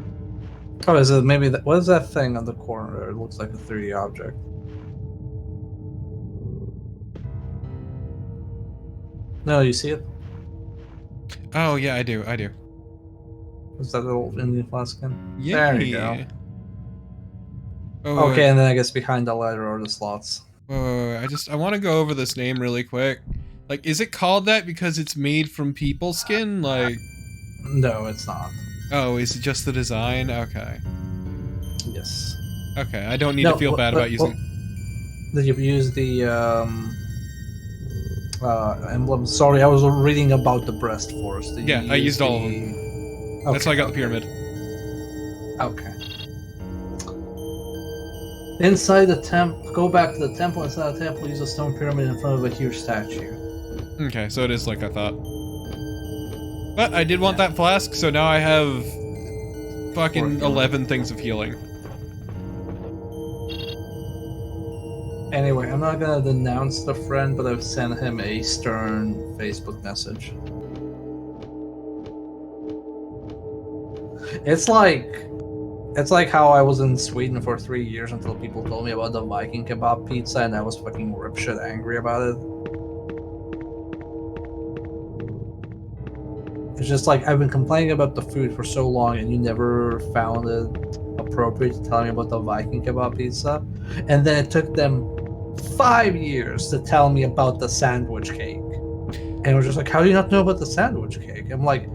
Oh, is it maybe that? What is that thing on the corner there? It looks like a 3D object. No, you see it? Oh, yeah, I do. Is that little Indian flask skin? Yeah. There you go. Oh, Okay, and then I guess behind the ladder are the slots. I want to go over this name really quick. Like, is it called that because it's made from people skin? Like, No, it's not. oh, is it just the design? Okay. Yes. Okay, I don't need to feel bad about using... Did you use the emblem? Sorry, I was reading about the breast force. Did Yeah, you I use used all of the- them. That's how I got the pyramid. Okay. Inside the temple, go back to the temple. Inside the temple, use a stone pyramid in front of a huge statue. Okay, so it is like I thought. But I did want that flask, so now I have fucking 11 things of healing. Anyway, I'm not gonna denounce the friend, but I've sent him a stern Facebook message. It's like how I was in Sweden for 3 years until people told me about the Viking kebab pizza, and I was fucking ripshit angry about it. It's just like, I've been complaining about the food for so long, and you never found it appropriate to tell me about the Viking kebab pizza. And then it took them 5 years to tell me about the sandwich cake. And it was just like, how do you not know about the sandwich cake? I'm like,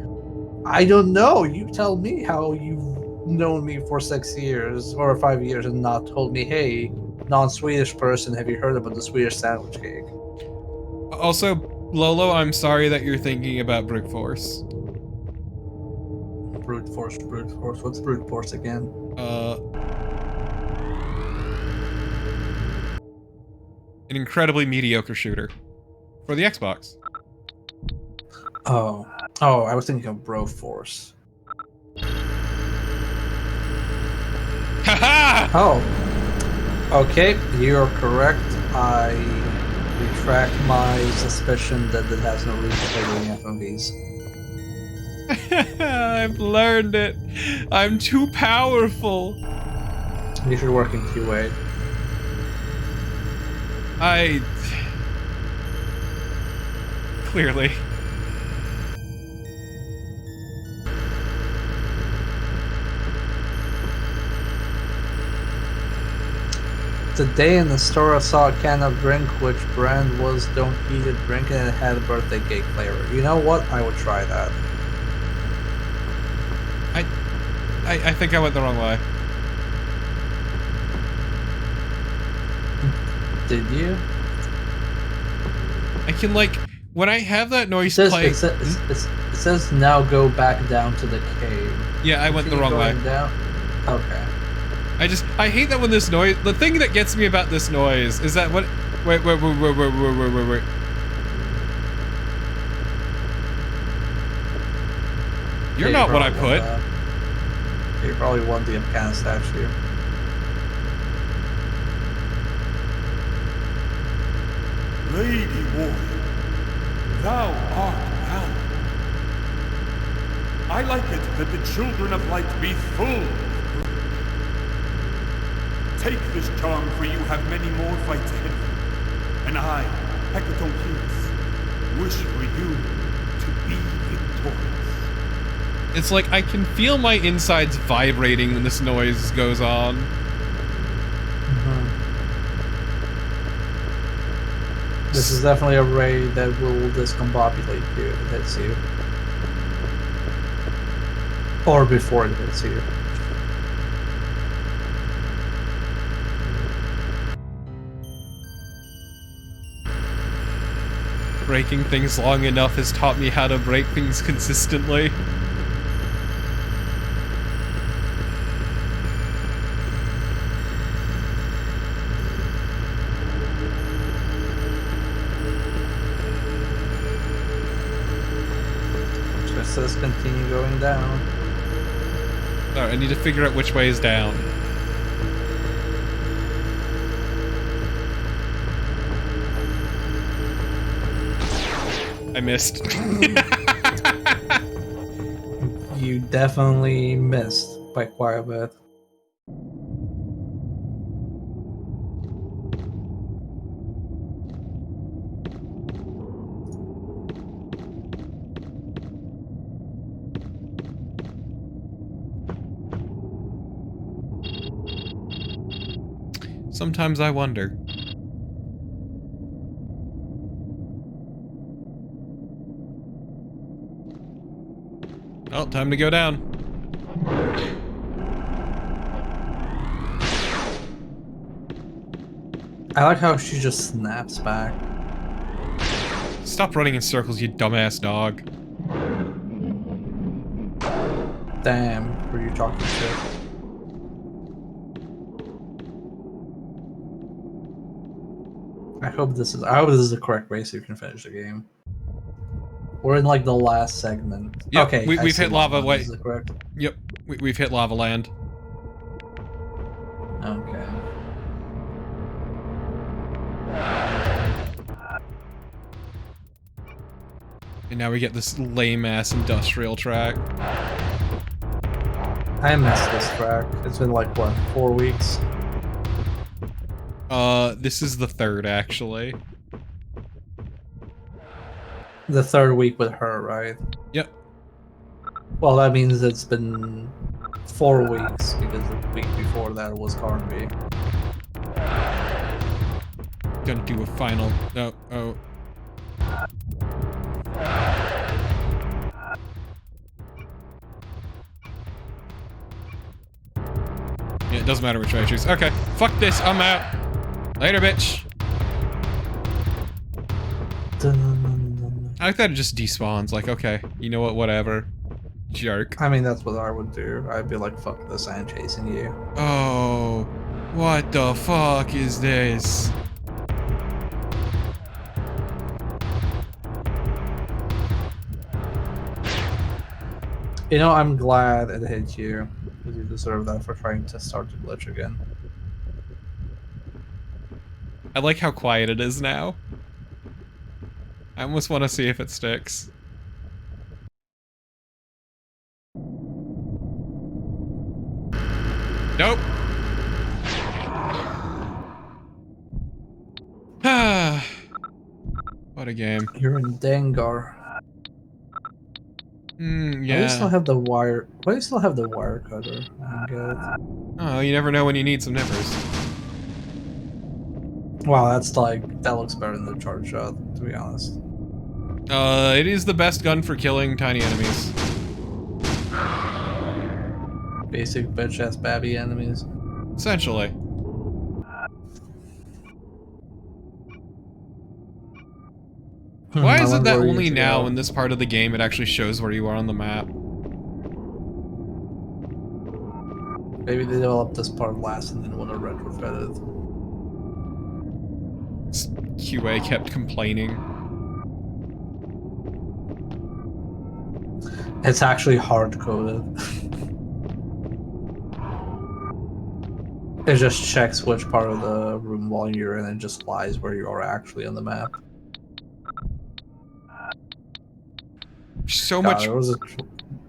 I don't know. You tell me how you've known me for 6 years or 5 years and not told me, hey, non-Swedish person, have you heard about the Swedish sandwich cake? Also, Lolo, I'm sorry that you're thinking about brute force. Brute force, brute force. What's brute force again? An incredibly mediocre shooter. For the Xbox. Oh, I was thinking of bro force. Haha! Oh, okay, you're correct. I retract my suspicion that it has no reason for doing FMVs. I've learned it. I'm too powerful. You should work in QA. Clearly. Today in the store I saw a can of drink which brand was don't eat it, drink it, and it had a birthday cake flavor. You know what? I would try that. I think I went the wrong way. Did you? I can, like, when I have that noise It play... says now go back down to the cave. Yeah, I went the wrong way. Down? Okay. I hate that when this noise... The thing that gets me about this noise is that when... Wait. You're not what I put. You probably want the Imcan statue. Lady warrior, thou art bound. I like it that the children of light be full of courage. Take this charm, for you have many more fights ahead of you. And I, Hecatoncheirus, wish for you to be victorious. It's like I can feel my insides vibrating when this noise goes on. This is definitely a raid that will discombobulate you if it hits you. Or before it hits you. Breaking things long enough has taught me how to break things consistently. Just says continue going down. Alright, I need to figure out which way is down. I missed. You definitely missed by quite a bit. Sometimes I wonder. Oh, time to go down. I like how she just snaps back. Stop running in circles, you dumbass dog. Damn, were you talking shit? I hope this is the correct way so you can finish the game. We're in like the last segment. Yep, okay, we've hit lava. Wait. Is it correct? Yep, we've hit lava land. Okay. And now we get this lame-ass industrial track. I missed this track. It's been like, what, 4 weeks? This is the third, actually. The third week with her, right? Yep. Well, that means it's been 4 weeks, because the week before that was Carnby. Gonna do a final... No, oh. Yeah, it doesn't matter which way I choose. Okay, fuck this, I'm out. Later, bitch. I like that it just despawns, like, okay, you know what, whatever. Jerk. I mean, that's what I would do. I'd be like, fuck this, I am chasing you. Oh, what the fuck is this? You know, I'm glad it hit you, because you deserve that for trying to start the glitch again. I like how quiet it is now. I almost want to see if it sticks. Nope. Ah. What a game. You're in Dengar. Yeah. Why do you still have the wire? Why do you still have the wire cutter? Oh my god. Oh, you never know when you need some nippers. Wow, that's like that looks better than the charge shot, to be honest. It is the best gun for killing tiny enemies. Basic bitch ass babby enemies. Essentially. Why I is it wonder that where you only need to now go. in this part of the game it actually shows where you are on the map? Maybe they developed this part last and didn't want to retrofit it. QA kept complaining. It's actually hard coded. It just checks which part of the room while you're in and just lies where you are actually on the map. So God, much.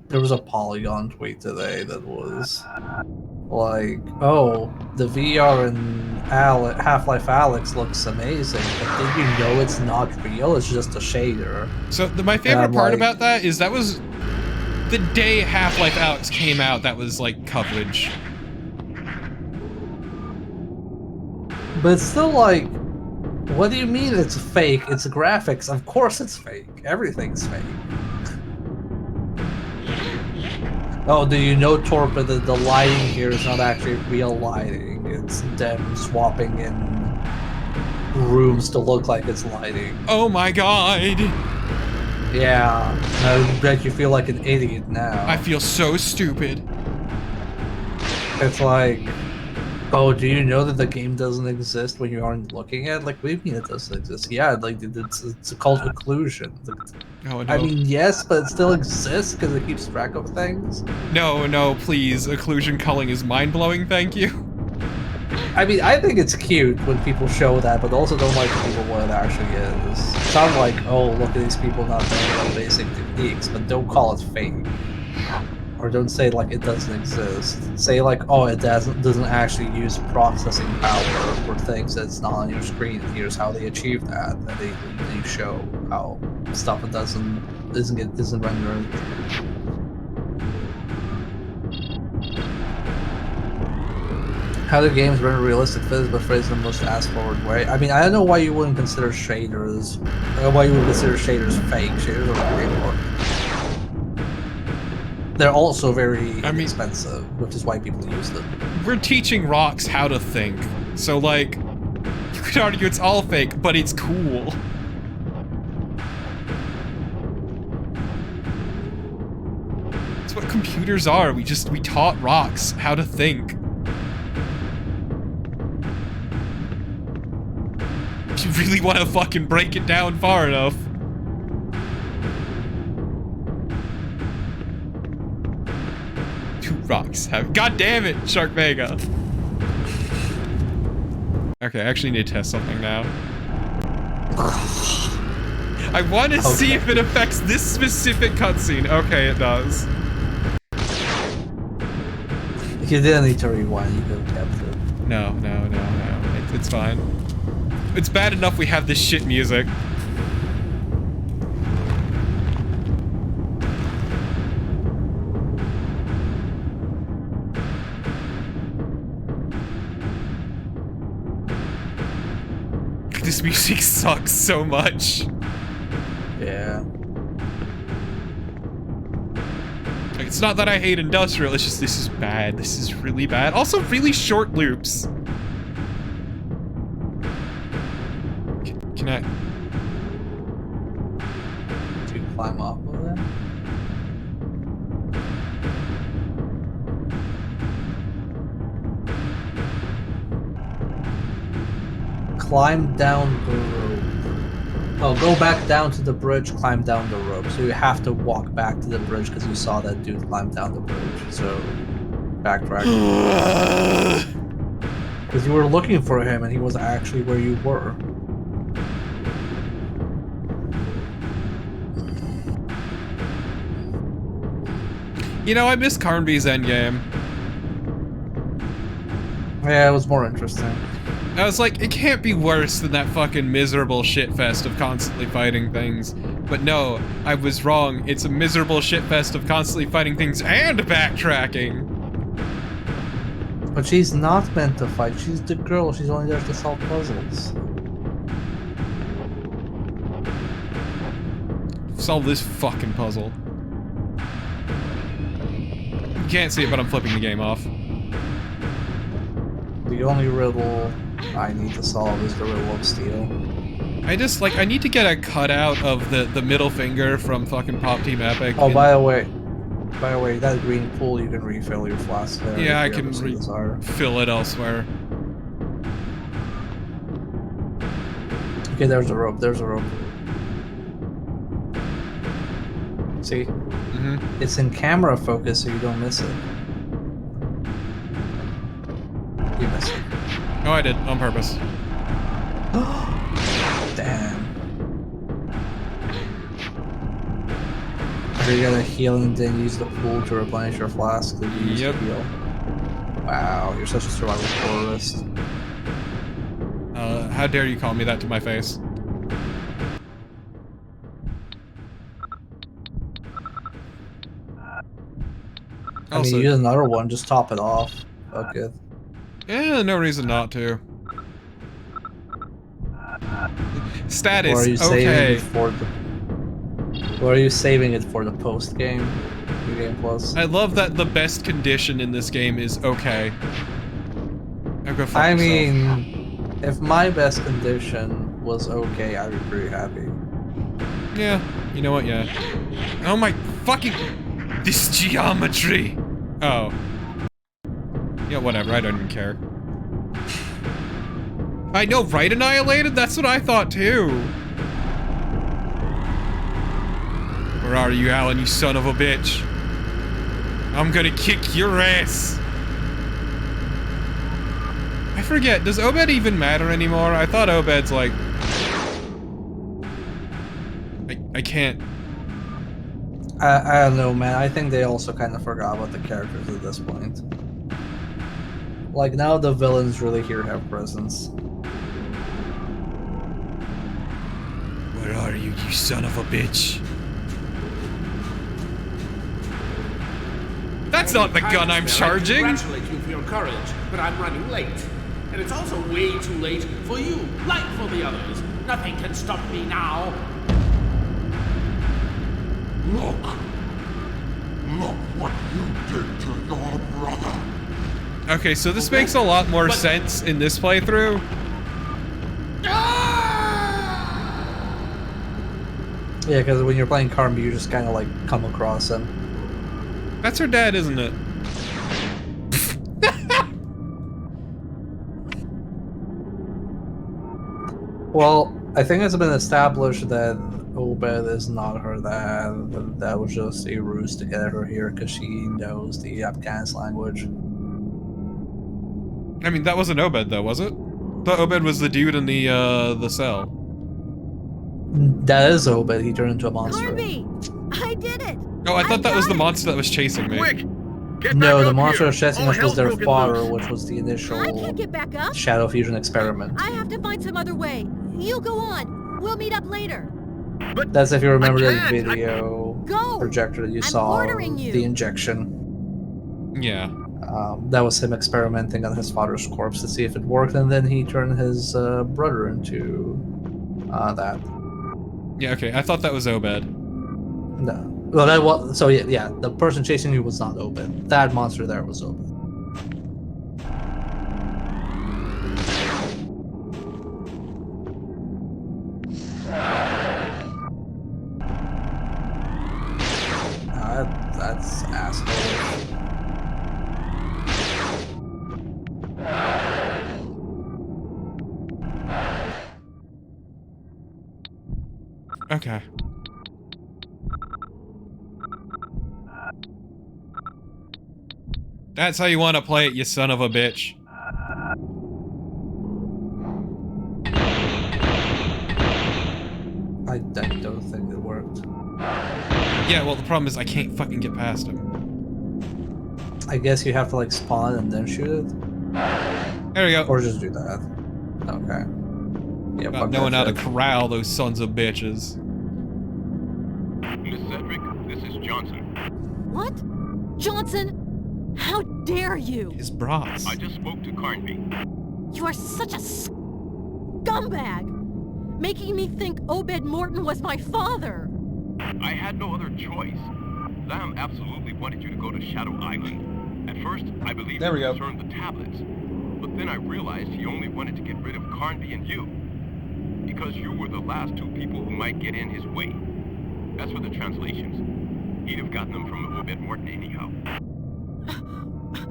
there was a Polygon tweet today that was like, "Oh, the VR in Half-Life Alyx looks amazing, but did you know it's not real? It's just a shader." So my favorite part about that is that was the day Half-Life Alyx came out. That was like coverage. But it's still like, what do you mean it's fake? It's graphics. Of course it's fake. Everything's fake. Oh, do you know, Torpa, that the lighting here is not actually real lighting? It's them swapping in rooms to look like it's lighting. Oh my god! Yeah, I bet you feel like an idiot now. I feel so stupid. It's like, oh, do you know that the game doesn't exist when you aren't looking at it? Like, what do you mean it doesn't exist? Yeah, like, it's called occlusion. Oh no. I mean, yes, but it still exists because it keeps track of things. No, please. Occlusion culling is mind-blowing, thank you. I mean, I think it's cute when people show that, but also don't like people what it actually is. It's not like, oh, look at these people not knowing about basic techniques, but don't call it fake. Or don't say, like, it doesn't exist. Say, like, oh, it doesn't actually use processing power for things that's not on your screen. Here's how they achieve that. And they show how stuff that isn't rendered. How the games render realistic physics but phrased in the most ass-forward way. I mean, I don't know why you wouldn't consider shaders... why you would consider shaders fake. Shaders are real. They're also very inexpensive, which is why people use them. We're teaching rocks how to think. So, like, you could argue it's all fake, but it's cool. That's what computers are. We taught rocks how to think. If you really want to fucking break it down far enough. Two rocks have— God damn it, Shark Vega! Okay, I actually need to test something now. I want to see if it affects this specific cutscene. Okay, it does. You didn't need to rewind, you could have kept it. No. It's fine. It's bad enough we have this shit music. This music sucks so much. Yeah. Like, it's not that I hate industrial, it's just this is bad. This is really bad. Also, really short loops. Can I... Do you climb off of that? Climb down the rope. Oh, go back down to the bridge, climb down the rope. So you have to walk back to the bridge because you saw that dude climb down the bridge. So, backtrack. Because you were looking for him and he was actually where you were. You know, I miss Carnby's endgame. Yeah, it was more interesting. I was like, it can't be worse than that fucking miserable shitfest of constantly fighting things. But no, I was wrong. It's a miserable shitfest of constantly fighting things and backtracking. But she's not meant to fight. She's the girl. She's only there to solve puzzles. Solve this fucking puzzle. You can't see it, but I'm flipping the game off. The only riddle I need to solve is the riddle of steel. I just, like, I need to get a cutout of the middle finger from fucking Pop Team Epic. Oh, by the way, that green pool, you can refill your flask there. Yeah, I if you can ever see desire. fill it elsewhere. Okay, there's a rope. There's a rope. See? Mm-hmm. It's in camera focus, so you don't miss it. You missed it. Oh, I did, on purpose. Damn. So you gotta heal and then use the pool to replenish your flask to use Yep. to heal. Wow, you're such a survival terrorist. How dare you call me that to my face? I mean, use another one, just top it off. Fuck it. Yeah, no reason not to. Status, Or are you saving okay. it for the... Or are you saving it for the post-game? New Game Plus? I love that the best condition in this game is okay. Now go fuck I yourself. mean, if my best condition was okay, I'd be pretty happy. Yeah, you know what, yeah. Oh my fucking... This geometry! Oh. Yeah, whatever, I don't even care. I know, right, Annihilated? That's what I thought, too. Where are you, Alan, you son of a bitch? I'm gonna kick your ass! I forget, does Obed even matter anymore? I thought Obed's like... I can't... I don't know, man. I think they also kind of forgot about the characters at this point. Like, now the villains really here have presence. Where are you, you son of a bitch? That's not the gun I'm charging! I congratulate you for your courage, but I'm running late. And it's also way too late for you, like for the others. Nothing can stop me now. Look what you did to your brother. Okay, so this makes a lot more sense in this playthrough. Yeah, because when you're playing Karma, you just kind of like come across him. That's her dad, isn't it? Well, I think it's been established that Obed is not her dad. That was just a ruse to get her here because she knows the Afghan's language. I mean, that wasn't Obed, though, was it? I thought Obed was the dude in the cell. That is Obed. He turned into a monster. Harvey! I did it! Oh, I thought that was the got it! monster that was chasing me. Quick! Get No, back the up monster here. was chasing All us was hell's their broken father, loose. which was the I can't initial get back up. shadow fusion experiment. I have to find some other way. You go on. We'll meet up later. But That's if you remember I that can't. video Go! projector that you I'm saw, ordering you. the injection. Yeah. That was him experimenting on his father's corpse to see if it worked, and then he turned his brother into that. Yeah, okay, I thought that was Obed. No. Well, that was so. Yeah. The person chasing you was not Obed. That monster there was Obed. That's asshole. Okay. That's how you want to play it, you son of a bitch. I don't think it worked. Yeah, well, the problem is I can't fucking get past him. I guess you have to like spawn and then shoot it, There we go. or just do that. Okay. Yeah. Not fuck knowing that how to shit. corral those sons of bitches. Miss Cedric, this is Johnson. What? Johnson? How dare you? His bras. I just spoke to Carnby. You are such a scumbag! Making me think Obed Morton was my father! I had no other choice. Lamb absolutely wanted you to go to Shadow Island. At first, I believed There we it go. concerned the tablets. But then I realized he only wanted to get rid of Carnby and you. Because you were the last two people who might get in his way. As for the translations, he'd have gotten them from Obed Morton anyhow.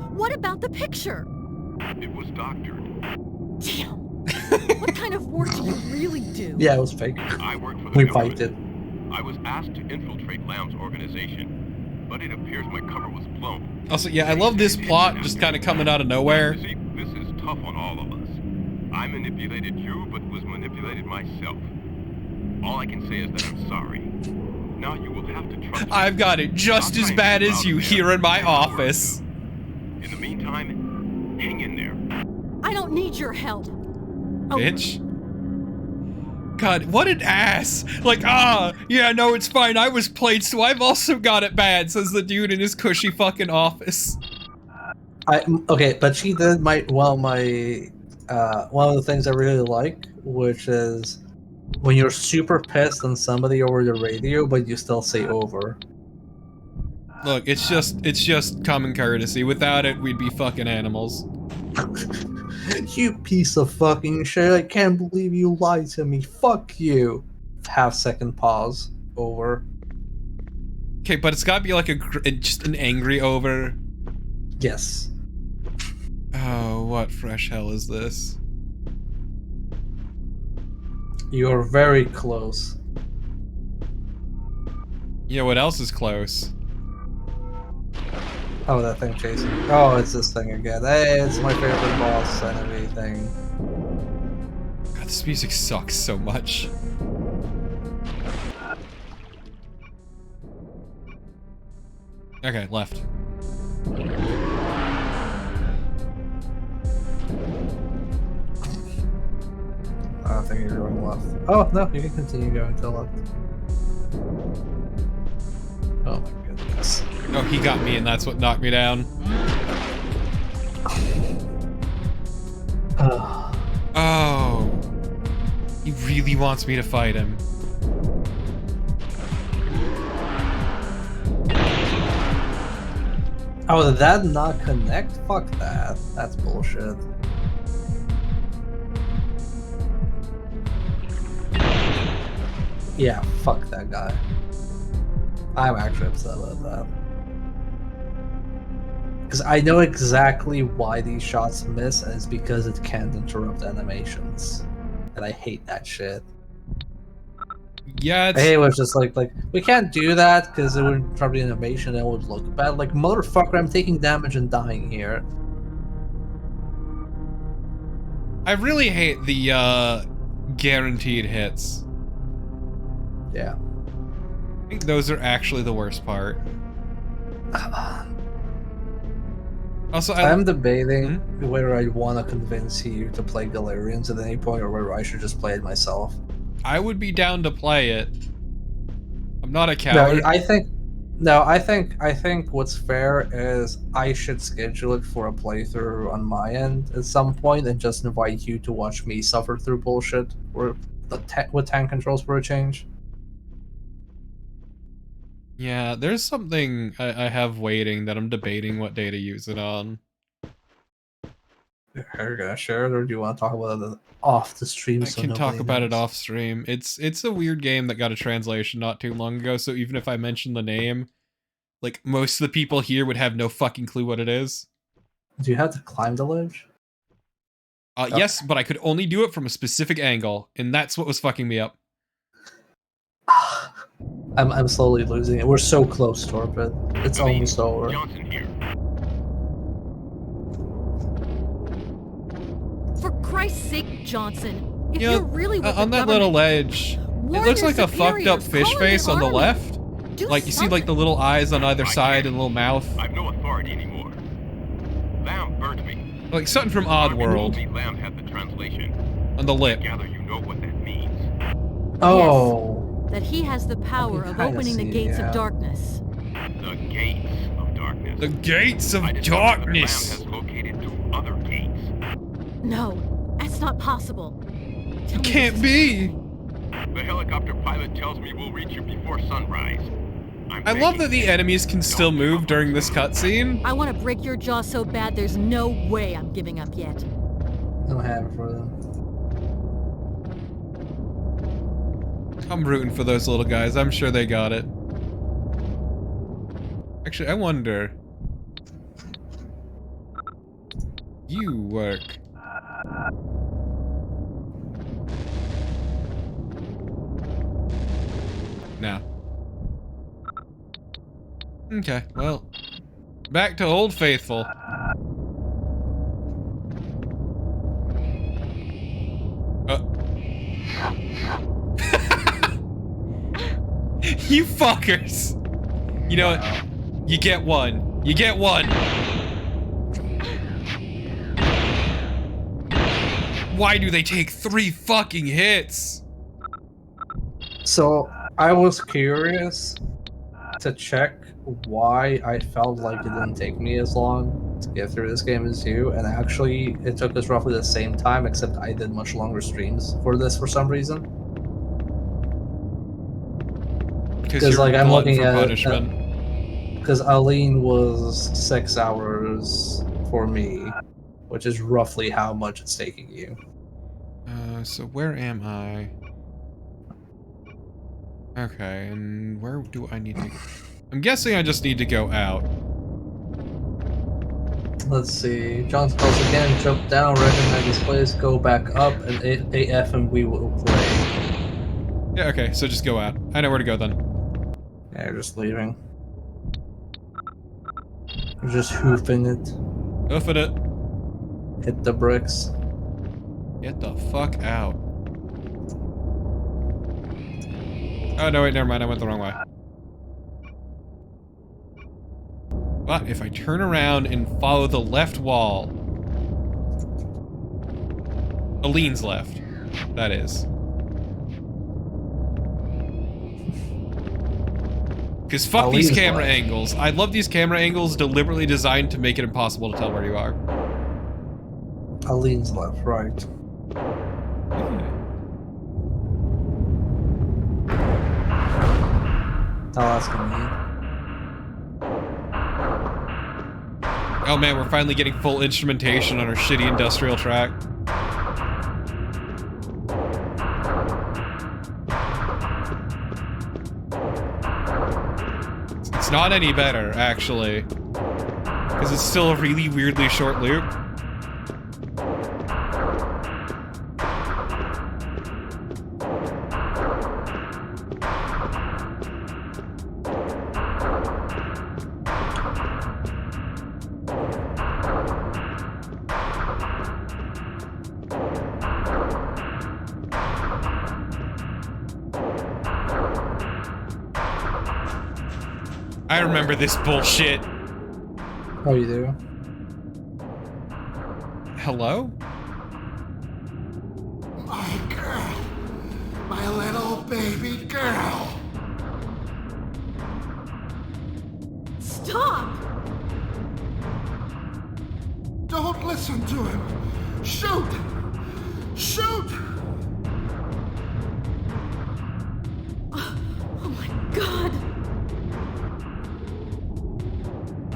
What about the picture? It was doctored. Damn. What kind of work do you really do? Yeah, it was fake. I worked for the We government. fight it. I was asked to infiltrate Lamb's organization, but it appears my cover was blown. Also, yeah, I love this plot just kind of coming out of nowhere. You see, this is tough on all of us. I manipulated you, but was manipulated myself. All I can say is that I'm sorry. Now you will have to trust me. I've got it just as bad as you here in my office. In the meantime, hang in there. I don't need your help. Oh, Bitch. God, what an ass! Like, yeah, no, it's fine. I was played, so I've also got it bad, says the dude in his cushy fucking office. Okay, but she did one of the things I really like, which is when you're super pissed on somebody over the radio, but you still say over. Look, it's just common courtesy. Without it, we'd be fucking animals. You piece of fucking shit! I can't believe you lied to me. Fuck you. Half-second pause. Over. Okay, but it's gotta be like just an angry over. Yes. Oh, what fresh hell is this? You're very close. You know what else is close? Oh, that thing chasing. Oh, it's this thing again. Hey, it's my favorite boss enemy thing. God, this music sucks so much. Okay, left. I don't think you're going left. Oh, no, you can continue going to left. Oh my goodness. Oh, he got me and that's what knocked me down. Oh. He really wants me to fight him. Oh, did that not connect? Fuck that. That's bullshit. Yeah, fuck that guy. I'm actually upset about that. Because I know exactly why these shots miss, and it's because it can't interrupt animations. And I hate that shit. Yeah, I hate it was just like, we can't do that because it would interrupt the animation and it would look bad. Like, motherfucker, I'm taking damage and dying here. I really hate the guaranteed hits. Yeah. I think those are actually the worst part. Also, I'm debating whether I want to convince you to play Galarians at any point or whether I should just play it myself. I would be down to play it. I'm not a coward. No, I think what's fair is I should schedule it for a playthrough on my end at some point and just invite you to watch me suffer through bullshit with tank controls for a change. Yeah, there's something I have waiting that I'm debating what day to use it on. Are you gonna share it, or do you want to talk about it off the stream? I can talk about it off stream. It's a weird game that got a translation not too long ago, so even if I mention the name, like, most of the people here would have no fucking clue what it is. Do you have to climb the ledge? Yes, but I could only do it from a specific angle, and that's what was fucking me up. I'm slowly losing it. We're so close, Torpid. It's almost over. Johnson here. For Christ's sake, Johnson, if You know, you're really with on the that little government, ledge, it warn looks your like a fucked up superiors, fish call in face your on the army. left. Do Like, you see like the little eyes on either side and a little mouth. I've no authority anymore. Lamb burnt me. Like something from Oddworld. Lamb had the translation. On the lip. I gather you know what that means. Oh. that he has the power of kinda opening the see, gates yeah. of darkness. The gates of darkness. darkness. The gates of I discovered that darkness. Ram has located 2 other gates. No, that's not possible. Tell me Can't this is be. happening. The helicopter pilot tells me we'll reach you before sunrise. I love that the enemies can still move during this cutscene. I want to break your jaw so bad there's no way I'm giving up yet. No have it for them. I'm rooting for those little guys. I'm sure they got it. Actually, I wonder. You work. No. Okay, well. Back to Old Faithful. You fuckers! You know what? You get one. You get one! Why do they take 3 fucking hits? So I was curious to check why I felt like it didn't take me as long to get through this game as you, and actually it took us roughly the same time, except I did much longer streams for this for some reason. Because like I'm looking at punishment. Because Aline was 6 hours for me, which is roughly how much it's taking you. So where am I? Okay, and where do I need to go? I'm guessing I just need to go out. Let's see. John spells again, jump down, recognize this place, go back up, and AF and we will play. Yeah, okay, so just go out. I know where to go then. Yeah, you're just leaving. You're just hoofing it. Hoofing it. Hit the bricks. Get the fuck out. Oh, no, wait, never mind. I went the wrong way. But if I turn around and follow the left wall... Aline's left. That is. Because fuck Aline's these camera left. angles. I love these camera angles deliberately designed to make it impossible to tell where you are. Aline's left, right. I'll ask him. Oh man, we're finally getting full instrumentation on our shitty industrial track. It's not any better, actually. Because it's still a really weirdly short loop. I remember this bullshit. How you do? Hello? My girl. My little baby girl. Stop! Don't listen to him. Shoot! Shoot! Oh my god!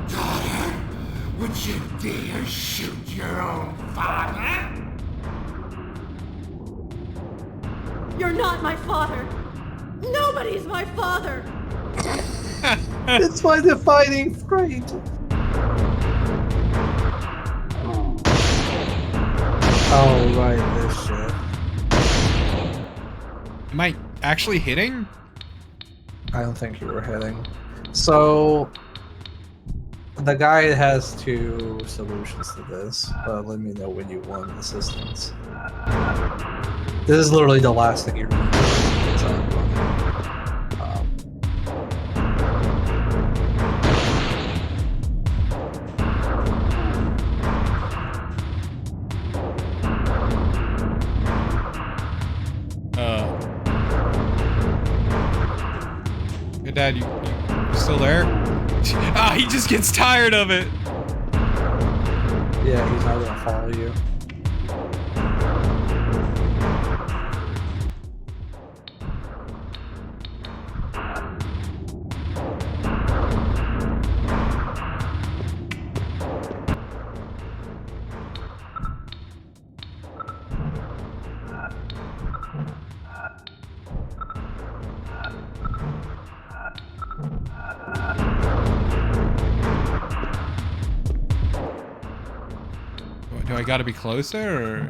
Daughter, would you dare shoot your own father? You're not my father! Nobody's my father! It's my defining trait. Oh, right, this shit. Am I actually hitting? I don't think you were hitting. So, the guy has 2 solutions to this, but let me know when you want assistance. This is literally the last thing you remember. Hey Dad, you still there? Ah, he just gets tired of it. Yeah, he's not gonna follow you. Do I gotta be closer, or?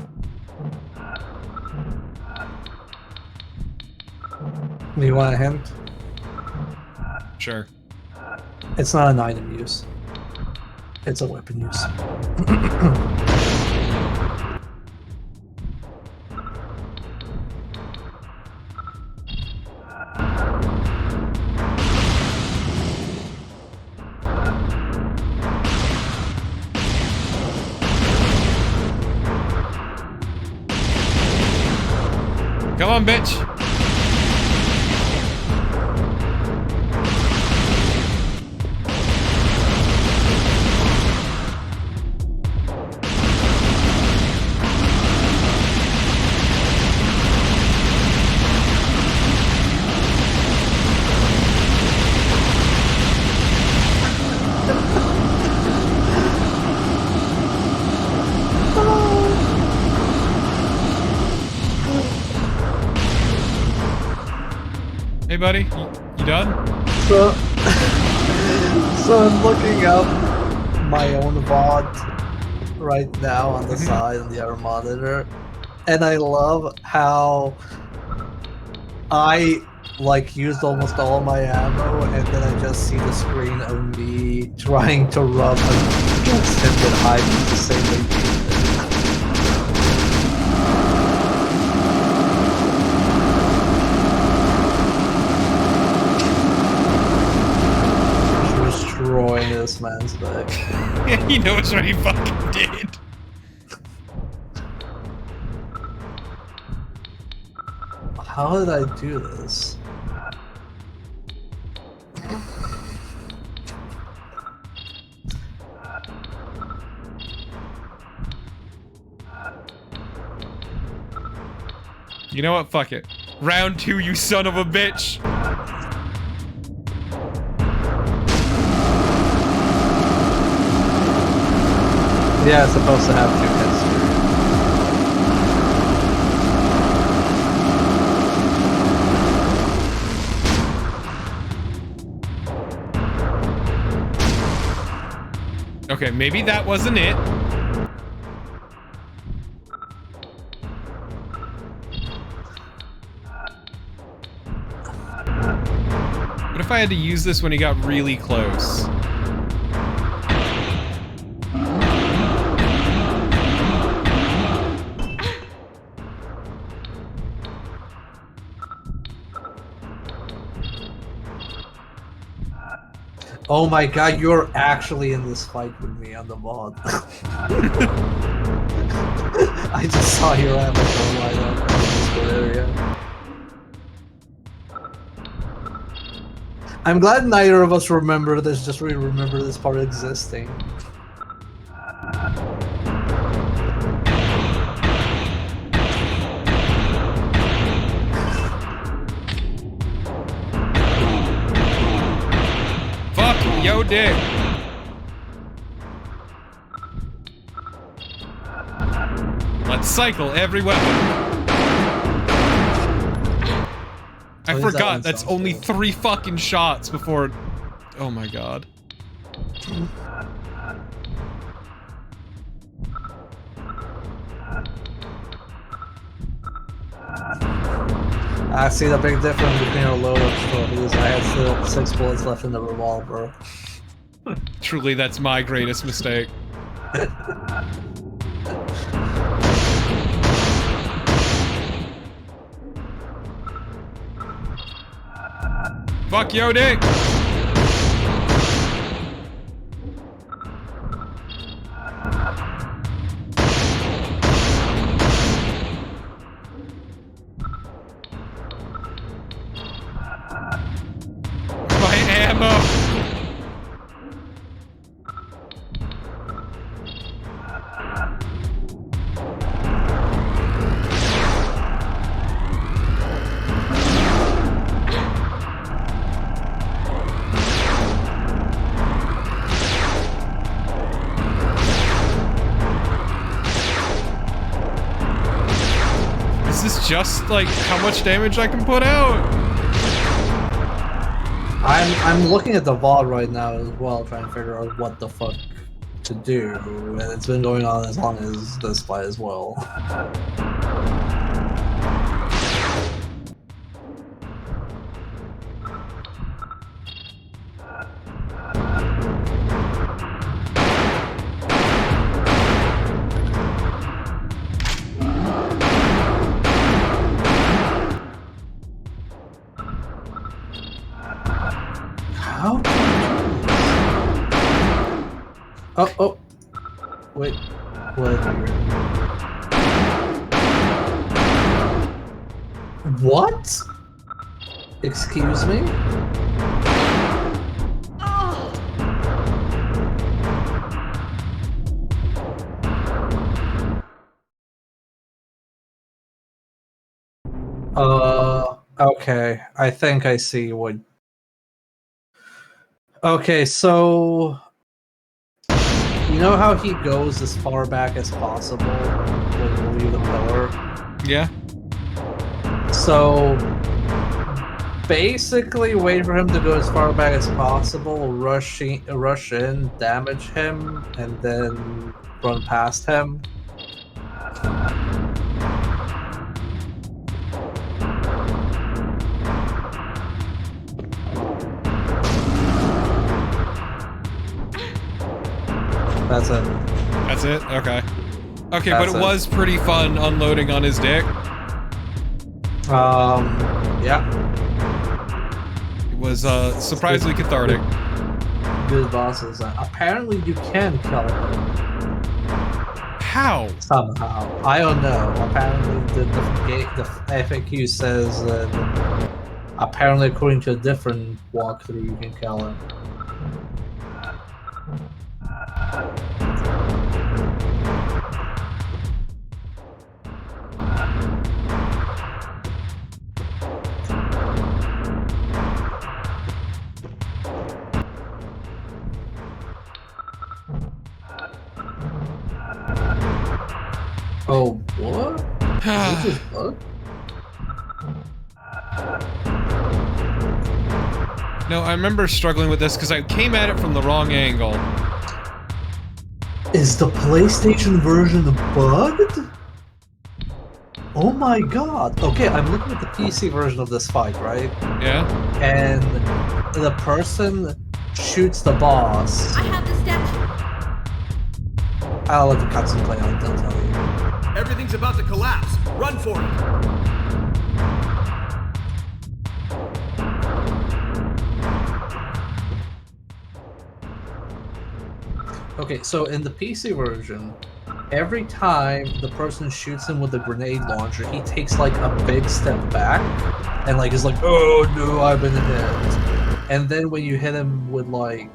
Do you want a hint? Sure. It's not an item use. It's a weapon use. Come on, bitch. Hey, buddy, you done? So, so I'm looking up my own VOD right now on the side on the other monitor, and I love how I like used almost all my ammo, and then I just see the screen of me trying to rub against him with high the same way he did. Destroying this man's back. Yeah, he knows what he fucking did. How did I do this? You know what? Fuck it. Round 2, you son of a bitch. Yeah, it's supposed to have 2 hits. Okay, maybe that wasn't it. What if I had to use this when he got really close? Oh my god, you're actually in this fight with me on the mod. I just saw your avatar light up in this good area. I'm glad neither of us remember this, just we remember this part existing. Yo, dick. Let's cycle every weapon. I forgot that's only 3 fucking shots before. Oh my god. I see the big difference between our loadout store because I had still 6 bullets left in the revolver. Truly, that's my greatest mistake. Fuck yo, dick! My ammo! just like how much damage I can put out. I'm looking at the VOD right now as well, trying to figure out what the fuck to do, and it's been going on as long as this fight as well. How do you do this? Oh, wait, what? Excuse me? Okay, I think I see what... Okay, so... You know how he goes as far back as possible when you leave the pillar? Yeah. So... Basically, wait for him to go as far back as possible, rush in, damage him, and then run past him. That's it. That's it? Okay. Okay, but That's it it. was pretty fun unloading on his dick. Yeah. It was surprisingly cathartic. Good bosses. Apparently you can kill him. How? Somehow. I don't know. Apparently the FAQ says that apparently according to a different walkthrough you can kill him. Oh, what? Is this bug? No, I remember struggling with this because I came at it from the wrong angle. Is the PlayStation version bugged? Oh my god. Okay, I'm looking at the PC version of this fight, right? Yeah? And the person shoots the boss. I have the statue. I'll let the cutscene play on, they'll tell you. Everything's about to collapse. Run for it. Okay, so in the PC version, every time the person shoots him with a grenade launcher, he takes like a big step back and like is like, oh no, I've been hit. And then when you hit him with like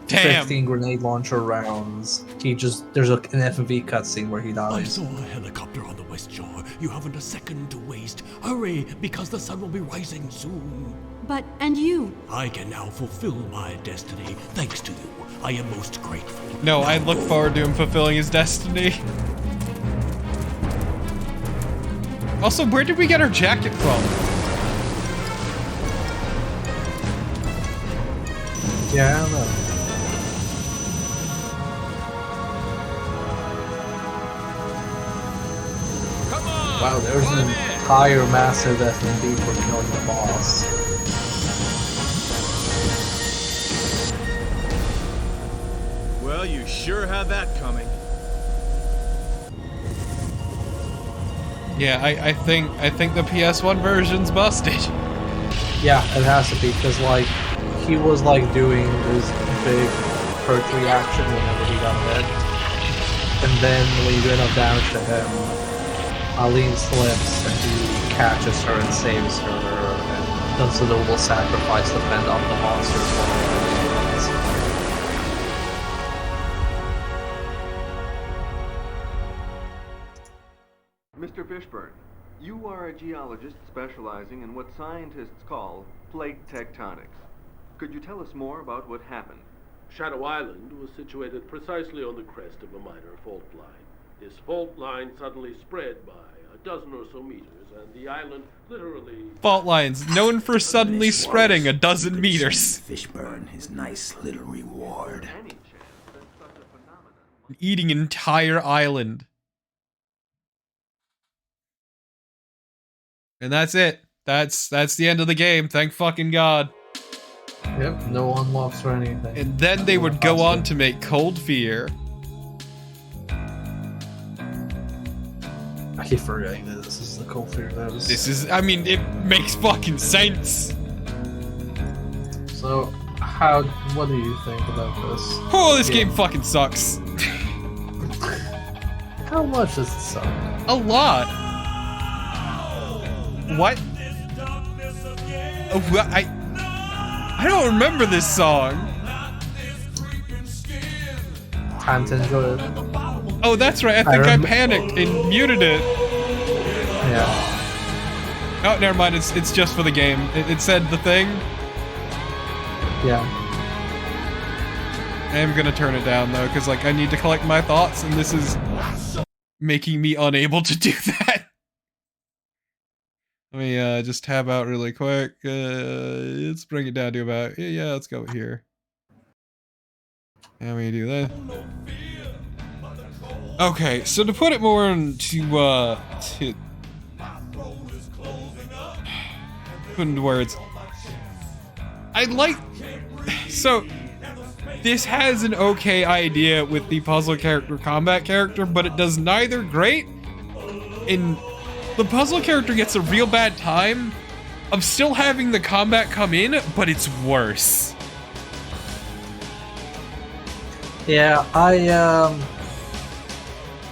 15 grenade launcher rounds, there's an FMV cutscene where he I dies. saw a helicopter on the West Shore. You haven't a second to waste. Hurry, because the sun will be rising soon. And you? I can now fulfill my destiny, thanks to you. I am most grateful. No, Now I look go. forward to him fulfilling his destiny. Also, where did we get our jacket from? Yeah, I don't know. Come on! Wow, there's climb an in. entire massive FMV for killing the boss. Well, you sure had that coming. Yeah, I think the PS1 version's busted. Yeah, it has to be, because like, he was like doing this big perk reaction whenever he got hit. And then when you do enough damage to him, Aline slips and he catches her and saves her and does a noble sacrifice to fend off the monsters while he remains. Mr. Fishburne, you are a geologist specializing in what scientists call plate tectonics. Could you tell us more about what happened? Shadow Island was situated precisely on the crest of a minor fault line. This fault line suddenly spread by a dozen or so meters, and the island literally... Fault lines, known for suddenly spreading a dozen meters. Fishburne, his nice little reward. Eating an entire island. And that's it. That's the end of the game, thank fucking God. Yep, no unlocks or anything. And then they would go on to make Cold Fear. I keep forgetting that this is the Cold Fear news. This is, I mean, it makes fucking sense. So, what do you think about this? Oh, this game fucking sucks. How much does it suck? A lot. What? I don't remember this song. Time to enjoy it. Oh, that's right. I think I panicked and muted it. Yeah. Oh, never mind. It's just for the game. It said the thing. Yeah. I am gonna turn it down though, because like I need to collect my thoughts, and this is making me unable to do that. Let me just tab out really quick. Let's bring it down to about yeah. Let's go here. And we do that. Okay, so to put it more into put into words, so this has an okay idea with the puzzle character combat character, but it does neither great. In the puzzle character gets a real bad time of still having the combat come in, but it's worse. Yeah,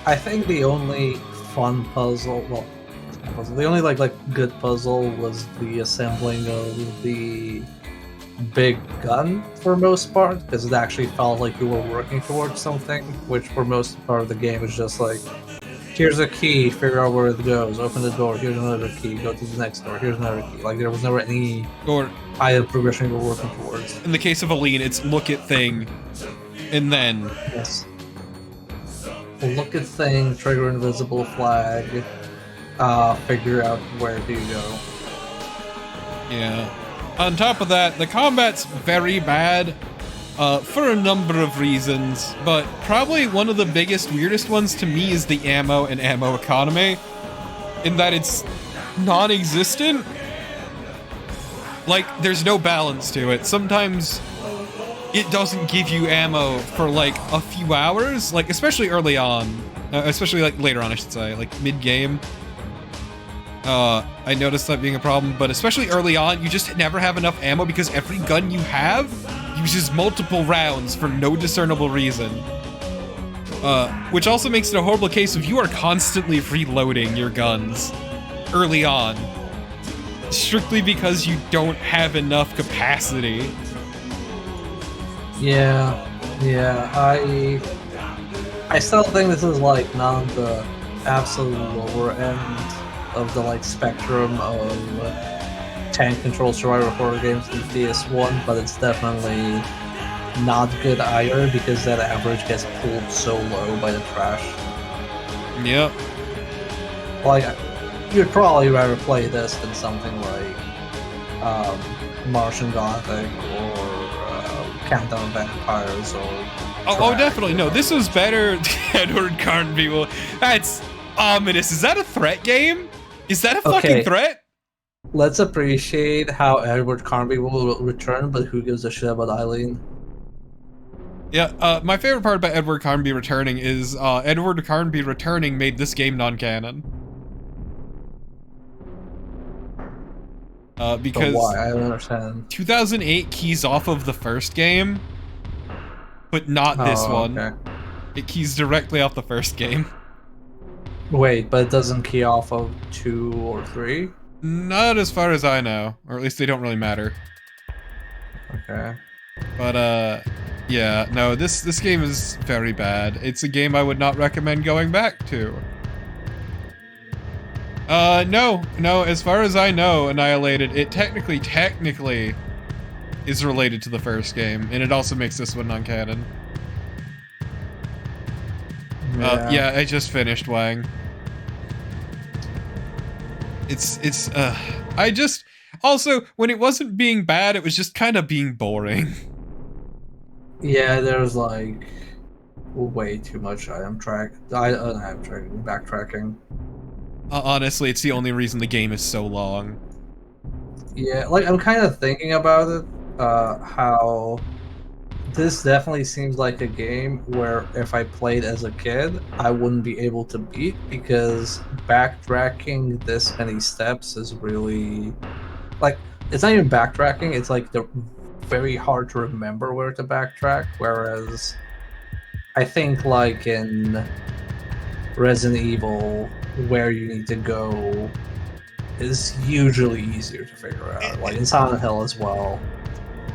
I think the only fun puzzle, the only like good puzzle was the assembling of the big gun for most part, because it actually felt like you were working towards something, which for most part of the game is just like, here's a key, figure out where it goes, open the door, here's another key, go to the next door, here's another key. Like there was never any item progression you were working towards. In the case of Aline, it's look at thing, and then... Yes. Look at thing, trigger invisible flag, figure out where do you go. Yeah. On top of that, the combat's very bad for a number of reasons, but probably one of the biggest, weirdest ones to me is the ammo and ammo economy, in that it's non-existent. Like, there's no balance to it. Sometimes it doesn't give you ammo for like a few hours, like especially early on, especially like later on I should say, like mid-game. I noticed that being a problem, but especially early on, you just never have enough ammo because every gun you have uses multiple rounds for no discernible reason. Which also makes it a horrible case of you are constantly reloading your guns early on, strictly because you don't have enough capacity. Yeah, I still think this is like not the absolute lower end of the like spectrum of tank control survival horror games in PS1, but it's definitely not good either because that average gets pulled so low by the trash. Yep. Like, you'd probably rather play this than something like Martian Gothic or Countdown Vampires or... Oh, definitely. No, this was better than Edward Carnby. Well, that's ominous. Is that a threat game? Is that a fucking threat? Let's appreciate how Edward Carnby will return, but who gives a shit about Eileen? Yeah, my favorite part about Edward Carnby returning is Edward Carnby returning made this game non-canon. Because why? I don't understand. 2008 keys off of the first game, but not this one. Okay. It keys directly off the first game. Wait, but it doesn't key off of 2 or 3? Not as far as I know, or at least they don't really matter. Okay. But yeah, no, this game is very bad. It's a game I would not recommend going back to. No, as far as I know, Annihilated, it technically is related to the first game, and it also makes this one non-canon. Yeah. Yeah, I just finished Wang. I just also when it wasn't being bad, it was just kind of being boring. Yeah, there's like way too much backtracking. Honestly, it's the only reason the game is so long. Yeah, like I'm kind of thinking about it, how this definitely seems like a game where if I played as a kid, I wouldn't be able to beat because backtracking this many steps is really like it's not even backtracking, it's like the very hard to remember where to backtrack, whereas I think like in Resident Evil where you need to go is usually easier to figure out. Like in Silent Hill as well.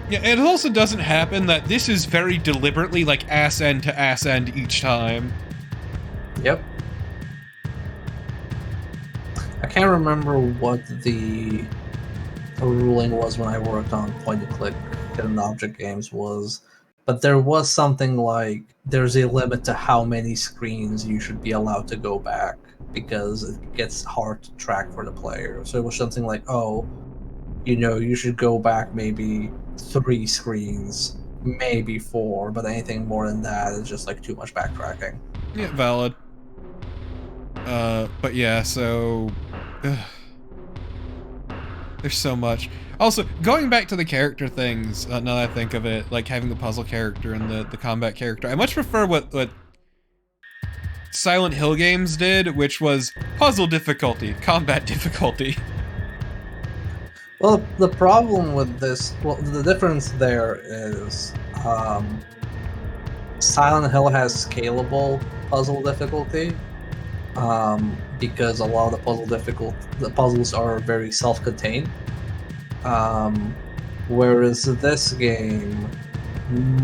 Yeah, it also doesn't happen that this is very deliberately like ass end to ass end each time. Yep. I can't remember what the ruling was when I worked on point and click hidden object games was, but there was something like there's a limit to how many screens you should be allowed to go back because it gets hard to track for the player. So it was something like, oh, you should go back maybe 3 screens, maybe 4, but anything more than that is just like too much backtracking. Yeah, valid. But yeah, so there's so much. Also, going back to the character things, now that I think of it, like having the puzzle character and the combat character, I much prefer what Silent Hill games did, which was puzzle difficulty, combat difficulty. Well, the problem with this, well, the difference there is Silent Hill has scalable puzzle difficulty because a lot of the puzzles are very self-contained. Whereas this game,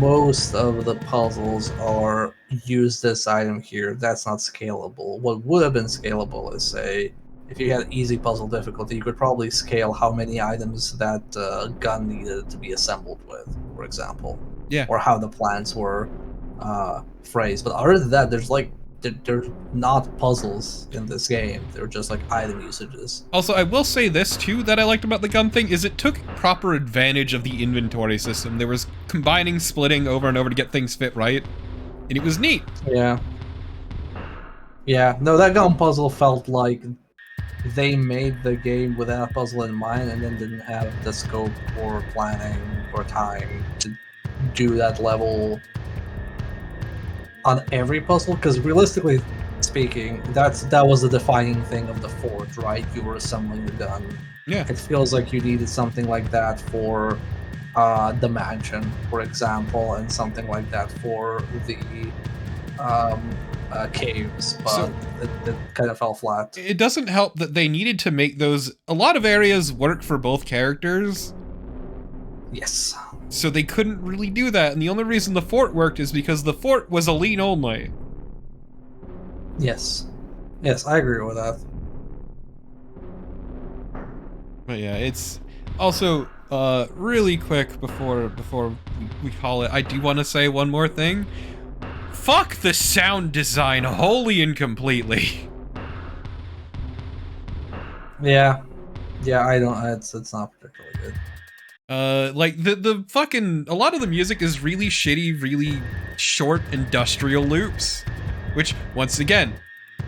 most of the puzzles are use this item here. That's not scalable. What would have been scalable is, say, if you had easy puzzle difficulty, you could probably scale how many items that gun needed to be assembled with, for example. Yeah. Or how the plans were phrased. But other than that, there's not puzzles in this game. They're just like item usages. Also, I will say this too that I liked about the gun thing is it took proper advantage of the inventory system. There was combining, splitting over and over to get things fit right, and it was neat. Yeah. Yeah, no, that gun puzzle felt like they made the game with that puzzle in mind and then didn't have the scope or planning or time to do that level on every puzzle, because realistically speaking, that was the defining thing of the fort, right? You were assembling the gun. Yeah. It feels like you needed something like that for the mansion, for example, and something like that for the caves, but So, it kind of fell flat. It doesn't help that they needed to make a lot of areas work for both characters. Yes. So they couldn't really do that, and the only reason the fort worked is because the fort was a lean only. Yes. Yes, I agree with that. But yeah, it's also really quick before we call it. I do want to say one more thing. Fuck the sound design wholly and completely. Yeah. Yeah, I don't it's not particularly good. Like the fucking a lot of the music is really shitty, really short industrial loops, which once again,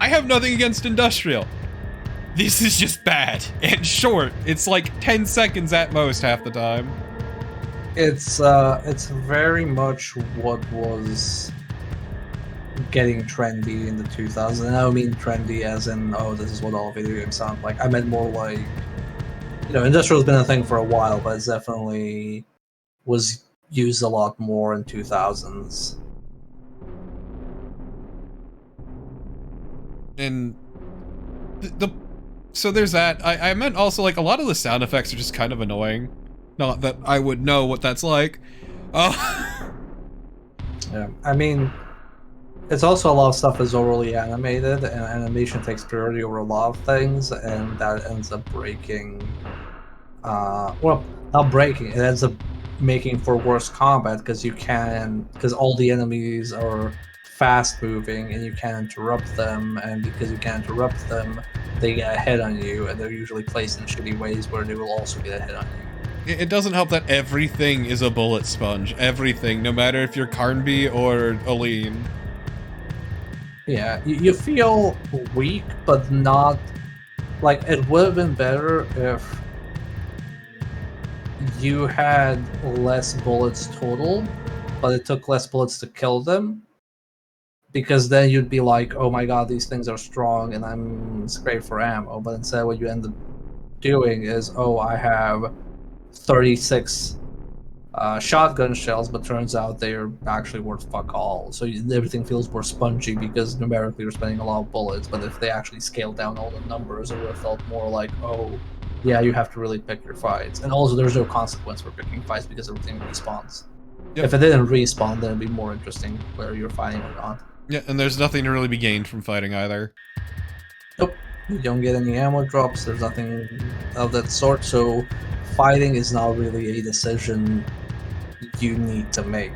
I have nothing against industrial. This is just bad and short. It's like 10 seconds at most half the time. It's very much what was getting trendy in the 2000s. And I don't mean trendy as in, oh, this is what all video games sound like. I meant more like, industrial's been a thing for a while, but it's definitely was used a lot more in 2000s. And so there's that. I meant also like a lot of the sound effects are just kind of annoying. Not that I would know what that's like. Yeah, I mean, it's also a lot of stuff is overly animated, and animation takes priority over a lot of things, and that ends up breaking. Well, not breaking. It ends up making for worse combat because all the enemies are fast moving and you can't interrupt them, and because you can't interrupt them, they get ahead on you, and they're usually placed in shitty ways where they will also get ahead on you. It doesn't help that everything is a bullet sponge. Everything, no matter if you're Carnby or Aline. Yeah, you feel weak, but not... Like, it would have been better if you had less bullets total, but it took less bullets to kill them. Because then you'd be like, oh my god, these things are strong and I'm scraped for ammo. But instead, what you end up doing is, oh, I have 36 shotgun shells, but turns out they're actually worth fuck all. So everything feels more spongy because numerically you're spending a lot of bullets. But if they actually scaled down all the numbers, it would have felt more like, oh, yeah, you have to really pick your fights. And also, there's no consequence for picking fights because everything respawns. Yep. If it didn't respawn, then it'd be more interesting where you're fighting or not. Yeah, and there's nothing to really be gained from fighting either. Nope. You don't get any ammo drops, there's nothing of that sort, so fighting is not really a decision you need to make.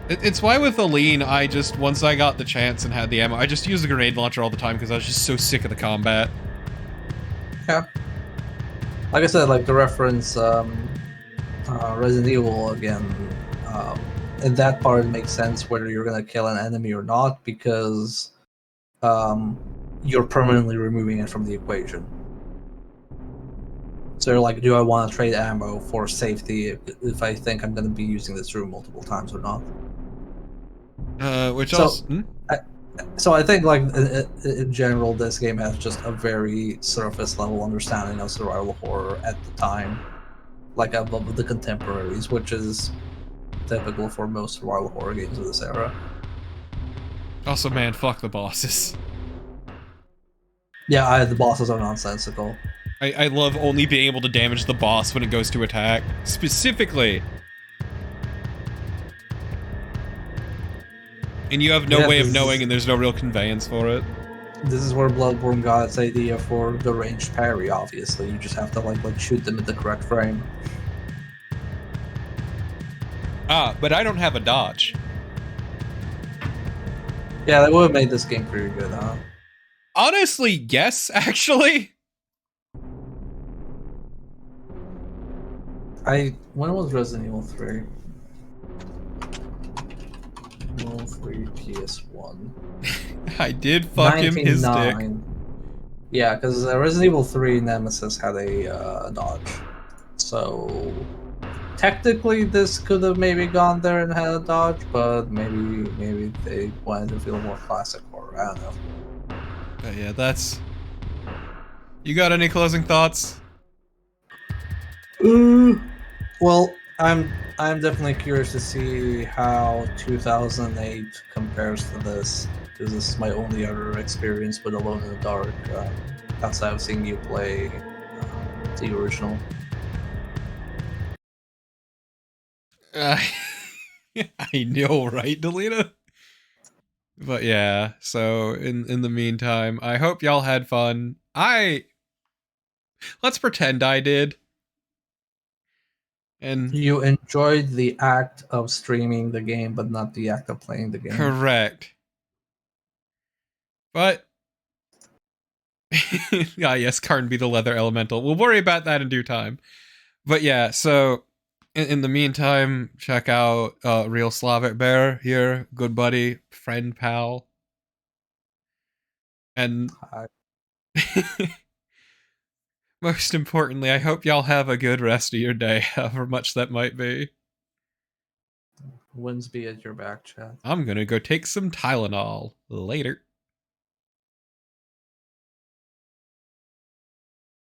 It's why with Aline, I just, once I got the chance and had the ammo, I just used the grenade launcher all the time because I was just so sick of the combat. Yeah. Like I said, like the reference Resident Evil again, in that part it makes sense whether you're gonna kill an enemy or not because you're permanently removing it from the equation. So you're like, do I want to trade ammo for safety if I think I'm gonna be using this room multiple times or not? So I think, like, in general, this game has just a very surface level understanding of survival horror at the time, like above the contemporaries, which is typical for most survival horror games of this era. Also, man, fuck the bosses. Yeah, the bosses are nonsensical. I love only being able to damage the boss when it goes to attack, specifically. And you have no way of knowing, and there's no real conveyance for it. This is where Bloodborne got its idea for the ranged parry, obviously. You just have to, like shoot them at the correct frame. Ah, but I don't have a dodge. Yeah, that would have made this game pretty good, huh? Honestly, yes, actually. When was Resident Evil 3? Evil 3 PS1. I did fuck him his dick. Yeah, because Resident Evil 3 Nemesis had a dodge. So technically this could have maybe gone there and had a dodge, but maybe they wanted to feel more classic horror. I don't know. But yeah, that's... You got any closing thoughts? Well, I'm definitely curious to see how 2008 compares to this, because this is my only other experience with Alone in the Dark. Outside of seeing you play the original. I know, right, Delina? But yeah, so in the meantime, I hope y'all had fun. Let's pretend I did. And you enjoyed the act of streaming the game, but not the act of playing the game. Correct. But yes, Carnby the Leather Elemental. We'll worry about that in due time. But yeah, so in the meantime, check out Real Slavic Bear here, good buddy, friend, pal. And most importantly, I hope y'all have a good rest of your day, however much that might be. Winds be at your back, chat. I'm gonna go take some Tylenol. Later.